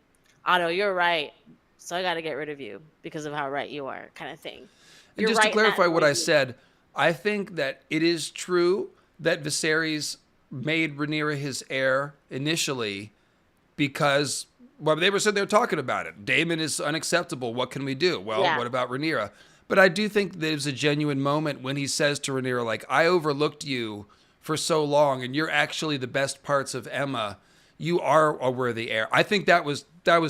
Otto, you're right. So I got to get rid of you because of how right you are, kind of thing. And You're just to right in that clarify what I noisy. said, I think that it is true that Viserys made Rhaenyra his heir initially because they were sitting there talking about it. Daemon is unacceptable. What can we do? Well, Yeah. what about Rhaenyra? But I do think there's a genuine moment when he says to Rhaenyra, like, I overlooked you for so long, and you're actually the best parts of Emma. You are a worthy heir. I think that was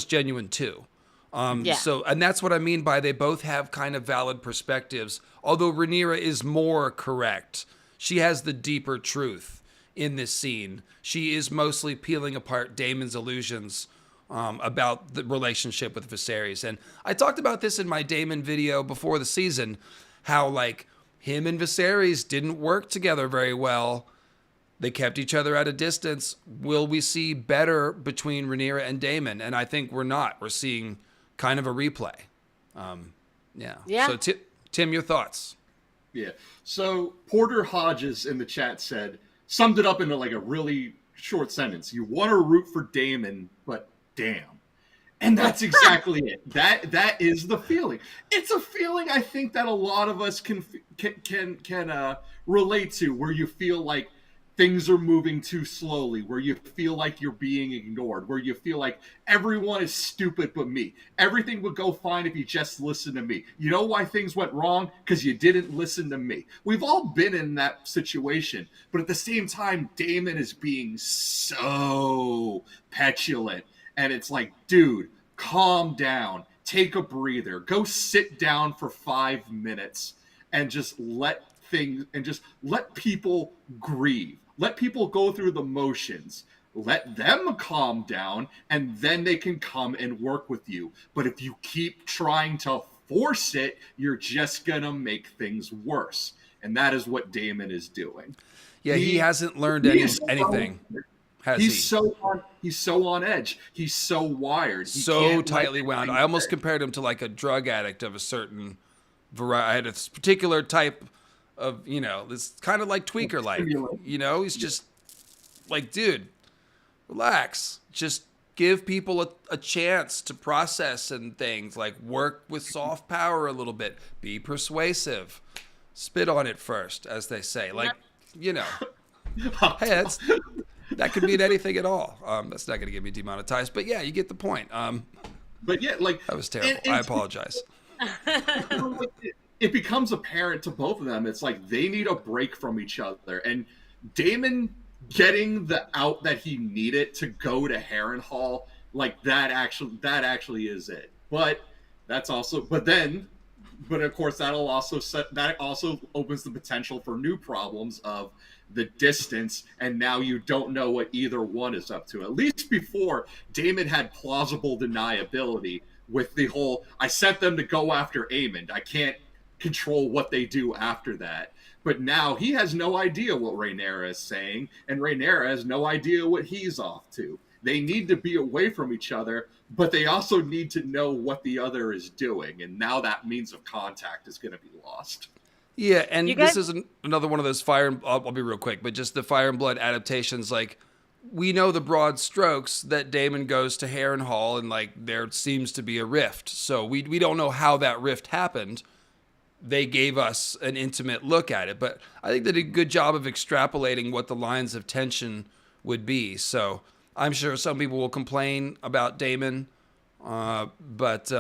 genuine too. Yeah. So, and that's what I mean by they both have kind of valid perspectives. Although Rhaenyra is more correct, she has the deeper truth in this scene. She is mostly peeling apart Daemon's illusions about the relationship with Viserys. And I talked about this in my Daemon video before the season, how like him and Viserys didn't work together very well. They kept each other at a distance. Will we see better between Rhaenyra and Daemon? And I think we're not. We're seeing kind of a replay. Yeah. So Tim, your thoughts? Yeah. So Porter Hodges in the chat summed it up into like a really short sentence. You want to root for Daemon, but damn. And that's exactly it. That is the feeling. It's a feeling I think that a lot of us can relate to, where you feel like things are moving too slowly, where you feel like you're being ignored, where you feel like everyone is stupid but me. Everything would go fine if you just listened to me. You know why things went wrong? Because you didn't listen to me. We've all been in that situation, but at the same time, Daemon is being so petulant. And it's like, dude, calm down, take a breather, go sit down for 5 minutes and just let people grieve. Let people go through the motions. Let them calm down, and then they can come and work with you. But if you keep trying to force it, you're just going to make things worse. And that is what Daemon is doing. Yeah, he hasn't learned anything. He's so on edge. He's so wired. He so tightly wound. I almost compared him to like a drug addict of a certain variety. I had a particular type of, this kind of like tweaker like, he's just like, dude, relax. Just give people a chance to process and things, like work with soft power a little bit, be persuasive, spit on it first, as they say. Like, hey, that could mean anything at all. That's not going to get me demonetized, but yeah, you get the point. But yeah, like that was terrible. I apologize. It becomes apparent to both of them. It's like they need a break from each other, and Daemon getting the out that he needed to go to Harrenhal, like that actually is it. But that's also, but of course that also opens the potential for new problems of the distance, and now you don't know what either one is up to. At least before, Daemon had plausible deniability with the whole, I sent them to go after Aemond. I can't control what they do after that. But now he has no idea what Rhaenyra is saying, and Rhaenyra has no idea what he's off to. They need to be away from each other, but they also need to know what the other is doing, and now that means of contact is going to be lost. Yeah, and this is another one of those I'll be real quick, but just the Fire and Blood adaptations, like, we know the broad strokes that Daemon goes to Harrenhal, and like there seems to be a rift. So we don't know how that rift happened. They gave us an intimate look at it, but I think they did a good job of extrapolating what the lines of tension would be. So I'm sure some people will complain about Daemon, but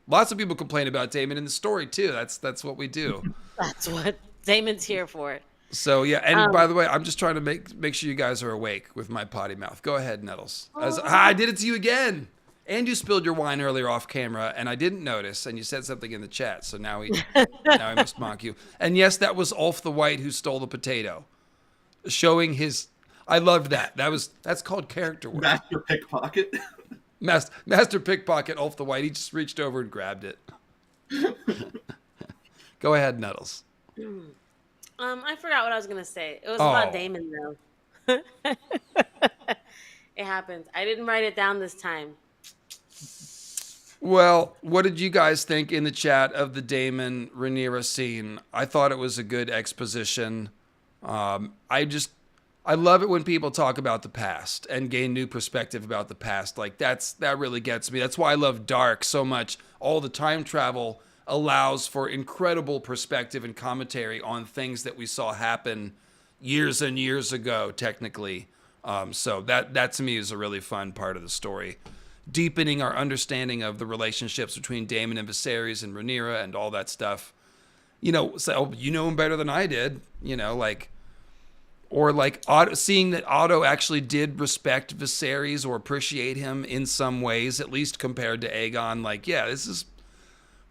lots of people complain about Daemon in the story too. That's what we do. That's what Daemon's here for. So yeah, and by the way, I'm just trying to make sure you guys are awake with my potty mouth. Go ahead, Nettles. I did it to you again. And you spilled your wine earlier off camera, and I didn't notice, and you said something in the chat, so now he must mock you. And yes, that was Ulf the White who stole the potato. Showing his... I loved that. That's called character work. Master pickpocket. Master Pickpocket Ulf the White. He just reached over and grabbed it. Go ahead, Nettles. I forgot what I was gonna say. It was about Daemon though. It happens. I didn't write it down this time. Well, what did you guys think in the chat of the Daemon Rhaenyra scene? I thought it was a good exposition. I love it when people talk about the past and gain new perspective about the past. Like that really gets me. That's why I love Dark so much. All the time travel allows for incredible perspective and commentary on things that we saw happen years and years ago, technically. So that to me is a really fun part of the story. Deepening our understanding of the relationships between Daemon and Viserys and Rhaenyra and all that stuff. You know, so you know him better than I did, you know, like, or like Otto, seeing that Otto actually did respect Viserys or appreciate him in some ways, at least compared to Aegon. Like, yeah, this is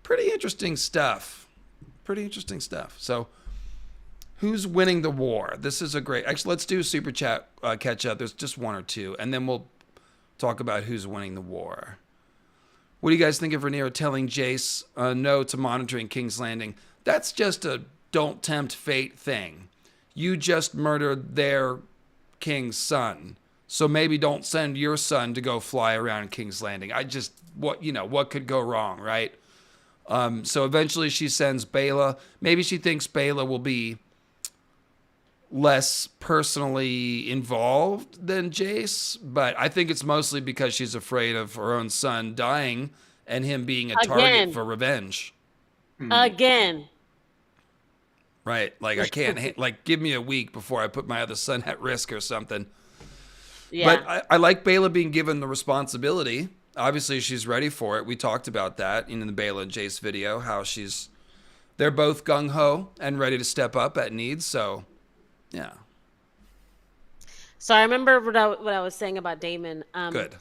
pretty interesting stuff. Pretty interesting stuff. So who's winning the war? This is a great, actually, let's do a super chat catch up. There's just one or two, and then we'll talk about who's winning the war. What do you guys think of Rhaenyra telling Jace no to monitoring King's Landing? That's just a don't tempt fate thing. You just murdered their king's son, so maybe don't send your son to go fly around King's Landing. What could go wrong, right? So eventually she sends Baela. Maybe she thinks Baela will be less personally involved than Jace, but I think it's mostly because she's afraid of her own son dying and him being a target for revenge. Again. Right. Like, I can't, like, give me a week before I put my other son at risk or something. Yeah. But I like Baela being given the responsibility. Obviously, she's ready for it. We talked about that in the Baela and Jace video, how they're both gung-ho and ready to step up at needs. So, yeah. So I remember what I was saying about Daemon. Good.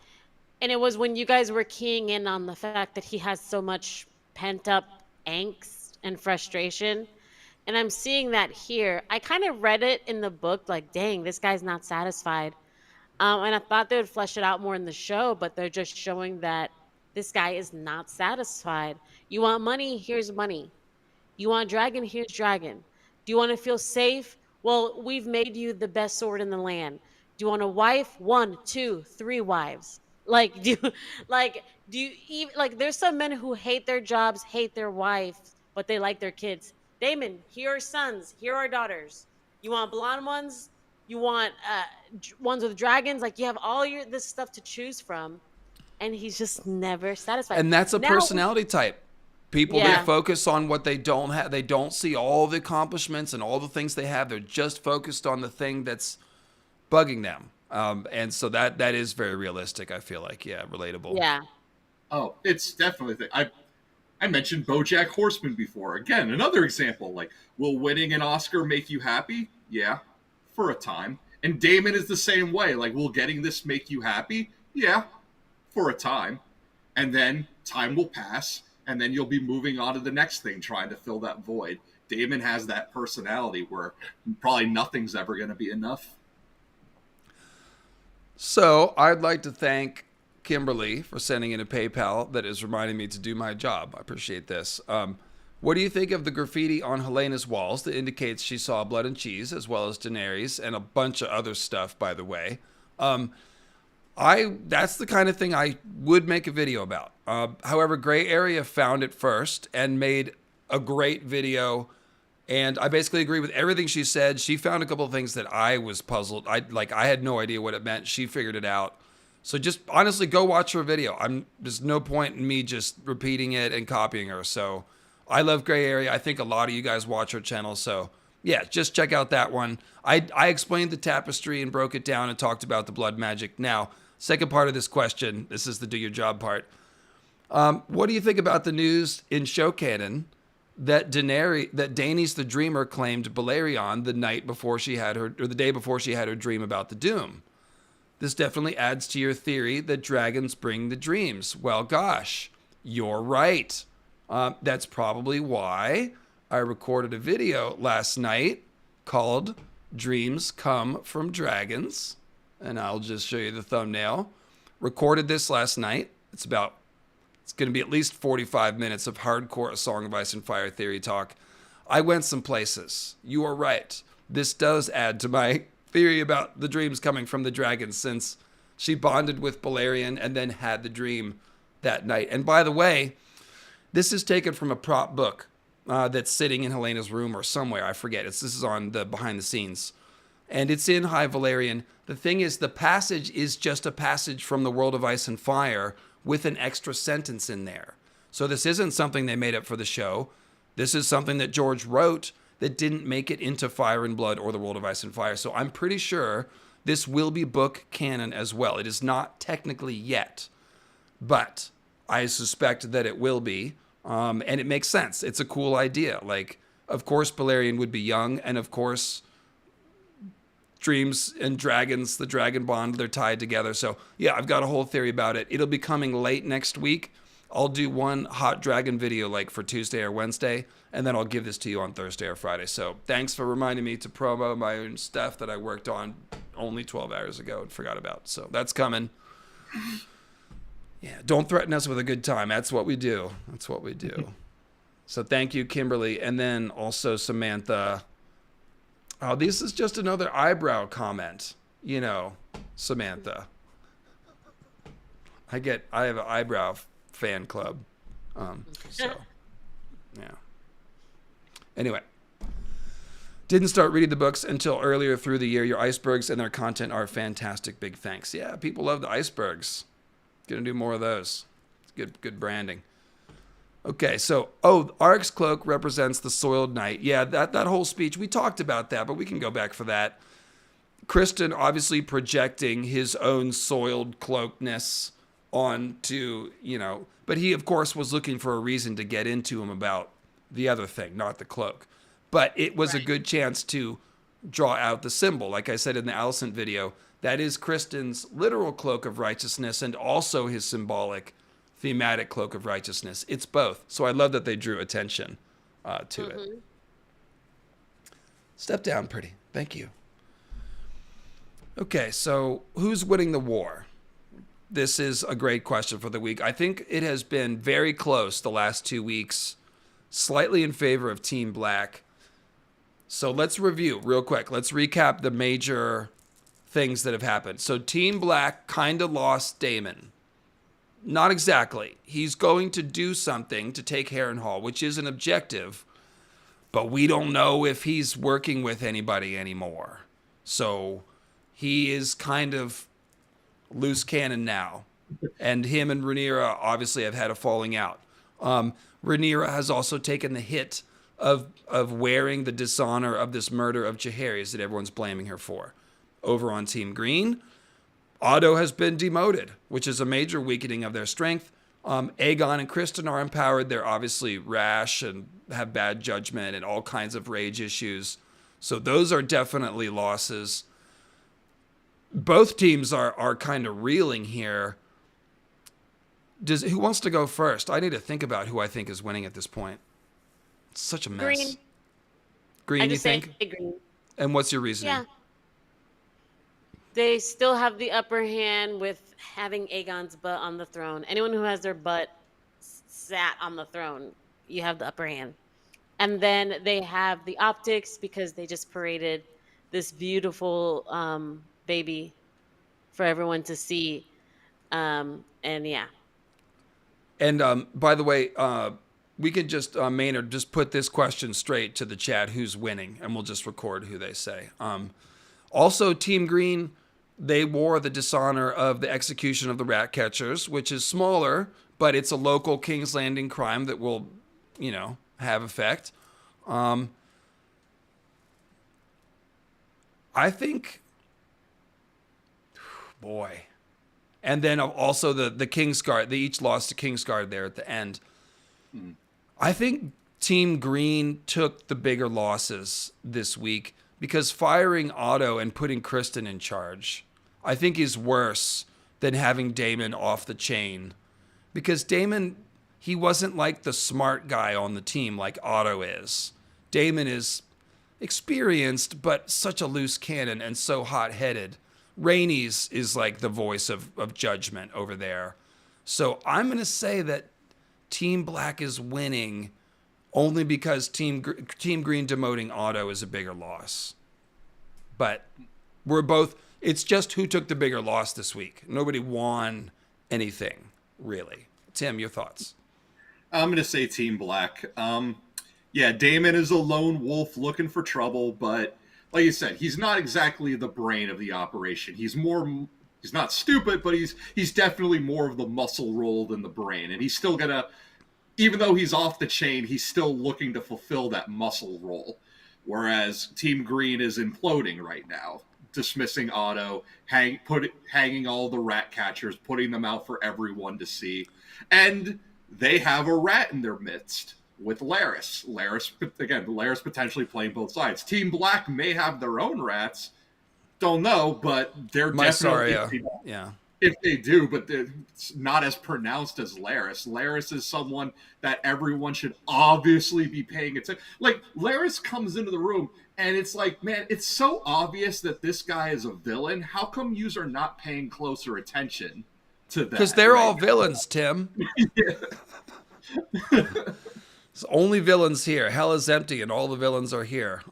And it was when you guys were keying in on the fact that he has so much pent-up angst and frustration. And I'm seeing that here. I kind of read it in the book like, dang, this guy's not satisfied. And I thought they would flesh it out more in the show, but they're just showing that this guy is not satisfied. You want money? Here's money. You want dragon? Here's dragon. Do you want to feel safe? Well, we've made you the best sword in the land. Do you want a wife? 1, 2, 3 wives. Like, do you even, like, there's some men who hate their jobs, hate their wives, but they like their kids. Daemon, here are sons, here are daughters. You want blonde ones? You want ones with dragons? Like, you have all this stuff to choose from, and he's just never satisfied. And that's a personality type. People that focus on what they don't have. They don't see all the accomplishments and all the things they have. They're just focused on the thing that's bugging them. And so that is very realistic, I feel like. Yeah, relatable. Yeah. Oh, it's definitely I mentioned BoJack Horseman before. Again, another example. Like, will winning an Oscar make you happy? Yeah, for a time. And Daemon is the same way. Like, will getting this make you happy? Yeah, for a time. And then time will pass, and then you'll be moving on to the next thing, trying to fill that void. Daemon has that personality where probably nothing's ever going to be enough. So I'd like to thank Kimberly for sending in a PayPal that is reminding me to do my job. I appreciate this. What do you think of the graffiti on Helena's walls that indicates she saw blood and cheese, as well as Daenerys and a bunch of other stuff, by the way? That's the kind of thing I would make a video about. However, Gray Area found it first and made a great video. And I basically agree with everything she said. She found a couple of things that I was puzzled. I had no idea what it meant. She figured it out. So just honestly go watch her video. There's no point in me just repeating it and copying her. So I love Gray Area. I think a lot of you guys watch her channel. So yeah, just check out that one. I explained the tapestry and broke it down and talked about the blood magic. Now, second part of this question. This is the do your job part. What do you think about the news in show canon that Daenerys the Dreamer claimed Balerion the night before she had her, or the day before she had her dream about the Doom? This definitely adds to your theory that dragons bring the dreams. Well, gosh, you're right. That's probably why I recorded a video last night called Dreams Come from Dragons. And I'll just show you the thumbnail. Recorded this last night. It's going to be at least 45 minutes of hardcore Song of Ice and Fire theory talk. I went some places. You are right. This does add to my theory about the dreams coming from the dragon, since she bonded with Balerion and then had the dream that night. And by the way, this is taken from a prop book that's sitting in Helena's room or somewhere. I forget. This is on the behind the scenes. And it's in High Valyrian. The thing is, the passage is just a passage from the World of Ice and Fire with an extra sentence in there. So this isn't something they made up for the show. This is something that George wrote that didn't make it into Fire and Blood or the World of Ice and Fire. So I'm pretty sure this will be book canon as well. It is not technically yet, but I suspect that it will be. And it makes sense. It's a cool idea. Like, of course, Balerion would be young, and of course, dreams and dragons, the dragon bond, they're tied together. So yeah, I've got a whole theory about it. It'll be coming late next week. I'll do one hot dragon video like for Tuesday or Wednesday, and then I'll give this to you on Thursday or Friday. So thanks for reminding me to promo my own stuff that I worked on only 12 hours ago and forgot about. So that's coming. Yeah, don't threaten us with a good time. That's what we do. That's what we do. So thank you, Kimberly. And then also Samantha. Oh, this is just another eyebrow comment. You know, Samantha. I have an eyebrow fan club. So, yeah. Anyway. Didn't start reading the books until earlier through the year. Your icebergs and their content are fantastic. Big thanks. Yeah, people love the icebergs. Gonna do more of those. It's good branding. Okay, so, Ark's cloak represents the soiled knight. Yeah, that whole speech, we talked about that, but we can go back for that. Kristen obviously projecting his own soiled cloakness onto, but he, of course, was looking for a reason to get into him about the other thing, not the cloak. But it was a good chance to draw out the symbol. Like I said in the Alicent video, that is Kristen's literal cloak of righteousness and also his symbolic thematic cloak of righteousness. It's both. So I love that they drew attention to it. Step down, pretty. Thank you. Okay, so who's winning the war? This is a great question for the week. I think it has been very close the last 2 weeks, slightly in favor of Team Black. So let's review real quick. Let's recap the major things that have happened. So Team Black kind of lost Daemon. Not exactly. He's going to do something to take Harrenhal, which is an objective, but we don't know if he's working with anybody anymore. So he is kind of loose cannon now. And him and Rhaenyra obviously have had a falling out. Rhaenyra has also taken the hit of wearing the dishonor of this murder of Jaehaerys that everyone's blaming her for. Over on Team Green, Otto has been demoted, which is a major weakening of their strength. Aegon and Kristen are empowered. They're obviously rash and have bad judgment and all kinds of rage issues. So those are definitely losses. Both teams are kind of reeling here. Who wants to go first? I need to think about who I think is winning at this point. It's such a mess. Green, you think? Green. And what's your reasoning? Yeah. They still have the upper hand with having Aegon's butt on the throne. Anyone who has their butt sat on the throne, you have the upper hand. And then they have the optics because they just paraded this beautiful baby for everyone to see. And yeah. And by the way, we could just, Maynard, just put this question straight to the chat, who's winning, and we'll just record who they say. Also, Team Green, they wore the dishonor of the execution of the rat catchers, which is smaller, but it's a local King's Landing crime that will, have effect. I think, boy. And then also the Kingsguard, they each lost to Kingsguard there at the end. I think Team Green took the bigger losses this week because firing Otto and putting Kristen in charge, I think, is worse than having Daemon off the chain. Because Daemon, he wasn't like the smart guy on the team like Otto is. Daemon is experienced, but such a loose cannon and so hot-headed. Rhaenys is like the voice of judgment over there. So I'm going to say that Team Black is winning only because Team Green demoting Otto is a bigger loss. But it's just who took the bigger loss this week. Nobody won anything, really. Tim, your thoughts? I'm going to say Team Black. Yeah, Daemon is a lone wolf looking for trouble, but like you said, he's not exactly the brain of the operation. He's not stupid, but he's definitely more of the muscle role than the brain. And he's still going to, even though he's off the chain, he's still looking to fulfill that muscle role. Whereas Team Green is imploding right now, dismissing Otto, hanging all the rat catchers, putting them out for everyone to see. And they have a rat in their midst with Larys. Larys potentially playing both sides. Team Black may have their own rats. Don't know, but they're definitely... Yeah. If they do, but it's not as pronounced as Larys. Larys is someone that everyone should obviously be paying attention. Like, Larys comes into the room, and it's like, man, it's so obvious that this guy is a villain. How come yous are not paying closer attention to that? Because they're all villains, Tim. There's only villains here. Hell is empty, and all the villains are here.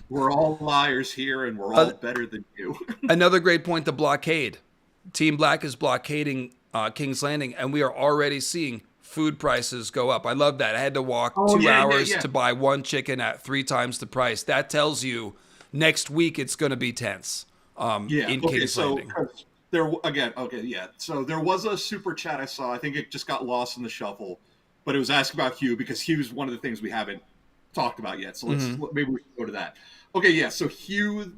We're all liars here, and we're all better than you. Another great point, the blockade. Team Black is blockading King's Landing, and we are already seeing food prices go up. I love that. I had to walk 2 hours to buy one chicken at 3 times the price. That tells you next week it's going to be tense in King's Landing. So there was a super chat I saw. I think it just got lost in the shuffle, but it was asking about Hugh because Hugh's one of the things we haven't talked about yet. So maybe we can go to that. Okay, yeah. So Hugh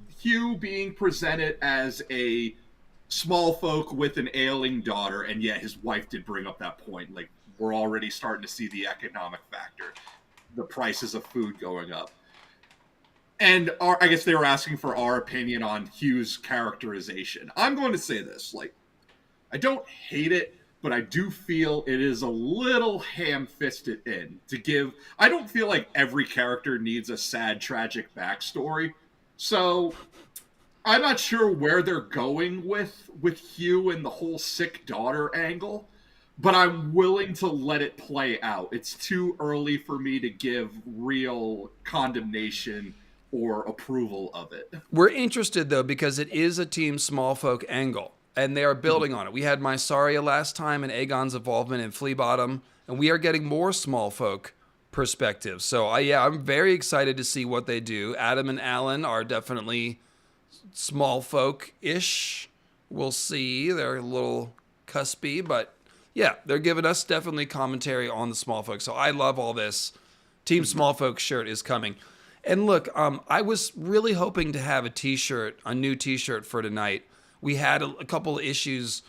being presented as a Smallfolk with an ailing daughter, and yet his wife did bring up that point. Like, we're already starting to see the economic factor, the prices of food going up. And I guess they were asking for our opinion on Hugh's characterization. I'm going to say this, like, I don't hate it, but I do feel it is a little ham-fisted in to give. I don't feel like every character needs a sad, tragic backstory. So I'm not sure where they're going with Hugh and the whole sick daughter angle, but I'm willing to let it play out. It's too early for me to give real condemnation or approval of it. We're interested, though, because it is a Team Smallfolk angle, and they are building on it. We had Mysaria last time and Aegon's involvement in Fleabottom, and we are getting more Smallfolk perspectives. So, I'm very excited to see what they do. Adam and Alan are definitely Smallfolk-ish. We'll see. They're a little cuspy, but yeah, they're giving us definitely commentary on the Smallfolk. So I love all this. Team Smallfolk shirt is coming. And look, I was really hoping to have a new t-shirt for tonight. We had a couple of issues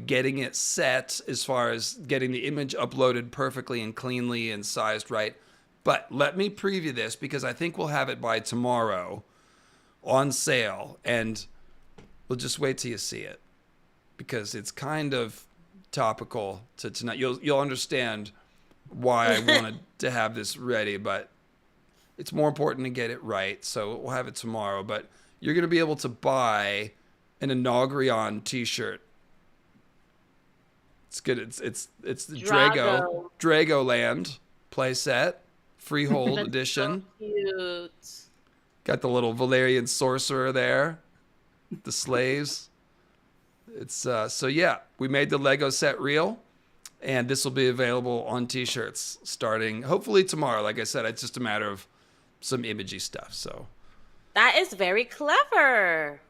getting it set as far as getting the image uploaded perfectly and cleanly and sized right. But let me preview this because I think we'll have it by tomorrow on sale, and we'll just wait till you see it because it's kind of topical to tonight. You'll understand why I wanted to have this ready, but it's more important to get it right. So we'll have it tomorrow, but you're going to be able to buy an ANOGRION t-shirt. It's good. It's the Dragoland playset, Freehold edition. So cute. Got the little Valerian sorcerer there, the slaves. It's we made the Lego set real, and this will be available on t-shirts starting hopefully tomorrow. Like I said, it's just a matter of some imagey stuff. So that is very clever.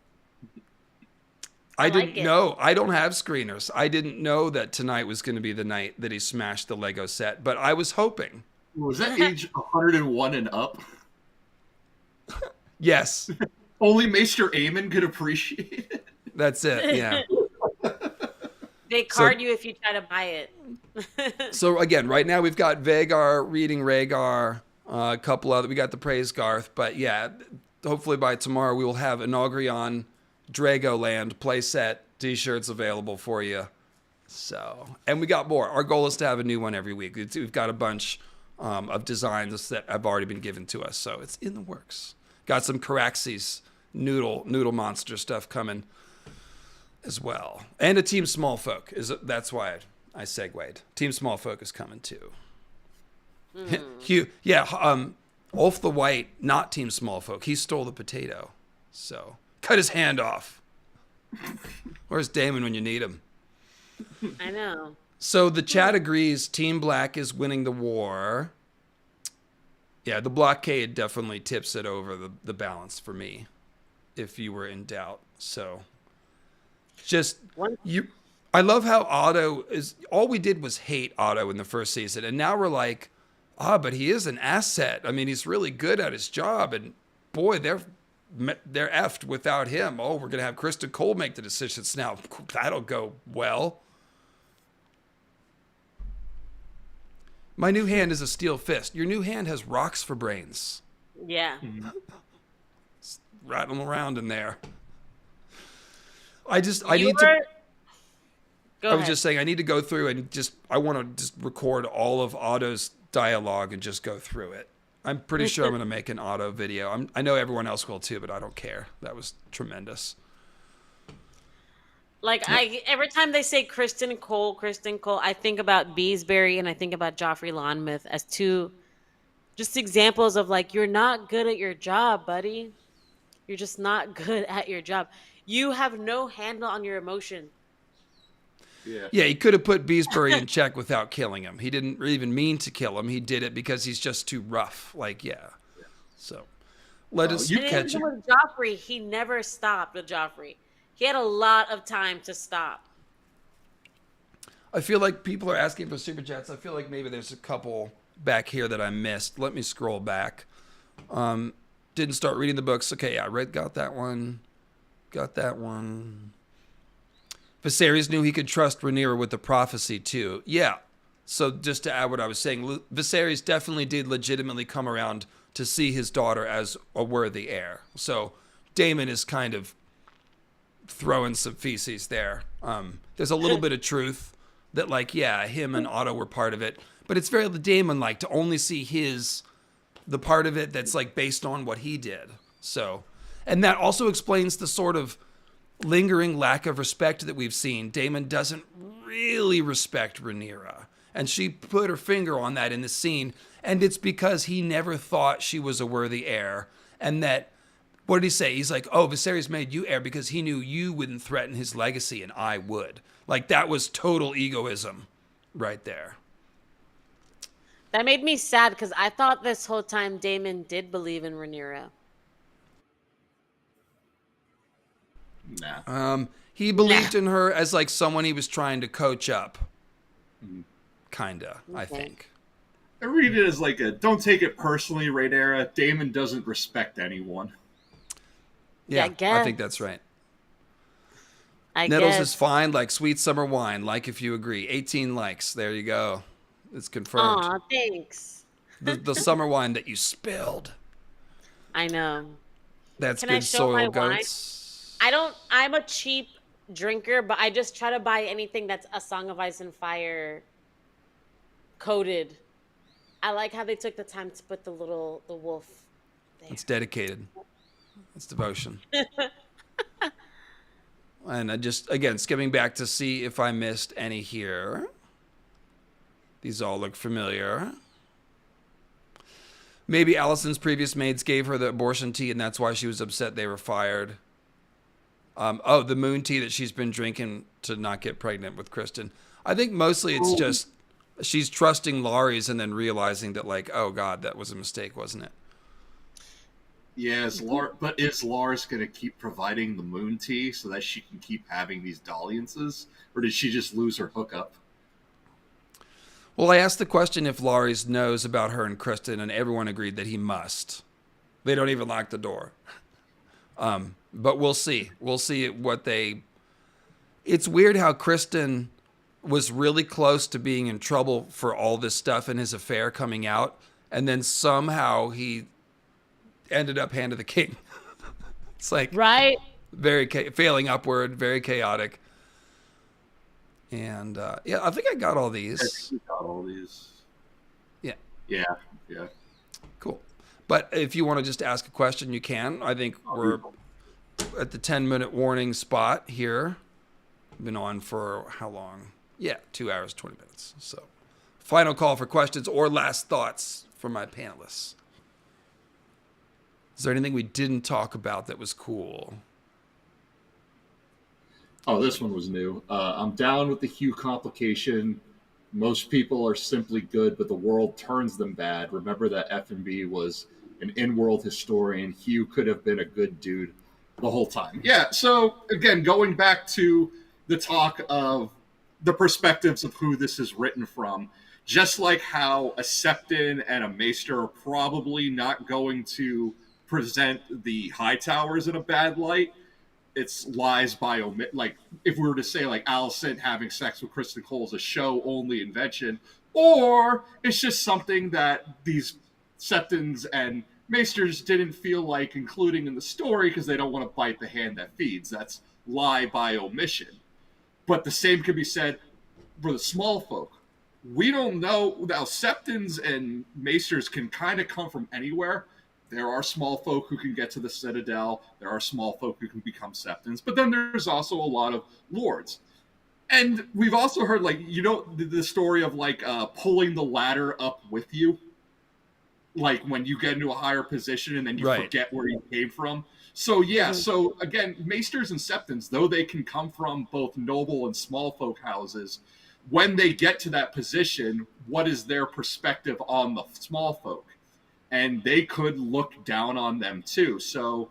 I didn't know. I don't have screeners. I didn't know that tonight was going to be the night that he smashed the Lego set, but I was hoping. Was that age 101 and up? Yes. Only Maester Aemon could appreciate it. That's it, yeah. They card you if you try to buy it. So again, right now we've got Vagar reading Rhaegar, a couple other. We got the Praise Garth, but yeah, hopefully by tomorrow we will have ANOGRION Dragoland playset t-shirts available for you. So, and we got more. Our goal is to have a new one every week. We've got a bunch of designs that have already been given to us, so it's in the works. Got some Caraxes noodle monster stuff coming. as well. And a Team Smallfolk. That's why I segued. Team Smallfolk is coming too. Hugh, Ulf the White, not Team Smallfolk. He stole the potato. So, cut his hand off. Where's Daemon when you need him? I know. So the chat agrees Team Black is winning the war. Yeah, the blockade definitely tips it over the balance for me, if you were in doubt. So, I love how Otto is. All we did was hate Otto in the first season, and now we're like, but he is an asset. I mean, he's really good at his job, and boy, they're effed without him. Oh, we're gonna have Kristen Cole make the decisions now. That'll go well. My new hand is a steel fist. Your new hand has rocks for brains. Yeah. Rattling around in there. I was just saying I need to go through and I want to just record all of Otto's dialogue and just go through it. I'm pretty sure I'm going to make an Otto video. I know everyone else will too, but I don't care. That was tremendous. Like every time they say Kristen Cole, I think about Beesbury and I think about Joffrey Lonmouth as two just examples of like, you're not good at your job, buddy. You're just not good at your job. You have no handle on your emotion. Yeah, he could have put Beesbury in check without killing him. He didn't even mean to kill him. He did it because he's just too rough. Like, yeah. So let us catch him. With Joffrey, he never stopped with Joffrey. He had a lot of time to stop. I feel like people are asking for super chats. I feel like maybe there's a couple back here that I missed. Let me scroll back. Didn't start reading the books. Okay, yeah, got that one. Viserys knew he could trust Rhaenyra with the prophecy too. Yeah. So just to add what I was saying, Viserys definitely did legitimately come around to see his daughter as a worthy heir. So Daemon is kind of throwing some feces there. There's a little bit of truth that like, yeah, him and Otto were part of it, but it's very Daemon-like to only see the part of it that's like based on what he did. So, and that also explains the sort of lingering lack of respect that we've seen. Daemon doesn't really respect Rhaenyra, and she put her finger on that in the scene, and it's because he never thought she was a worthy heir, and that, what did he say? He's like, oh, Viserys made you heir because he knew you wouldn't threaten his legacy, and I would. Like, that was total egoism right there. That made me sad because I thought this whole time Daemon did believe in Rhaenyra. Nah. He believed in her as like someone he was trying to coach up. Kinda, okay. I think. I read it as like don't take it personally, Rhaenyra. Daemon doesn't respect anyone. Yeah, I think that's right. Nettles is fine, like sweet summer wine, like if you agree. 18 likes. There you go. It's confirmed. Aw, thanks. The summer wine that you spilled. I know. That's good soil goats. I'm a cheap drinker, but I just try to buy anything that's A Song of Ice and Fire coated. I like how they took the time to put the wolf there. It's dedicated. It's devotion. And I just, again, skimming back to see if I missed any here. These all look familiar. Maybe Allison's previous maids gave her the abortion tea, and that's why she was upset they were fired. The moon tea that she's been drinking to not get pregnant with Kristen. I think mostly it's just she's trusting Laurie's and then realizing that, like, oh, God, that was a mistake, wasn't it? Yeah, is Lars going to keep providing the moon tea so that she can keep having these dalliances? Or did she just lose her hookup? Well, I asked the question if Laurie's knows about her and Kristen, and everyone agreed that he must. They don't even lock the door. But we'll see. We'll see what they... It's weird how Kristen was really close to being in trouble for all this stuff in his affair coming out, and then somehow he ended up hand of the king. It's like... Right? Failing upward, very chaotic. And, yeah, I think I got all these. I think we got all these. Yeah. Yeah. Cool. But if you want to just ask a question, you can. I think we're at the 10-minute warning spot here. Been on for how long? Yeah, 2 hours, 20 minutes. So, final call for questions or last thoughts from my panelists. Is there anything we didn't talk about that was cool? Oh, this one was new. I'm down with the Hugh complication. Most people are simply good, but the world turns them bad. Remember that F&B was an in-world historian. Hugh could have been a good dude the whole time. Yeah, so again, going back to the talk of the perspectives of who this is written from, just like how a Septon and a Maester are probably not going to present the Hightowers in a bad light, it's lies by omit. Like, if we were to say, like, Alicent having sex with Kristen Cole is a show-only invention, or it's just something that these Septons and Maesters didn't feel like including in the story because they don't want to bite the hand that feeds. That's lie by omission. But the same could be said for the Smallfolk. We don't know. Now, Septons and Maesters can kind of come from anywhere. There are Smallfolk who can get to the Citadel. There are Smallfolk who can become Septons. But then there's also a lot of Lords. And we've also heard, like, you know, the story of, like, pulling the ladder up with you. Like, when you get into a higher position and then you forget where you came from. So, yeah. So, again, Maesters and Septons, though they can come from both noble and Smallfolk houses, when they get to that position, what is their perspective on the Smallfolk? And they could look down on them too. So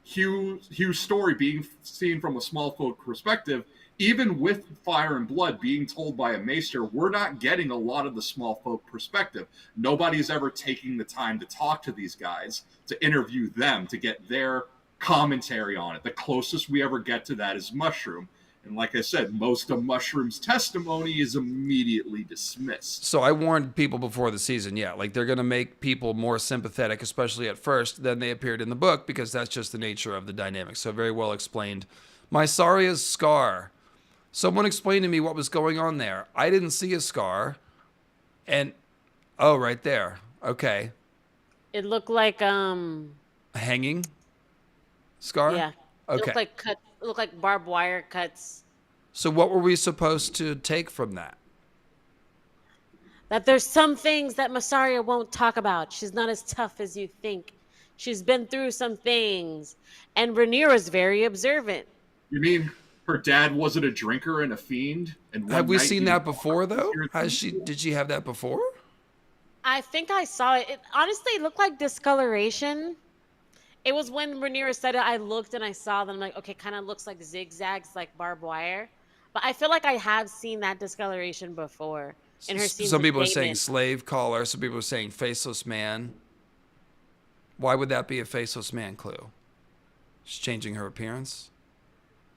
Hugh's story being seen from a Smallfolk perspective, even with Fire and Blood being told by a Maester, we're not getting a lot of the Smallfolk perspective. Nobody's ever taking the time to talk to these guys, to interview them, to get their commentary on it. The closest we ever get to that is Mushroom. And like I said, most of Mushroom's testimony is immediately dismissed. So I warned people before the season, like they're going to make people more sympathetic, especially at first, than they appeared in the book, because that's just the nature of the dynamic. So very well explained. Mysaria's scar. Someone explained to me what was going on there. I didn't see a scar. And, oh, right there. Okay. It looked like, A hanging scar? Yeah. Okay. It looked like barbed wire cuts. So what were we supposed to take from that? That there's some things that Mysaria won't talk about. She's not as tough as you think. She's been through some things. And Rhaenyra's very observant. You mean her dad wasn't a drinker and a fiend? And have we seen that before, though? Did she have that before? I think I saw it. It honestly looked like discoloration. It was when Rhaenyra said it, I looked and I saw them. I'm like, okay, kind of looks like zigzags, like barbed wire. But I feel like I have seen that discoloration before in her scenes. Some people are Daemon. saying slave collar. Some people are saying faceless man. Why would that be a faceless man clue? She's changing her appearance?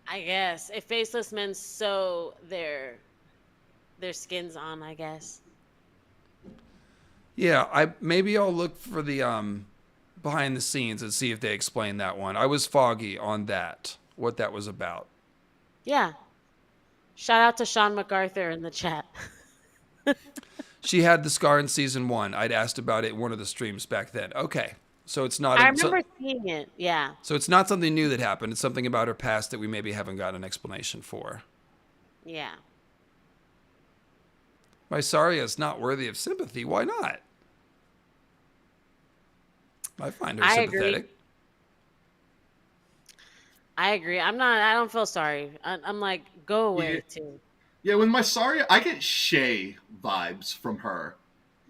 I guess. If faceless men sew their skins on, I guess. Yeah, maybe I'll look for the behind the scenes and see if they explain that one. I was foggy on that, what that was about. Yeah. Shout out to Sean MacArthur in the chat. She had the scar in season 1. I'd asked about it in one of the streams back then. Okay. So it's not... I remember seeing it, yeah. So it's not something new that happened. It's something about her past that we maybe haven't got an explanation for. Yeah. Mysaria is not worthy of sympathy. Why not? I find her sympathetic. I agree. I don't feel sorry. I'm like, go away too. Yeah, with Mysaria, I get Shay vibes from her.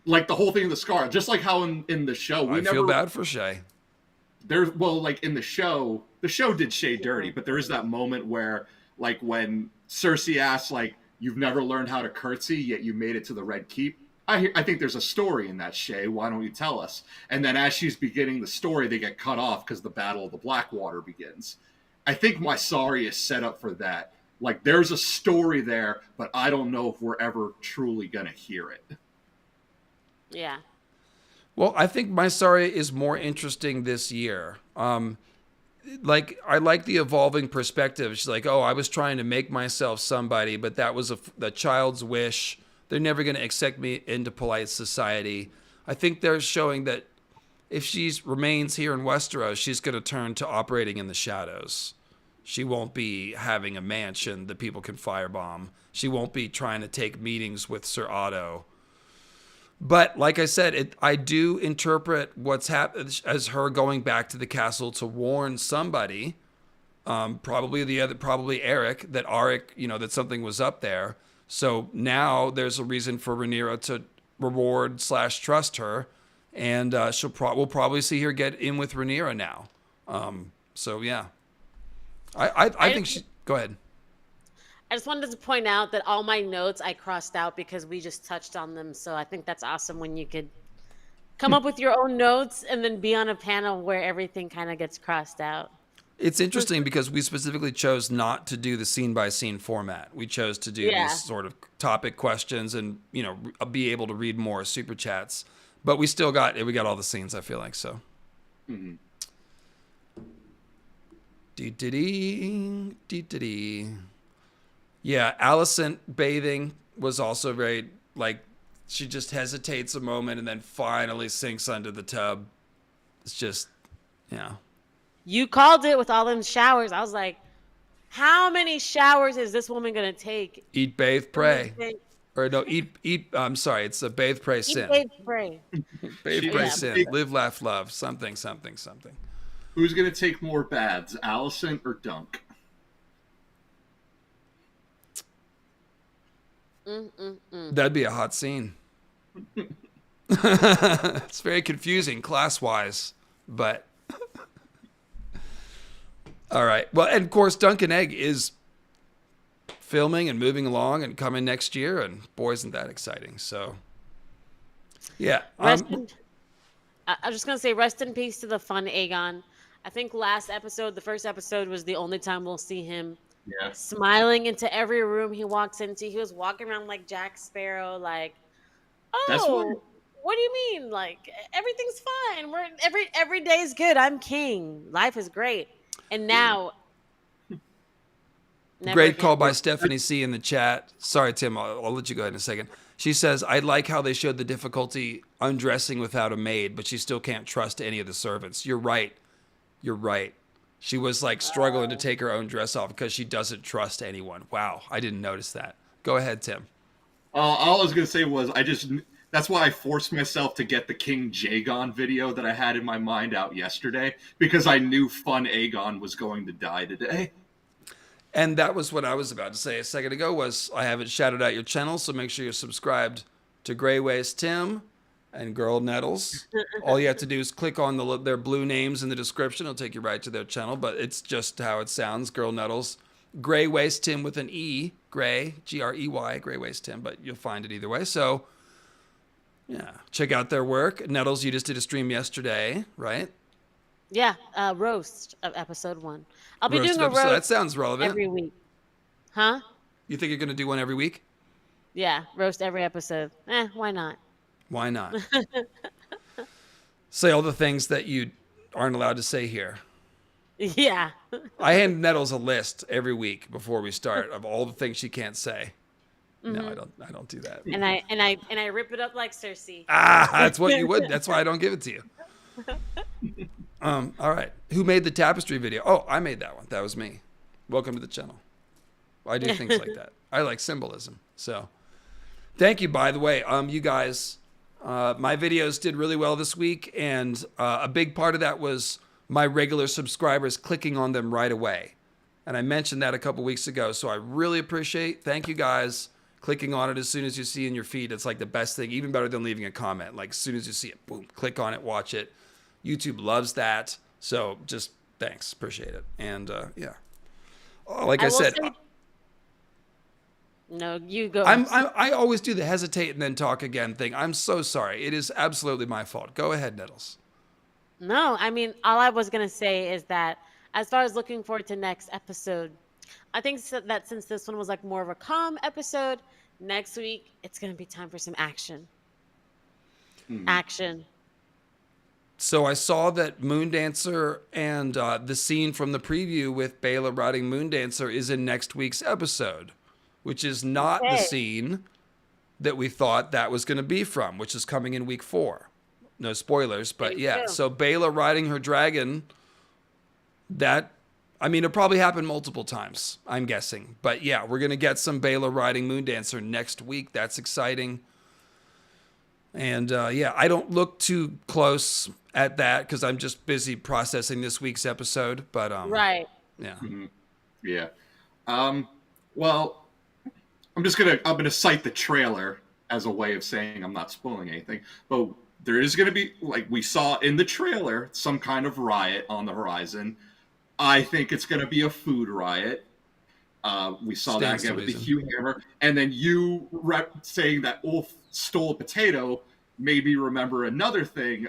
Like the whole thing of the scar. Just like how in the show, I feel bad for Shay. Like in the show did Shay dirty, but there is that moment where, like, when Cersei asks, like, you've never learned how to curtsy, yet you made it to the Red Keep. I think there's a story in that, Shay. Why don't you tell us? And then as she's beginning the story, they get cut off because the Battle of the Blackwater begins. I think Mysaria is set up for that. Like, there's a story there, but I don't know if we're ever truly going to hear it. Yeah. Well, I think Mysaria is more interesting this year. Like, I like the evolving perspective. She's like, oh, I was trying to make myself somebody, but that was the child's wish. They're never going to accept me into polite society. I think they're showing that if she remains here in Westeros, she's going to turn to operating in the shadows. She won't be having a mansion that people can firebomb. She won't be trying to take meetings with Sir Otto. But like I said, I do interpret what's happened as her going back to the castle to warn somebody, probably Eric, that that something was up there. So now there's a reason for Rhaenyra to reward / trust her, and we'll probably see her get in with Rhaenyra now. So yeah, I think she. Go ahead. I just wanted to point out that all my notes I crossed out because we just touched on them. So I think that's awesome when you could come up with your own notes and then be on a panel where everything kind of gets crossed out. It's interesting because we specifically chose not to do the scene by scene format. We chose to do these sort of topic questions and, be able to read more super chats. But we still got all the scenes, I feel like, so. Mm-hmm. Dee-dee-dee. Yeah, Alicent bathing was also very, she just hesitates a moment and then finally sinks under the tub. It's just, You called it with all them showers. I was like, how many showers is this woman going to take? Eat, bathe, pray. Or no, eat, I'm sorry, it's a bathe, pray, sin. Bathe, pray. Bathe, pray, sin. Live, laugh, love. Something. Who's going to take more baths, Alicent or Dunk? That'd be a hot scene. It's very confusing class-wise, but all right. Well, and of course, Dunk and Egg is filming and moving along and coming next year, and boy, isn't that exciting. So, yeah. I was just going to say rest in peace to the fun Aegon. I think the first episode was the only time we'll see him smiling into every room he walks into. He was walking around like Jack Sparrow, like, what do you mean? Like, everything's fine. Every day is good. I'm king. Life is great. And now, great call by Stephanie C in the chat. Sorry, Tim, I'll let you go ahead in a second. She says, I like how they showed the difficulty undressing without a maid, but she still can't trust any of the servants. You're right. She was struggling to take her own dress off because she doesn't trust anyone. Wow, I didn't notice that. Go ahead, Tim. All I was going to say was that's why I forced myself to get the King Jaegon video that I had in my mind out yesterday, because I knew fun Aegon was going to die today. And that was what I was about to say a second ago was I haven't shouted out your channel, so make sure you're subscribed to Grey Waist Tim and Girl Nettles. All you have to do is click on their blue names in the description. It'll take you right to their channel, but it's just how it sounds, Girl Nettles. Grey Waist Tim with an E, Grey, Grey, Grey Waist Tim, but you'll find it either way. So, yeah, check out their work. Nettles, you just did a stream yesterday, right? Yeah, roast of episode 1. I'll be doing a roast. That sounds relevant. Every week. Huh? You think you're going to do one every week? Yeah, roast every episode. Why not? Why not? Say all the things that you aren't allowed to say here. Yeah. I hand Nettles a list every week before we start of all the things she can't say. Mm-hmm. No, I don't do that. And I rip it up like Cersei. That's what you would. That's why I don't give it to you. All right. Who made the tapestry video? Oh, I made that one. That was me. Welcome to the channel. I do things like that. I like symbolism. So thank you, by the way. You guys, my videos did really well this week, and a big part of that was my regular subscribers clicking on them right away. And I mentioned that a couple weeks ago, so I really appreciate. Thank you guys clicking on it as soon as you see in your feed. It's like the best thing, even better than leaving a comment. Like as soon as you see it, boom, click on it, watch it. YouTube loves that. So just thanks, appreciate it. And yeah, like I said. No, you go. I always do the hesitate and then talk again thing. I'm so sorry. It is absolutely my fault. Go ahead, Nettles. No, I mean, all I was going to say is that as far as looking forward to next episode, I think that since this one was like more of a calm episode, next week it's going to be time for some action. Action. So I saw that Moondancer and the scene from the preview with Baela riding Moondancer is in next week's episode, which is not the scene that we thought that was going to be from, which is coming in week 4. No spoilers, but yeah. So Baela riding her dragon, that I mean, it'll probably happen multiple times, I'm guessing. But yeah, we're going to get some Baylor riding Moondancer next week. That's exciting. And yeah, I don't look too close at that because I'm just busy processing this week's episode. But Right. yeah. Yeah. Well, I'm gonna cite the trailer as a way of saying I'm not spoiling anything. But there is gonna be, like we saw in the trailer, some kind of riot on the horizon. I think it's gonna be a food riot. We saw that again with the Hugh Hammer, and then you saying that Ulf stole a potato made me remember another thing.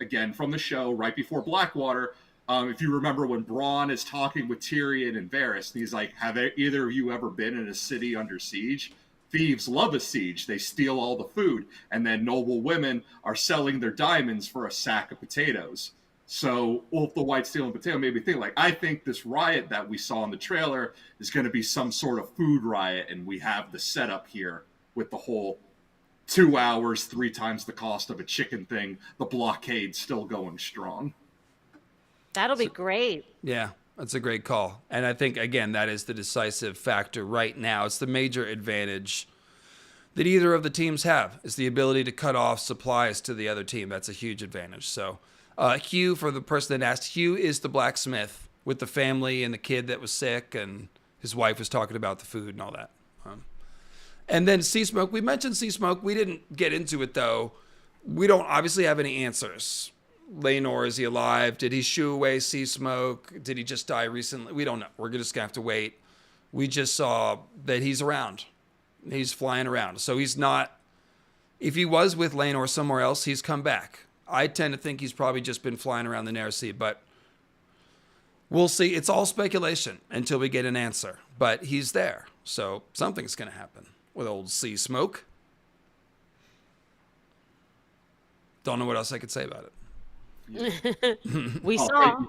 Again from the show right before Blackwater. If you remember when Bronn is talking with Tyrion and Varys, and he's like, "Have either of you ever been in a city under siege? Thieves love a siege. They steal all the food, and then noble women are selling their diamonds for a sack of potatoes." So Wolf the White stealing potato made me think, like, I think this riot that we saw in the trailer is going to be some sort of food riot, and we have the setup here with the whole 2 hours, 3 times the cost of a chicken thing, the blockade still going strong. That'll be great. Yeah, that's a great call. And I think, again, that is the decisive factor right now. It's the major advantage that either of the teams have, is the ability to cut off supplies to the other team. That's a huge advantage. So Hugh, for the person that asked, Hugh is the blacksmith with the family and the kid that was sick, and his wife was talking about the food and all that. And then Sea Smoke, we mentioned Sea Smoke. We didn't get into it, though. We don't obviously have any answers. Rhaenyra, is he alive? Did he shoo away Sea Smoke? Did he just die recently? We don't know. We're just going to have to wait. We just saw that he's around. He's flying around. So he's not... If he was with Rhaenyra somewhere else, he's come back. I tend to think he's probably just been flying around the Narrow Sea, but we'll see. It's all speculation until we get an answer. But he's there. So something's going to happen with old Sea Smoke. Don't know what else I could say about it. We saw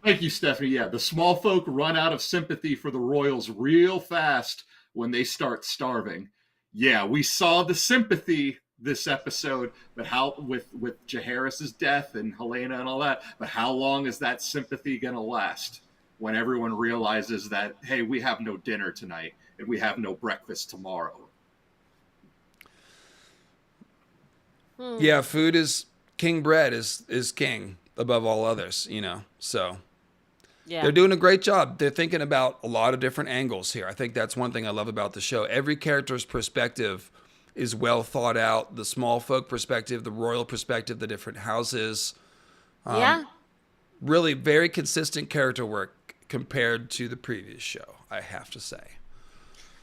Thank you, Stephanie. Yeah, the small folk run out of sympathy for the royals real fast when they start starving. Yeah, we saw the sympathy this episode, but how with Jaehaerys's death and Helena and all that, but how long is that sympathy gonna last when everyone realizes that, hey, we have no dinner tonight and we have no breakfast tomorrow? Yeah, food is king. Bread is king above all others, you know. So yeah. They're doing a great job. They're thinking about a lot of different angles here. I think that's one thing I love about the show. Every character's perspective is well thought out. The small folk perspective, the royal perspective, the different houses. Yeah. Really very consistent character work compared to the previous show, I have to say.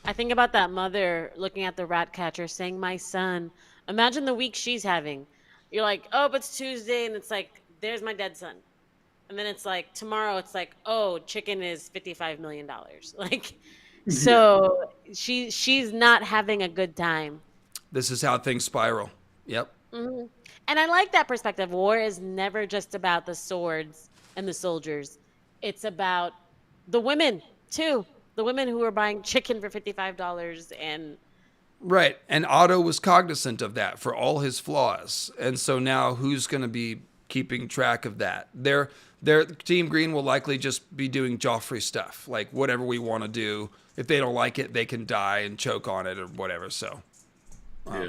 I think about that mother looking at the rat catcher saying, "My son." Imagine the week she's having. You're like, "Oh, but it's Tuesday," and it's like, "There's my dead son." And then it's like, tomorrow it's like, "Oh, chicken is $55 million." Like, so she's not having a good time. This is how things spiral. Yep. Mm-hmm. And I like that perspective. War is never just about the swords and the soldiers. It's about the women, too. The women who are buying chicken for $55 and... Right. And Otto was cognizant of that for all his flaws. And so now who's going to be keeping track of that? Their Team Green will likely just be doing Joffrey stuff. Like, whatever we want to do. If they don't like it, they can die and choke on it or whatever. So,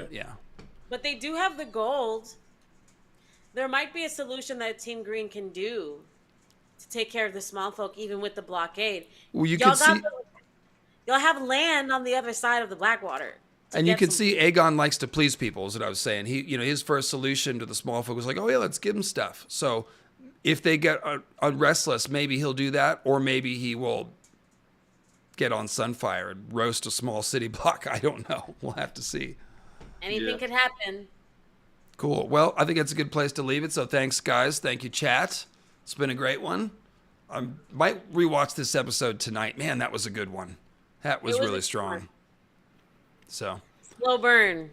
yeah. But they do have the gold. There might be a solution that Team Green can do to take care of the small folk, even with the blockade. Well, you can see... You'll have land on the other side of the Blackwater. And you can see Aegon likes to please people, is what I was saying. He, his first solution to the small folk was like, "Oh yeah, let's give him stuff." So if they get restless, maybe he'll do that, or maybe he will get on Sunfire and roast a small city block. I don't know. We'll have to see. Anything could happen. Cool. Well, I think that's a good place to leave it. So thanks, guys. Thank you, chat. It's been a great one. I might rewatch this episode tonight. Man, that was a good one. That was really strong. So slow burn.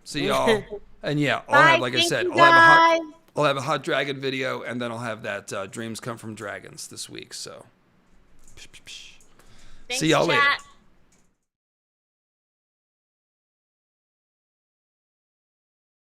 See y'all. And yeah, I'll have, like I said, I'll have a hot dragon video, and then I'll have that Dreams Come from Dragons this week. So Thanks, see y'all later. chat.